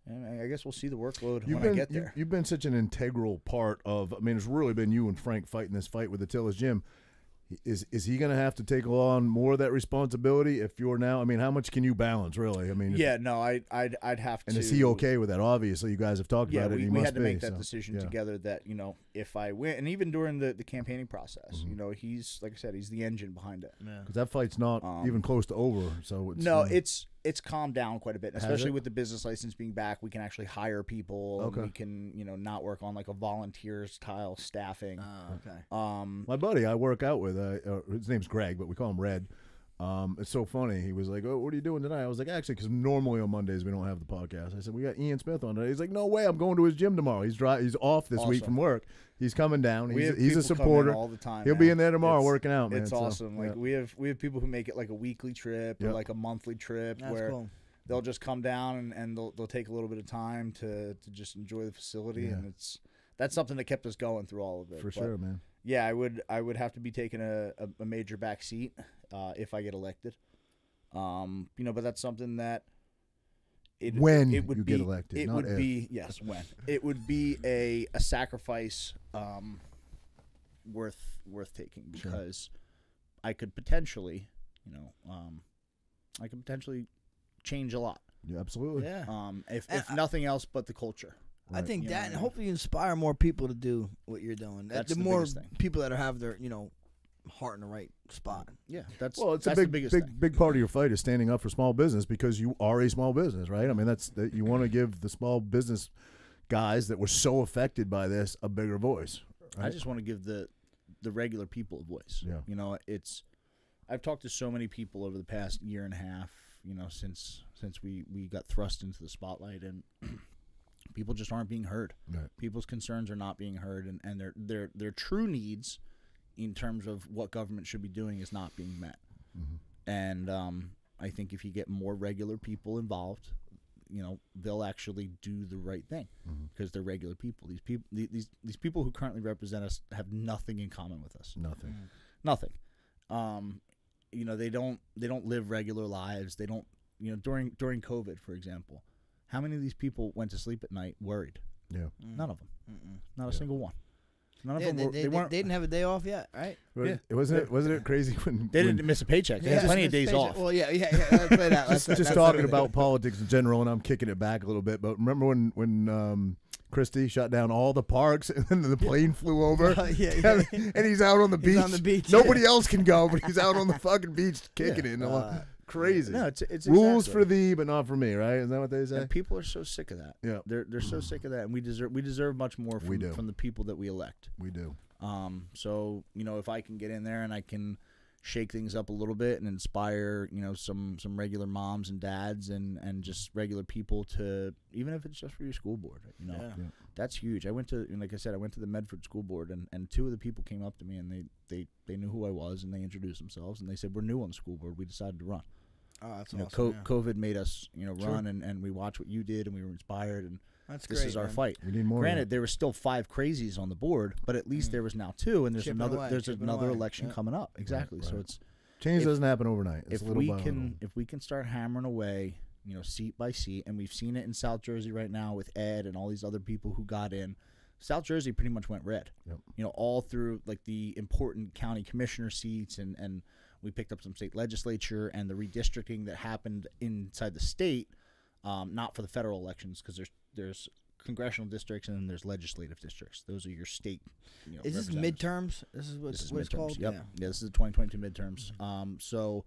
Speaker 4: And I guess we'll see the workload when I get there.
Speaker 1: You've been such an integral part of. I mean, it's really been you and Frank fighting this fight with Attila's Gym. Is he going to have to take on more of that responsibility if you're now? I mean, how much can you balance, really? I mean,
Speaker 4: Yeah, no, I'd have to.
Speaker 1: And is he okay with that? Obviously, you guys have talked
Speaker 4: Yeah,
Speaker 1: about it.
Speaker 4: we,
Speaker 1: And he
Speaker 4: we
Speaker 1: must
Speaker 4: had to
Speaker 1: be,
Speaker 4: make that
Speaker 1: so,
Speaker 4: decision
Speaker 1: yeah.
Speaker 4: together that, you know, if I win, and even during the campaigning process,
Speaker 1: Mm-hmm.
Speaker 4: you know, he's, like I said, he's the engine behind it.
Speaker 2: Yeah.
Speaker 1: Because that fight's not even close to over. So it's,
Speaker 4: No,
Speaker 1: you know,
Speaker 4: it's calmed down quite a bit,
Speaker 1: Has
Speaker 4: especially
Speaker 1: it?
Speaker 4: with the business license being back. We can actually hire people.
Speaker 1: Okay.
Speaker 4: And we can, you know, not work on like a volunteer style staffing.
Speaker 2: Okay.
Speaker 1: my buddy I work out with, his name's Greg, but we call him Red. It's so funny. He was like, "Oh, what are you doing tonight?" I was like, "Actually, because normally on Mondays we don't have the podcast." I said, "We got Ian Smith on today." He's like, "No way! I'm going to his gym tomorrow. He's off this week
Speaker 4: Awesome.
Speaker 1: from work. He's coming down.
Speaker 4: We have
Speaker 1: He's a
Speaker 4: people come in
Speaker 1: supporter
Speaker 4: all the time.
Speaker 1: He'll
Speaker 4: man.
Speaker 1: be in there tomorrow
Speaker 4: It's-
Speaker 1: working out, man.
Speaker 4: It's
Speaker 1: So,
Speaker 4: awesome. Like
Speaker 1: yeah.
Speaker 4: we have people who make it like a weekly trip or
Speaker 1: Yep.
Speaker 4: like a monthly trip
Speaker 2: That's
Speaker 4: where
Speaker 2: cool.
Speaker 4: they'll just come down and they'll take a little bit of time to just enjoy the facility,
Speaker 1: Yeah.
Speaker 4: and that's something that kept us going through all of it.
Speaker 1: for
Speaker 4: But,
Speaker 1: sure, man.
Speaker 4: Yeah, I would have to be taking a major back seat if I get elected. You know, but that's something that
Speaker 1: When
Speaker 4: it would
Speaker 1: you
Speaker 4: be,
Speaker 1: get elected,
Speaker 4: it
Speaker 1: not
Speaker 4: would
Speaker 1: if.
Speaker 4: be yes when it would be a sacrifice worth taking, because I could potentially, you know, I could potentially change a lot.
Speaker 1: Yeah, absolutely.
Speaker 2: Yeah.
Speaker 4: If
Speaker 2: And
Speaker 4: nothing else but the culture.
Speaker 2: I think
Speaker 4: You know
Speaker 2: that,
Speaker 4: what I
Speaker 2: and
Speaker 4: mean?
Speaker 2: hopefully you inspire more people to do what you're doing.
Speaker 4: That's
Speaker 2: the
Speaker 4: the
Speaker 2: more
Speaker 4: biggest thing.
Speaker 2: people that have their, heart in the right spot.
Speaker 4: Yeah, that's
Speaker 1: Well, it's
Speaker 4: that's
Speaker 1: a
Speaker 4: the
Speaker 1: big,
Speaker 4: biggest
Speaker 1: big,
Speaker 4: thing.
Speaker 1: big part of your fight is standing up for small business, because you are a small business, right? I mean, that you want to give the small business guys that were so affected by this a bigger voice. Right?
Speaker 4: I just want to give the regular people a voice.
Speaker 1: Yeah.
Speaker 4: You know, I've talked to so many people over the past year and a half, you know, since we got thrust into the spotlight, and people just aren't being heard.
Speaker 1: Right.
Speaker 4: People's concerns are not being heard, and their true needs in terms of what government should be doing is not being met.
Speaker 1: Mm-hmm.
Speaker 4: And I think if you get more regular people involved, you know, they'll actually do the right thing, because they're regular people. These people who currently represent us have nothing in common with us.
Speaker 1: Nothing.
Speaker 4: Nothing. You know, they don't live regular lives. They don't, you know, during COVID, for example, how many of these people went to sleep at night worried?
Speaker 1: Yeah.
Speaker 4: None of them. Not a single one. None of
Speaker 2: Yeah,
Speaker 4: them were. They weren't.
Speaker 2: they didn't have a day off yet, right?
Speaker 1: Right.
Speaker 4: Yeah.
Speaker 1: Wasn't it crazy when
Speaker 4: They
Speaker 1: when-
Speaker 4: didn't miss a paycheck. They had plenty of days off.
Speaker 2: Well, yeah. Let's play that.
Speaker 1: just talking about politics in general, and I'm kicking it back a little bit. But remember when Christie shut down all the parks, and then the plane flew over,
Speaker 2: Yeah.
Speaker 1: and he's out on the beach.
Speaker 2: He's on the beach,
Speaker 1: Nobody else can go, but he's out on the fucking beach kicking it. And I'm like, crazy.
Speaker 4: No, it's
Speaker 1: Rules
Speaker 4: exactly.
Speaker 1: for thee, but not for me. Right? Isn't that what they say?
Speaker 4: And people are so sick of that.
Speaker 1: Yeah.
Speaker 4: They're so sick of that, and we deserve much more
Speaker 1: We do.
Speaker 4: from the people that we elect.
Speaker 1: We do.
Speaker 4: So, you know, if I can get in there and I can shake things up a little bit and inspire, you know, some regular moms and dads and just regular people to, even if it's just for your school board, you know,
Speaker 2: Yeah.
Speaker 4: that's huge. Like I said, I went to the Medford school board, and two of the people came up to me, and they knew who I was, and they introduced themselves, and they said, "We're new on the school board. We decided to run."
Speaker 2: Oh, that's
Speaker 4: You know,
Speaker 2: awesome. yeah.
Speaker 4: COVID made us, you know, run, and we watched what you did, and we were inspired, and
Speaker 2: That's
Speaker 4: this
Speaker 2: great,
Speaker 4: is our
Speaker 2: man.
Speaker 4: fight.
Speaker 1: We need more. of
Speaker 4: Granted, there were still 5 crazies on the board, but at least there was now 2, and there's
Speaker 2: Chipping
Speaker 4: another
Speaker 2: away, chipping
Speaker 4: another
Speaker 2: away.
Speaker 4: election
Speaker 2: Yeah.
Speaker 4: coming up. Exactly. So
Speaker 1: right.
Speaker 4: it's
Speaker 1: that. Change
Speaker 4: if-
Speaker 1: doesn't happen overnight. It's
Speaker 4: if
Speaker 1: a little by little.
Speaker 4: we can start hammering away, you know, seat by seat, and we've seen it in South Jersey right now with Ed and all these other people who got in. South Jersey pretty much went red.
Speaker 1: Yep.
Speaker 4: You know, all through like the important county commissioner seats, and we picked up some state legislature, and the redistricting that happened inside the state, not for the federal elections, because there's there's congressional districts and then there's legislative districts. Those are your state.
Speaker 2: Is this midterms? This is what it's called.
Speaker 4: Yep. Yeah, this is the 2022 midterms. So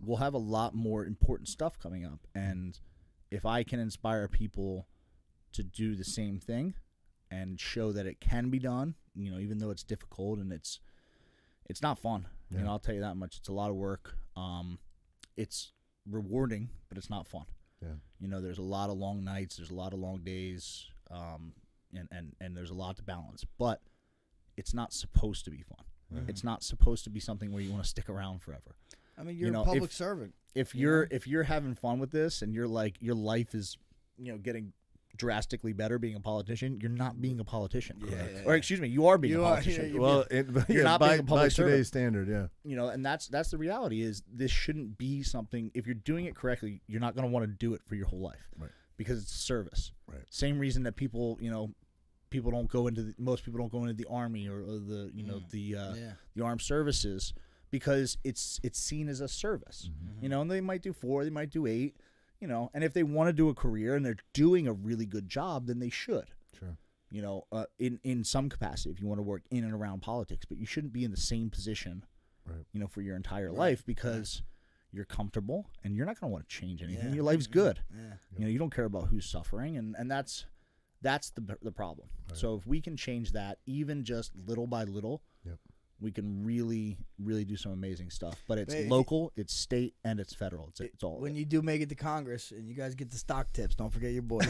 Speaker 4: we'll have a lot more important stuff coming up, and if I can inspire people to do the same thing and show that it can be done, even though it's difficult and it's not fun.
Speaker 1: Yeah.
Speaker 4: I'll tell you that much. It's a lot of work. It's rewarding, but it's not fun.
Speaker 1: Yeah.
Speaker 4: There's a lot of long nights, there's a lot of long days, and there's a lot to balance. But it's not supposed to be fun.
Speaker 1: Right.
Speaker 4: It's not supposed to be something where you want to stick around forever.
Speaker 2: I mean, you're a public servant.
Speaker 4: If you're having fun with this and you're like your life is, getting drastically better being a politician, you're not being a politician.
Speaker 2: Yeah.
Speaker 4: Or excuse me, you are being a politician.
Speaker 1: You're
Speaker 4: not
Speaker 1: by,
Speaker 4: being a public
Speaker 1: by
Speaker 4: servant.
Speaker 1: today's standard, yeah.
Speaker 4: And that's the reality is this shouldn't be something. If you're doing it correctly, you're not going to want to do it for your whole life,
Speaker 1: Right?
Speaker 4: Because it's service.
Speaker 1: Right.
Speaker 4: Same reason that people don't go into most people don't go into the army or the the armed services, because it's seen as a service. And they might do 4, they might do 8, and if they want to do a career and they're doing a really good job, then they should.
Speaker 1: Sure.
Speaker 4: In some capacity, if you want to work in and around politics, but you shouldn't be in the same position,
Speaker 1: right,
Speaker 4: for your entire life, because you're comfortable and you're not going to want to change anything.
Speaker 2: Yeah.
Speaker 4: Your life's good.
Speaker 2: Yeah.
Speaker 4: You don't care about who's suffering, and that's the problem.
Speaker 1: Right.
Speaker 4: So if we can change that, even just little by little,
Speaker 1: Yep.
Speaker 4: we can really, really do some amazing stuff. But it's
Speaker 2: But
Speaker 4: local, it's state, and it's federal. It's all.
Speaker 2: When you do make it to Congress and you guys get the stock tips, don't forget your boys.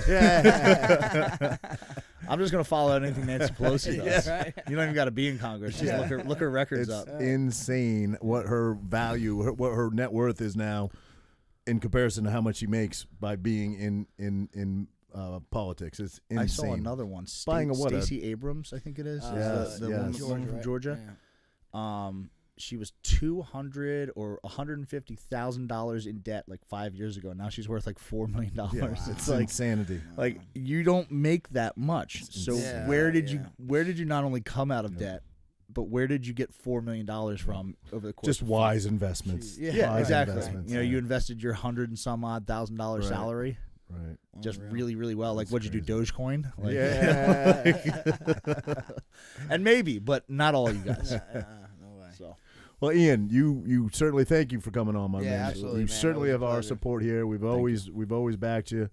Speaker 4: I'm just gonna follow anything Nancy Pelosi does.
Speaker 2: Yeah, right.
Speaker 4: You don't even got to be in Congress. Just look her records
Speaker 1: It's
Speaker 4: up.
Speaker 1: insane what her value, what her net worth is now, in comparison to how much she makes by being in politics. It's insane.
Speaker 4: I saw another one.
Speaker 1: Buying a what?
Speaker 4: Stacey Abrams, I think it is.
Speaker 1: Yes,
Speaker 4: the
Speaker 1: yes.
Speaker 4: woman from Georgia.
Speaker 2: Yeah.
Speaker 4: She was $200,000 or $150,000 in debt like 5 years ago. Now she's worth like $4 million.
Speaker 1: Yeah,
Speaker 4: It's
Speaker 1: it's insanity.
Speaker 4: like you don't make that much. So
Speaker 2: insane.
Speaker 4: where did
Speaker 2: Yeah.
Speaker 4: you not only come out of debt, but where did you get $4 million from over the course?
Speaker 1: Just
Speaker 4: of
Speaker 1: wise investments.
Speaker 2: Yeah,
Speaker 1: Wise
Speaker 4: exactly.
Speaker 1: investments.
Speaker 4: You invested your $100,000 and some odd
Speaker 1: Right.
Speaker 4: salary
Speaker 1: Right.
Speaker 4: just
Speaker 2: Unreal.
Speaker 4: really, really well. Like,
Speaker 1: That's
Speaker 4: what'd you do, Dogecoin? Like,
Speaker 1: Yeah.
Speaker 4: and maybe, but not all you guys.
Speaker 2: No way.
Speaker 4: So
Speaker 1: Well, Ian, you certainly thank you for coming on, my
Speaker 2: Yeah,
Speaker 1: man.
Speaker 2: absolutely,
Speaker 1: You
Speaker 2: man.
Speaker 1: certainly
Speaker 2: It was
Speaker 1: have
Speaker 2: a
Speaker 1: our
Speaker 2: pleasure.
Speaker 1: support here. We've always backed you,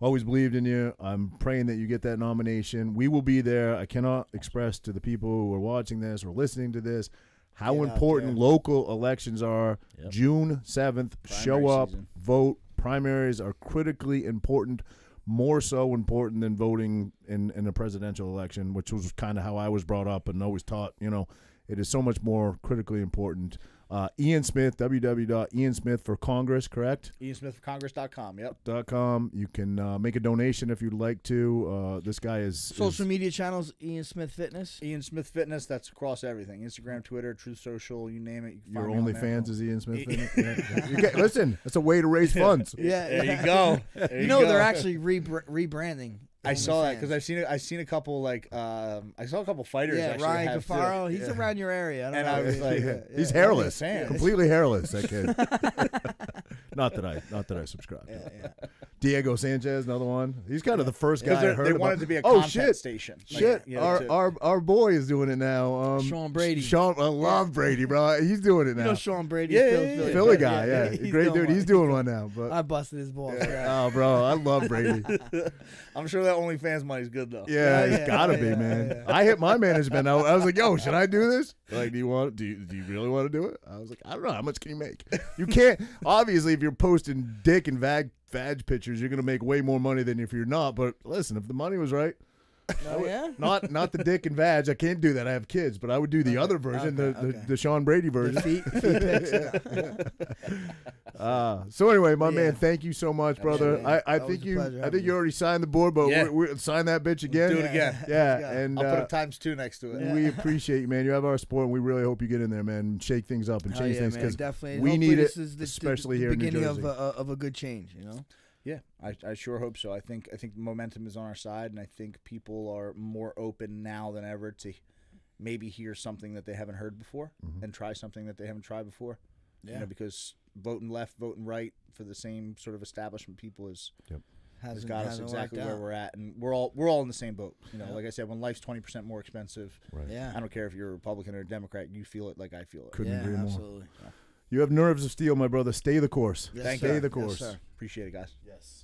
Speaker 1: always believed in you. I'm praying that you get that nomination. We will be there. I cannot express to the people who are watching this or listening to this how
Speaker 2: Get out
Speaker 1: important
Speaker 2: there.
Speaker 1: local elections are.
Speaker 4: Yep.
Speaker 1: June 7th, show
Speaker 4: Primary
Speaker 1: up,
Speaker 4: season.
Speaker 1: vote. Primaries are critically important, more so important than voting in a presidential election, which was kind of how I was brought up and always taught, it is so much more critically important. Ian Smith, www.iansmith for Congress, correct?
Speaker 4: IanSmithForCongress.com. Yep.
Speaker 1: .com. You can make a donation if you'd like to. This guy is
Speaker 2: Social media channels, Ian Smith Fitness.
Speaker 4: Ian Smith Fitness. That's across everything: Instagram, Twitter, Truth Social, you name it. You can
Speaker 1: Your
Speaker 4: find me on there.
Speaker 1: OnlyFans is Ian Smith. Listen, that's a way to raise funds.
Speaker 2: Yeah,
Speaker 4: There you go. There
Speaker 2: You
Speaker 4: you
Speaker 2: know
Speaker 4: go.
Speaker 2: they're actually rebranding.
Speaker 4: I saw that
Speaker 2: OnlyFans.
Speaker 4: because I've seen a couple I saw a couple fighters.
Speaker 2: Yeah,
Speaker 4: actually
Speaker 2: Ryan
Speaker 4: have too.
Speaker 2: Gaffaro. He's around your area. I don't
Speaker 4: And
Speaker 2: know.
Speaker 4: I was like,
Speaker 1: He's
Speaker 4: I'm
Speaker 1: hairless,
Speaker 4: just saying.
Speaker 1: completely hairless. That kid. Not that I subscribe. to.
Speaker 2: yeah.
Speaker 1: Diego Sanchez, another one. He's kind of the first guy I
Speaker 4: Because
Speaker 1: heard
Speaker 4: they
Speaker 1: about.
Speaker 4: wanted to be a
Speaker 1: oh
Speaker 4: content
Speaker 1: shit,
Speaker 4: station. Like,
Speaker 1: shit.
Speaker 4: you know,
Speaker 1: Our boy is doing it now.
Speaker 2: Sean Brady.
Speaker 1: Sean, I love Brady, bro. He's doing it now.
Speaker 2: You know Sean Brady.
Speaker 4: Yeah,
Speaker 1: Philly guy, yeah,
Speaker 2: he's
Speaker 1: great
Speaker 2: doing
Speaker 1: dude.
Speaker 2: one.
Speaker 1: He's doing one now. But
Speaker 2: I busted his balls.
Speaker 1: oh, bro, I love Brady.
Speaker 4: I'm sure that OnlyFans money's good though.
Speaker 1: Yeah,
Speaker 2: Yeah,
Speaker 1: it's gotta be,
Speaker 2: yeah,
Speaker 1: man.
Speaker 2: yeah.
Speaker 1: I hit my management. I was like, "Yo, should I do this? Like, do you really want to do it?" I was like, "I don't know. How much can you make? You can't. Obviously, if you're posting dick and vag pictures, you're gonna make way more money than if you're not. But listen, if the money was right,
Speaker 2: Oh yeah.
Speaker 1: not the dick and vag. I can't do that. I have kids, but I would do the other version,
Speaker 2: okay.
Speaker 1: the Sean Brady version.
Speaker 2: Feet pics.
Speaker 1: So anyway, my
Speaker 2: Yeah.
Speaker 1: man, thank you so much, brother.
Speaker 2: Absolutely.
Speaker 1: I
Speaker 2: That was
Speaker 1: think
Speaker 2: a
Speaker 1: you
Speaker 2: pleasure
Speaker 1: I
Speaker 2: having
Speaker 1: think you
Speaker 2: you.
Speaker 1: already signed the board, but
Speaker 4: Yeah.
Speaker 1: we sign that bitch again.
Speaker 4: Do it again.
Speaker 1: Yeah,
Speaker 2: Yeah.
Speaker 1: and
Speaker 4: I'll put a ×2 next to it.
Speaker 1: we appreciate you, man. You have our support, and we really hope you get in there, man, and shake things up and
Speaker 2: Hell
Speaker 1: change
Speaker 2: yeah,
Speaker 1: things
Speaker 2: man,
Speaker 1: because
Speaker 2: definitely.
Speaker 1: we
Speaker 2: Hopefully
Speaker 1: need
Speaker 2: this
Speaker 1: it,
Speaker 2: is
Speaker 1: especially
Speaker 2: the
Speaker 1: here in New
Speaker 2: beginning
Speaker 1: Jersey.
Speaker 2: of a good change. You know.
Speaker 4: Yeah, I sure hope so. I think momentum is on our side, and I think people are more open now than ever to maybe hear something that they haven't heard before and try something that they haven't tried before.
Speaker 2: Yeah.
Speaker 4: You know, because voting left, voting right for the same sort of establishment people is has got us exactly where we're at, and we're all in the same boat. You know, like I said, when life's 20% more expensive, I don't care if you're a Republican or a Democrat, you feel it like I feel it.
Speaker 1: Couldn't agree more.
Speaker 2: Absolutely.
Speaker 1: You have nerves of steel, my brother. Stay the course.
Speaker 4: Yes,
Speaker 1: Stay the course.
Speaker 2: Yes, sir.
Speaker 4: Appreciate it, guys.
Speaker 1: Yes.